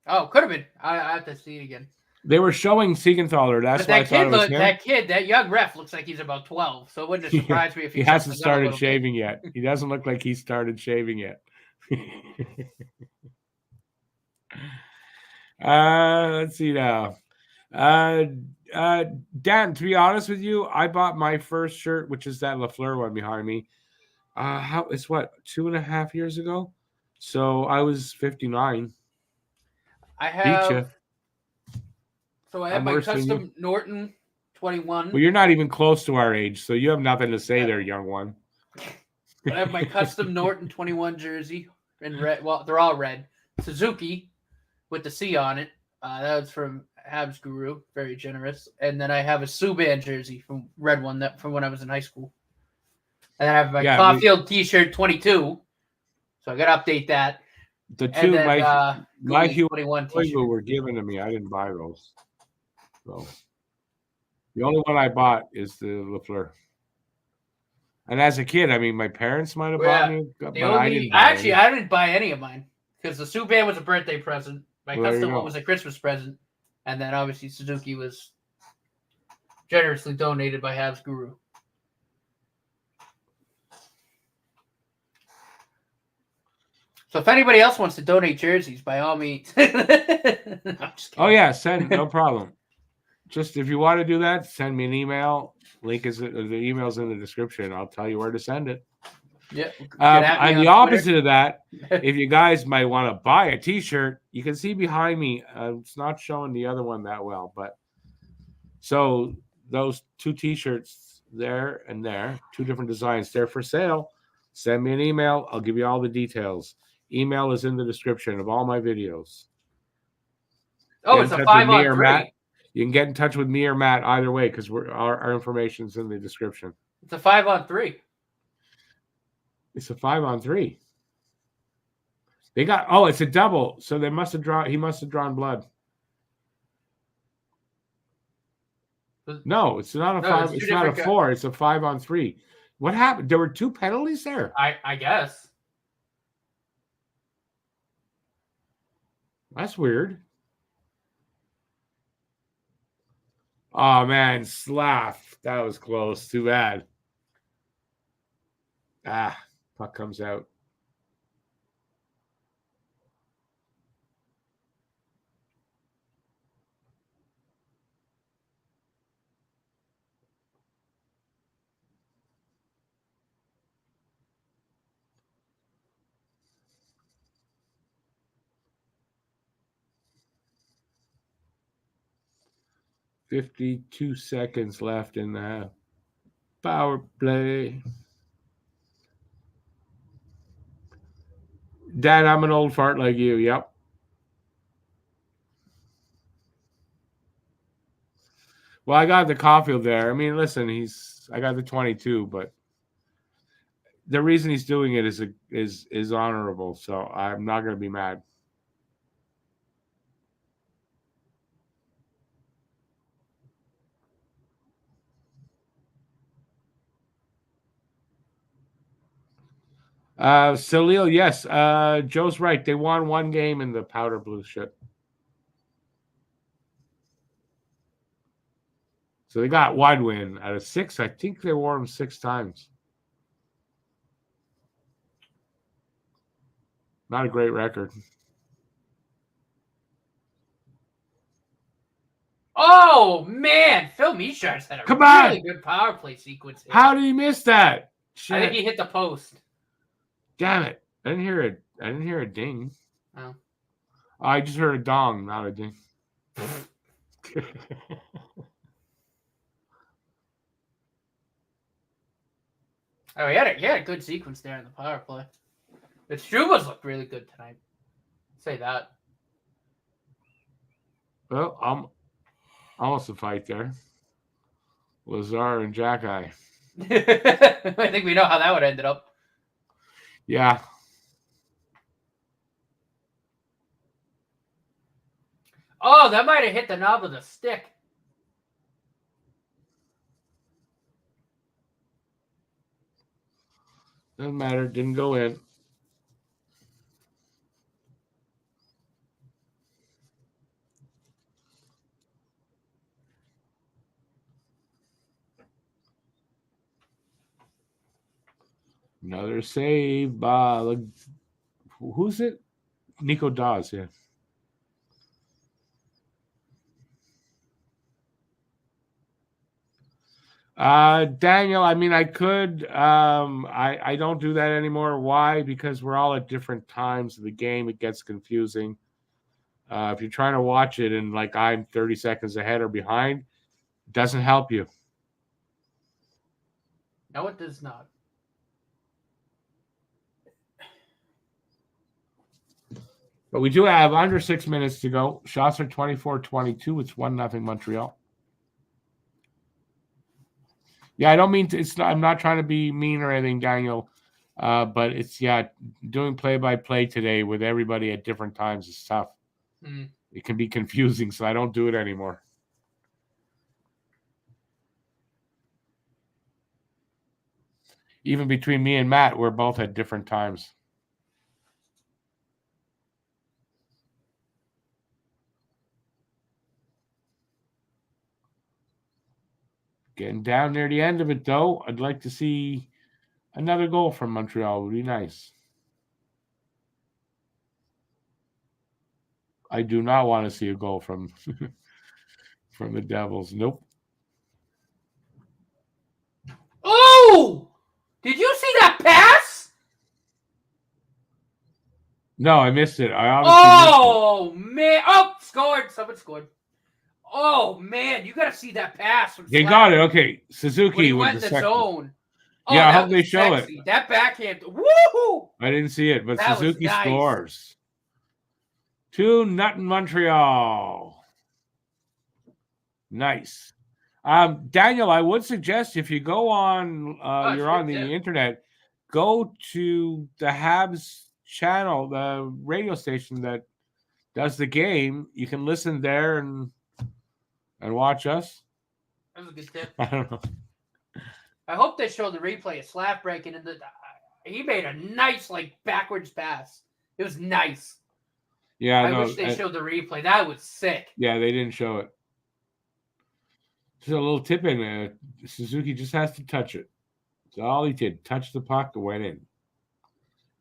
Oh, could have been. I have to see it again. They were showing Siegenthaler. That's why I thought it was him. That young ref looks like he's about 12. So it wouldn't have surprised me if he hasn't started shaving yet. He doesn't look like he started shaving yet. Let's see now. Dan, to be honest with you, I bought my first shirt, which is that Lafleur one behind me. It's what, 2.5 years ago? So I was 59. I have. So I have my custom Norton 21. Well, you're not even close to our age, so you have nothing to say there, young one. I have my custom Norton 21 jersey in red. Well, they're all red. Suzuki with the C on it. That was from Habs Guru, very generous. And then I have a Subban jersey from red one from when I was in high school. And then I have my Caulfield T-shirt 22. So I got to update that. The two my Hugh 21 were given to me. I didn't buy those. So the only one I bought is the Lafleur. And as a kid, I mean, my parents might have bought me, but I didn't. I didn't buy any of mine because the Subban was a birthday present. My custom one was a Christmas present, and then obviously Suzuki was generously donated by Habs Guru. So if anybody else wants to donate jerseys, by all means. Oh yeah, send, no problem. Just if you want to do that, send me an email. The email's in the description. I'll tell you where to send it. Yeah. And the opposite of that, if you guys might want to buy a T-shirt, you can see behind me. It's not showing the other one that well, but so those two T-shirts there and there, two different designs, they're for sale. Send me an email. I'll give you all the details. Email is in the description of all my videos. Oh, it's a 5-on-3. You can get in touch with me or Matt either way because our information's in the description. It's a 5-on-3. It's a 5-on-3. They got it's a double, so they must have drawn. He must have drawn blood. No, it's not a 5. It's not a 4. It's a 5-on-3. What happened? There were 2 penalties there. I guess. That's weird. Oh man, Slav. That was close. Too bad. Puck comes out. $52 seconds left in the power play. Dad, I'm an old fart like you. Yep. Well, I got the Caulfield there. I mean, listen, I got the 22, but the reason he's doing it is honorable, so I'm not going to be mad. Salil, yes. Joe's right. They won 1 game in the powder blue shit. So they got 1 win out of 6. I think they wore them 6 times. Not a great record. Oh man, Phil Michar's had a really good power play sequence here. How did he miss that? Shit. I think he hit the post. Damn it! I didn't hear a ding. Oh. I just heard a dong, not a ding. Oh, he had a good sequence there in the power play. The Strubas looked really good tonight. Say that. Well, I'm almost a fight there. Lazar and Jack-Eye. I think we know how that would ended up. Yeah. Oh, that might have hit the knob of the stick. Doesn't matter. Didn't go in. Another save by who's it? Nico Dawes, yeah. Daniel, I mean, I could. I don't do that anymore. Why? Because we're all at different times of the game. It gets confusing. If you're trying to watch it and like I'm 30 seconds ahead or behind, it doesn't help you. No, it does not. But we do have under 6 minutes to go. Shots are 24-22. It's 1-0 Montreal. Yeah, I don't mean to. I'm not trying to be mean or anything, Daniel. But it's doing play-by-play today with everybody at different times is tough. It can be confusing, so I don't do it anymore. Even between me and Matt, we're both at different times. Getting down near the end of it, though. I'd like to see another goal from Montreal. Would be nice. I do not want to see a goal from the Devils. Nope. Oh! Did you see that pass? No, I missed it. I obviously missed it. Man! Oh, scored! Someone scored. Oh man, you got to see that pass. They got it. Okay, Suzuki went the zone. Oh, yeah, I hope they show it. That backhand. Woohoo! I didn't see it, but Suzuki scores. 2-0 Montreal. Nice. Daniel, I would suggest if you go on, you're on the internet, go to the Habs channel, the radio station that does the game. You can listen there and watch us. That was a good tip. I don't know. I hope they show the replay of Slav breaking in the. He made a nice backwards pass. It was nice. Yeah, I wish they showed the replay. That was sick. Yeah, they didn't show it. Just a little tip in there. Suzuki just has to touch it. That's all he did. Touch the puck and went in.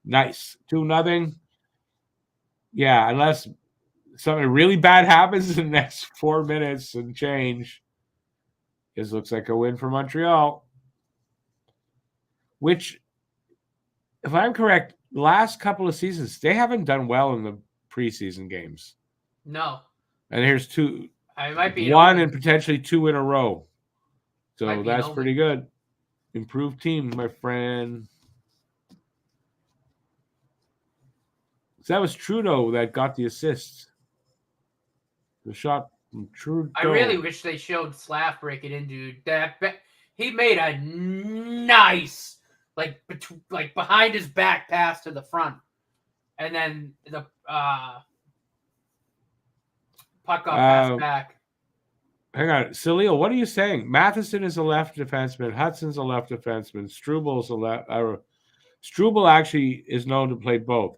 Nice. 2-0. Yeah, unless something really bad happens in the next 4 minutes and change. This looks like a win for Montreal. Which, if I'm correct, last couple of seasons, they haven't done well in the preseason games. No. And here's two. It might be one and potentially 2 in a row. So that's pretty good. Improved team, my friend. So that was Trudeau that got the assist. The shot from Trudeau. I really wish they showed Slav break it in, dude. He made a nice, behind his back pass to the front. And then the puck got passed back. Hang on. Salil, what are you saying? Matheson is a left defenseman. Hudson's a left defenseman. Strubal's a left. Strubel actually is known to play both.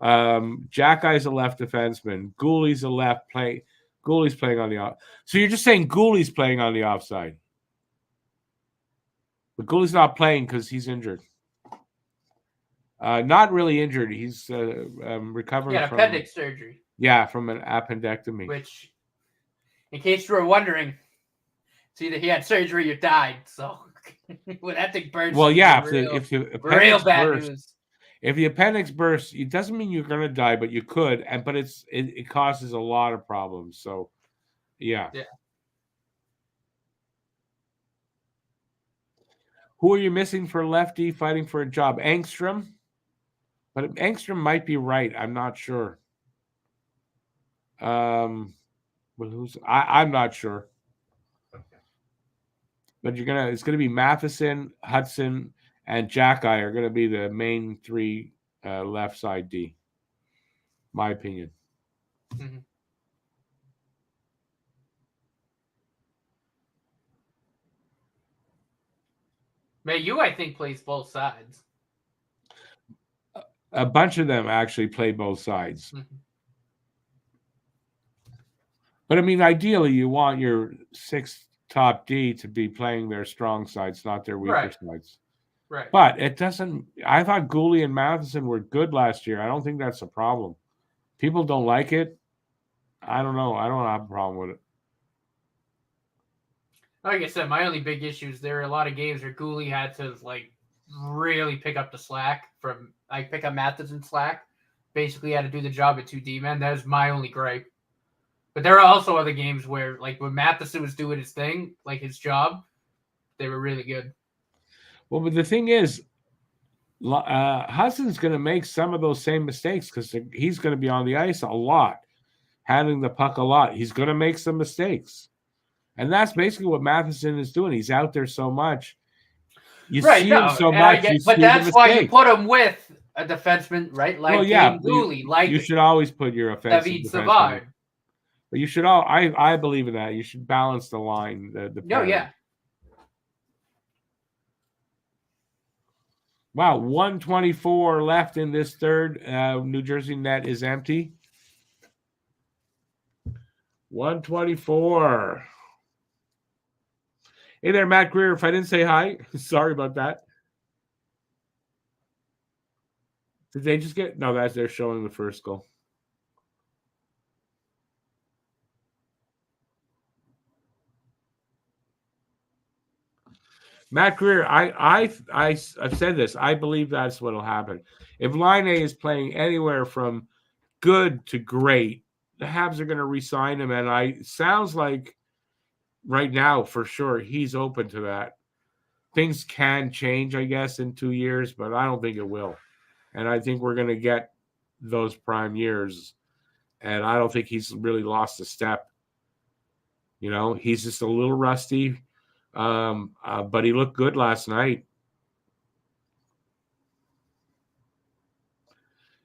Jackie's a left defenseman. Gooley's a left play. Gooley's playing on the off. So you're just saying Gooley's playing on the offside. But Gooley's not playing because he's injured. Not really injured. He's recovering from appendix surgery. Yeah, from an appendectomy. Which, in case you were wondering, it's either he had surgery or died. So when that thing bursts, well, yeah, if real bad bursts, news. If the appendix bursts, it doesn't mean you're going to die, but you could. But it causes a lot of problems. So, yeah. Who are you missing for lefty fighting for a job? Engstrom? But Engstrom might be right. I'm not sure. Well, I'm not sure. But it's gonna be Matheson, Hudson, and Jacki are gonna be the main 3 left side D. My opinion. Mm-hmm. Mayu, I think, plays both sides. A bunch of them actually play both sides. Mm-hmm. But I mean, ideally, you want your 6th top D to be playing their strong sides, not their weaker sides. Right. But it doesn't. I thought Gooley and Matheson were good last year. I don't think that's a problem. People don't like it. I don't know. I don't have a problem with it. Like I said, my only big issue is there are a lot of games where Gooley had to really pick up the slack from pick up Matheson's slack. Basically, had to do the job at 2 D-men. That is my only gripe. But there are also other games where, when Matheson was doing his thing, his job, they were really good. Well, but the thing is, Hudson's going to make some of those same mistakes because he's going to be on the ice a lot, handling the puck a lot. He's going to make some mistakes. And that's basically what Matheson is doing. He's out there so much. You see him so much. But that's why you put him with a defenseman, right? Gooley. You should always put your offensive defenseman. But you should I believe in that. You should balance the line. Wow, 1:24 left in this third. New Jersey net is empty. 1:24. Hey there, Matt Greer. If I didn't say hi, sorry about that. Did they just get? No, they're showing the first goal. Matt Greer, I've said this. I believe that's what will happen. If Line A is playing anywhere from good to great, the Habs are going to re-sign him, and it sounds like right now for sure he's open to that. Things can change, I guess, in 2 years, but I don't think it will. And I think we're going to get those prime years, and I don't think he's really lost a step. He's just a little rusty, but he looked good last night.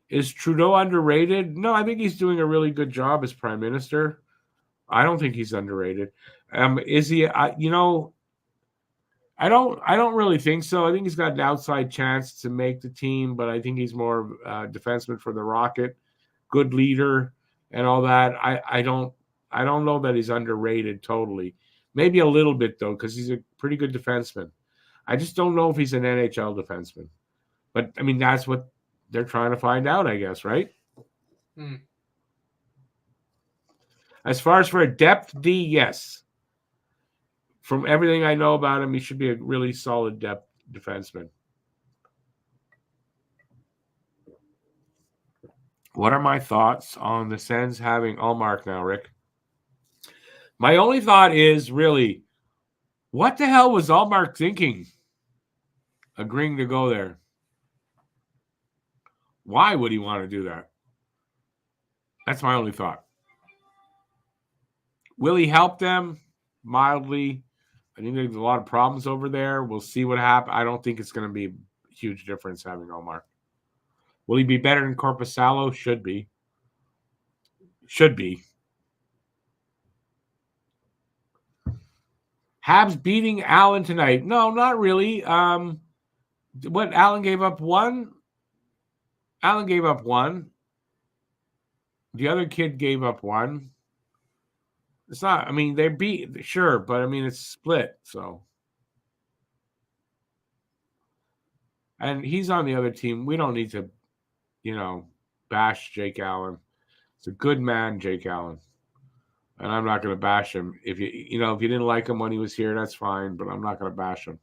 Is Trudeau underrated? No, I think he's doing a really good job as prime minister. I don't think he's underrated. Is he? I don't really think so. I think he's got an outside chance to make the team, but I think he's more of a defenseman for the Rocket, good leader, and all that. I don't know that he's underrated totally. Maybe a little bit though, because he's a pretty good defenseman. I just don't know if he's an NHL defenseman. But I mean, that's what they're trying to find out, I guess, right? As far as for a depth D, yes. From everything I know about him, he should be a really solid depth defenseman. What are my thoughts on the Sens having Ullmark now, Rick? My only thought is really, what the hell was Ullmark thinking? Agreeing to go there. Why would he want to do that? That's my only thought. Will he help them? Mildly. I think there's a lot of problems over there. We'll see what happens. I don't think it's going to be a huge difference having Ullmark. Will he be better than Korpisalo? Should be. Should be. Habs beating Allen tonight. No, not really. What, Allen gave up one? Allen gave up one. The other kid gave up one. It's not, I mean, they beat, sure, but I mean, it's split, so. And he's on the other team. We don't need to, bash Jake Allen. It's a good man, Jake Allen. And I'm not going to bash him. If if you didn't like him when he was here, that's fine, but I'm not going to bash him.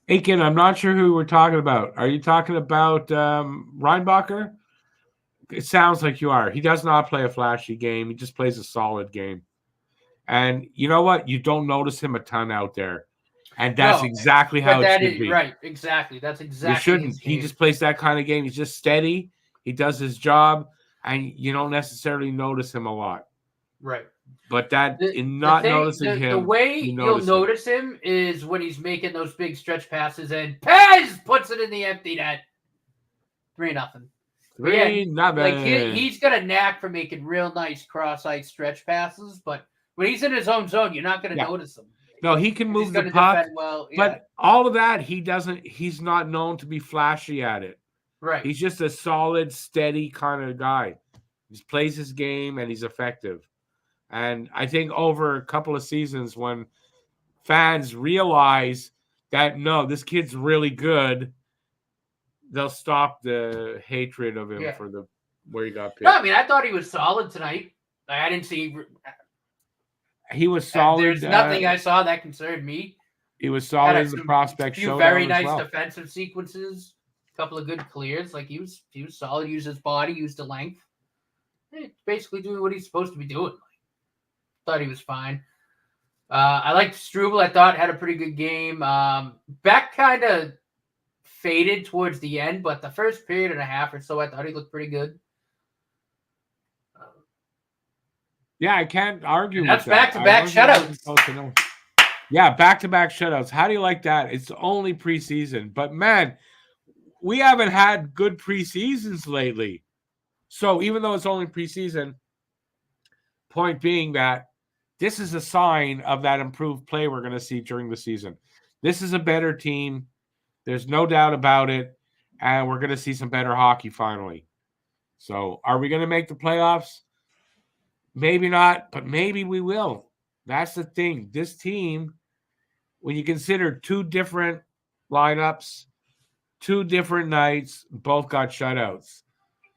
Aiken, I'm not sure who we're talking about. Are you talking about Reinbacher? It sounds like you are. He does not play a flashy game. He just plays a solid game. And you know what? You don't notice him a ton out there. And that's exactly how it should be. Right, exactly. That's exactly. You shouldn't. He just plays that kind of game. He's just steady. He does his job, and you don't necessarily notice him a lot. Right. But noticing him, the way you'll notice him is when he's making those big stretch passes and Pez puts it in the empty net. 3-0. 3-0. Like he's got a knack for making real nice cross-ice stretch passes, but when he's in his own zone, you're not going to notice him. No, he can move the puck, but all of that, he's not known to be flashy at it. Right. He's just a solid, steady kind of guy. He plays his game, and he's effective. And I think over a couple of seasons when fans realize that, no, this kid's really good, they'll stop the hatred of him for where he got picked. No, I mean, I thought he was solid tonight. I didn't see... He was solid. There's nothing I saw that concerned me. He was solid in the prospect showdown. Very nice defensive sequences. A couple of good clears. Like he was solid. Used his body. Used the length. Basically doing what he's supposed to be doing. Thought he was fine. I liked Struble. I thought had a pretty good game. Beck kind of faded towards the end, but the first period and a half or so, I thought he looked pretty good. Yeah, I can't argue with that. That's back-to-back shutouts. Yeah, back-to-back shutouts. How do you like that? It's only preseason. But, man, we haven't had good preseasons lately. So, even though it's only preseason, point being that this is a sign of that improved play we're going to see during the season. This is a better team. There's no doubt about it. And we're going to see some better hockey finally. So, are we going to make the playoffs? Maybe not, but maybe we will. That's the thing. This team, when you consider two different lineups, two different nights, both got shutouts,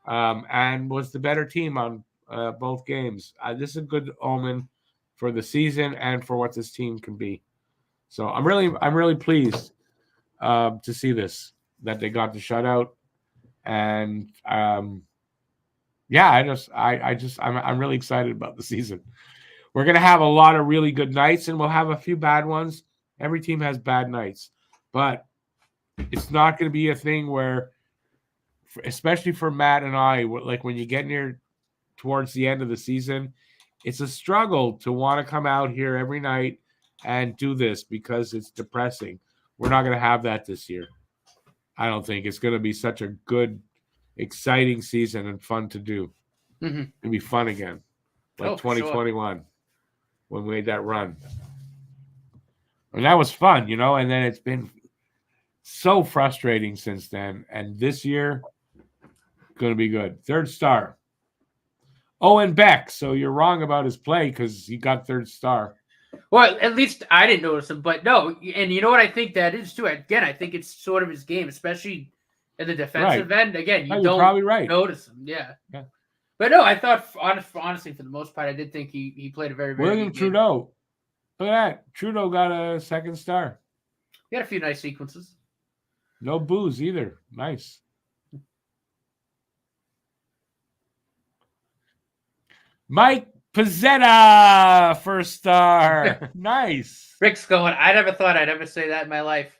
and was the better team on both games. This is a good omen for the season and for what this team can be. So I'm really pleased to see this, that they got the shutout, and I'm really excited about the season. We're going to have a lot of really good nights, and we'll have a few bad ones. Every team has bad nights, but it's not going to be a thing where, especially for Matt and I, like when you get near towards the end of the season, it's a struggle to want to come out here every night and do this because it's depressing. We're not going to have that this year. I don't think it's going to be such a good, exciting season and fun to do. Mm-hmm. It'll be fun again, like 2021 when we made that run. And that was fun, and then it's been so frustrating since then. And this year, going to be good. Third star. Owen Beck. So you're wrong about his play because he got third star. Well, at least I didn't notice him. But no, and you know what I think that is too? Again, I think it's sort of his game, especially in the defensive end. Again, you don't probably notice him. Yeah. But no, I thought, honestly, for the most part, I did think he played a very, very William good game. Trudeau. Look at that. Trudeau got a second star. He had a few nice sequences. No booze either. Nice. Mike Pizzetta, first star. Nice. Rick's going, I never thought I'd ever say that in my life.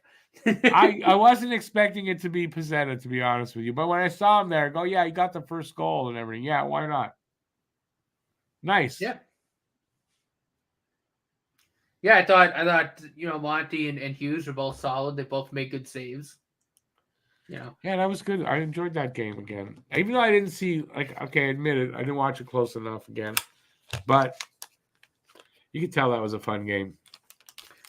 I wasn't expecting it to be Pizzetta, to be honest with you. But when I saw him there, I go, yeah, he got the first goal and everything. Yeah, why not? Nice. Yeah. Yeah, I thought Monty and Hughes were both solid. They both made good saves. Yeah, that was good. I enjoyed that game again. Even though I didn't see, I admit it, I didn't watch it close enough again. But you could tell that was a fun game.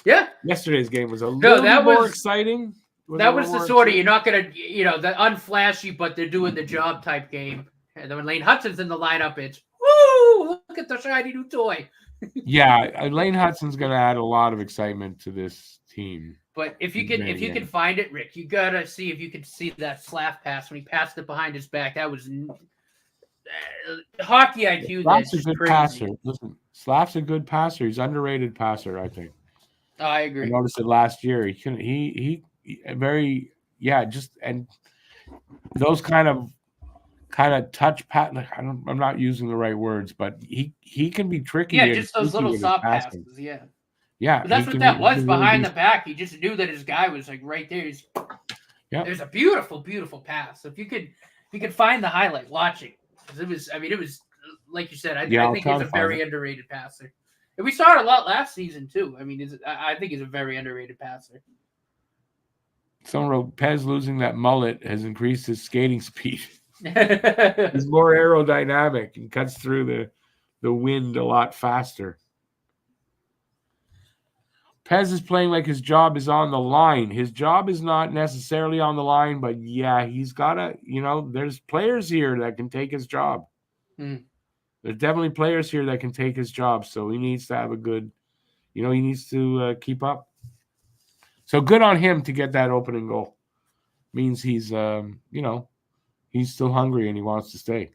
Yeah. Yesterday's game was a little more exciting. That was the sort of, you're not going to, the unflashy, but they're doing the job type game. And then when Lane Hudson's in the lineup, it's, woo, look at the shiny new toy. Yeah, Lane Hudson's going to add a lot of excitement to this team. But if you can find it, Rick, you got to see if you can see that slap pass when he passed it behind his back. That was hockey IQ. Slaff's a good passer. Listen, Slaff's a good passer. He's an underrated passer, I think. Oh, I agree. I noticed it last year. He very just and those kind of touch pat. I'm not using the right words, but he can be tricky. Yeah, just those little soft passes. Yeah. Yeah, but that's what that was behind the back. He just knew that his guy was like right there. There's a beautiful, beautiful pass. So if you could find the highlight, watch it. It was like you said. I think he's a very underrated passer. And we saw it a lot last season too. I mean, I think he's a very underrated passer. Someone wrote, Pez losing that mullet has increased his skating speed. He's more aerodynamic and cuts through the wind a lot faster. Pez is playing like his job is on the line. His job is not necessarily on the line, but yeah, he's got to, there's players here that can take his job. Mm. There's definitely players here that can take his job, so he needs to have a good, he needs to keep up. So good on him to get that opening goal. Means he's, he's still hungry and he wants to stay.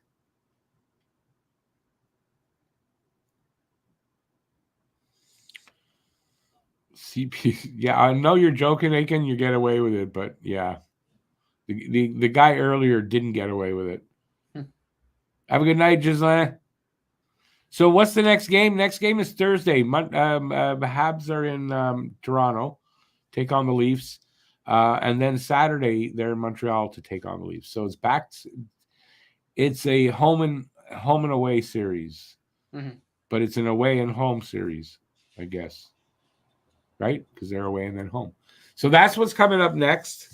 CP, yeah, I know you're joking, Aiken. You get away with it, but yeah, the guy earlier didn't get away with it. Have a good night, Gislaine. So what's the next game? Next game is Thursday. Habs are in Toronto, take on the Leafs, and then Saturday they're in Montreal to take on the Leafs. So it's back. It's a home and away series, but it's an away and home series, I guess. Right? Because they're away and then home. So that's what's coming up next.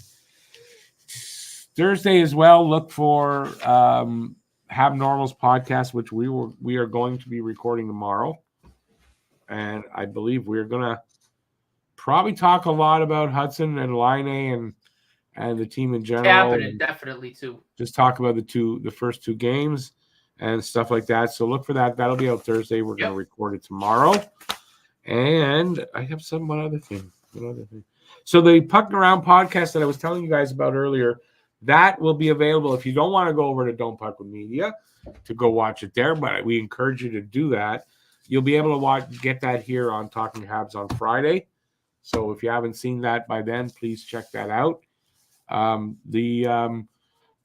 Thursday as well, look for Have Normal's podcast, which we are going to be recording tomorrow. And I believe we're going to probably talk a lot about Hudson and Laine and the team in general. Happening, definitely, too. Just talk about the first two games and stuff like that. So look for that. That'll be out Thursday. We're going to record it tomorrow. And I have one other thing. So the Pucking Around podcast that I was telling you guys about earlier, that will be available if you don't want to go over to Don't Puck with Media to go watch it there, but we encourage you to do that. You'll be able to get that here on Talking Habs on Friday. So if you haven't seen that by then, please check that out. The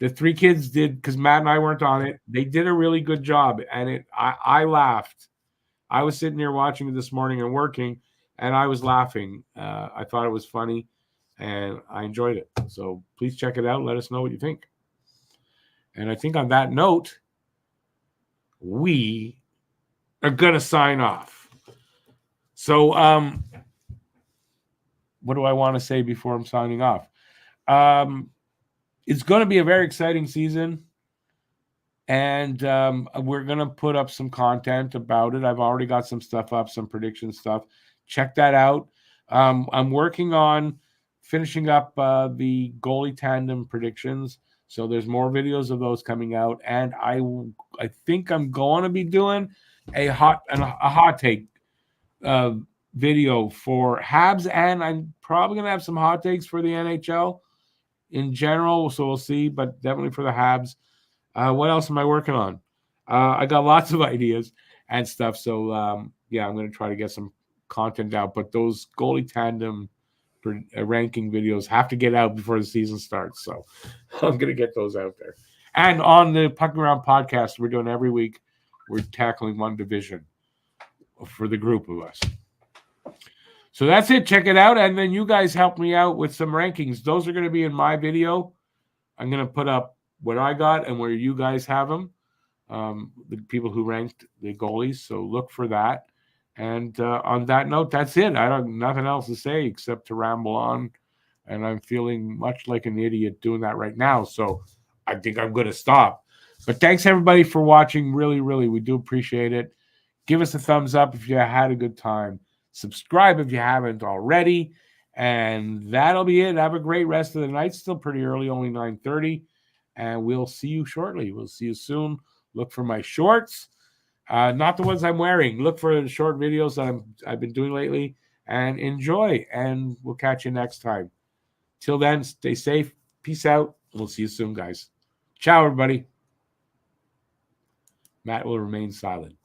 three kids did, because Matt and I weren't on it, they did a really good job, and I laughed. I was sitting here watching it this morning and working, and I was laughing. I thought it was funny, and I enjoyed it. So please check it out. Let us know what you think. And I think on that note, we are going to sign off. So what do I want to say before I'm signing off? It's going to be a very exciting season. And we're going to put up some content about it. I've already got some stuff up, some prediction stuff. Check that out. I'm working on finishing up the goalie tandem predictions. So there's more videos of those coming out. And I think I'm going to be doing a hot take video for Habs. And I'm probably going to have some hot takes for the NHL in general. So we'll see. But definitely for the Habs. What else am I working on? I got lots of ideas and stuff. So, I'm going to try to get some content out. But those goalie tandem ranking videos have to get out before the season starts. So I'm going to get those out there. And on the Pucking Around podcast, we're doing every week, we're tackling one division for the group of us. So that's it. Check it out. And then you guys help me out with some rankings. Those are going to be in my video. I'm going to put up what I got and where you guys have them, the people who ranked the goalies. So look for that. And on that note, that's it. I don't nothing else to say except to ramble on. And I'm feeling much like an idiot doing that right now. So I think I'm going to stop. But thanks everybody for watching. Really, really, we do appreciate it. Give us a thumbs up if you had a good time. Subscribe if you haven't already. And that'll be it. Have a great rest of the night. Still pretty early, only 9:30. And we'll see you shortly. We'll see you soon. Look for my shorts, not the ones I'm wearing. Look for the short videos that I've been doing lately, and enjoy. And we'll catch you next time. Till then, stay safe. Peace out. We'll see you soon, guys. Ciao, everybody. Matt will remain silent.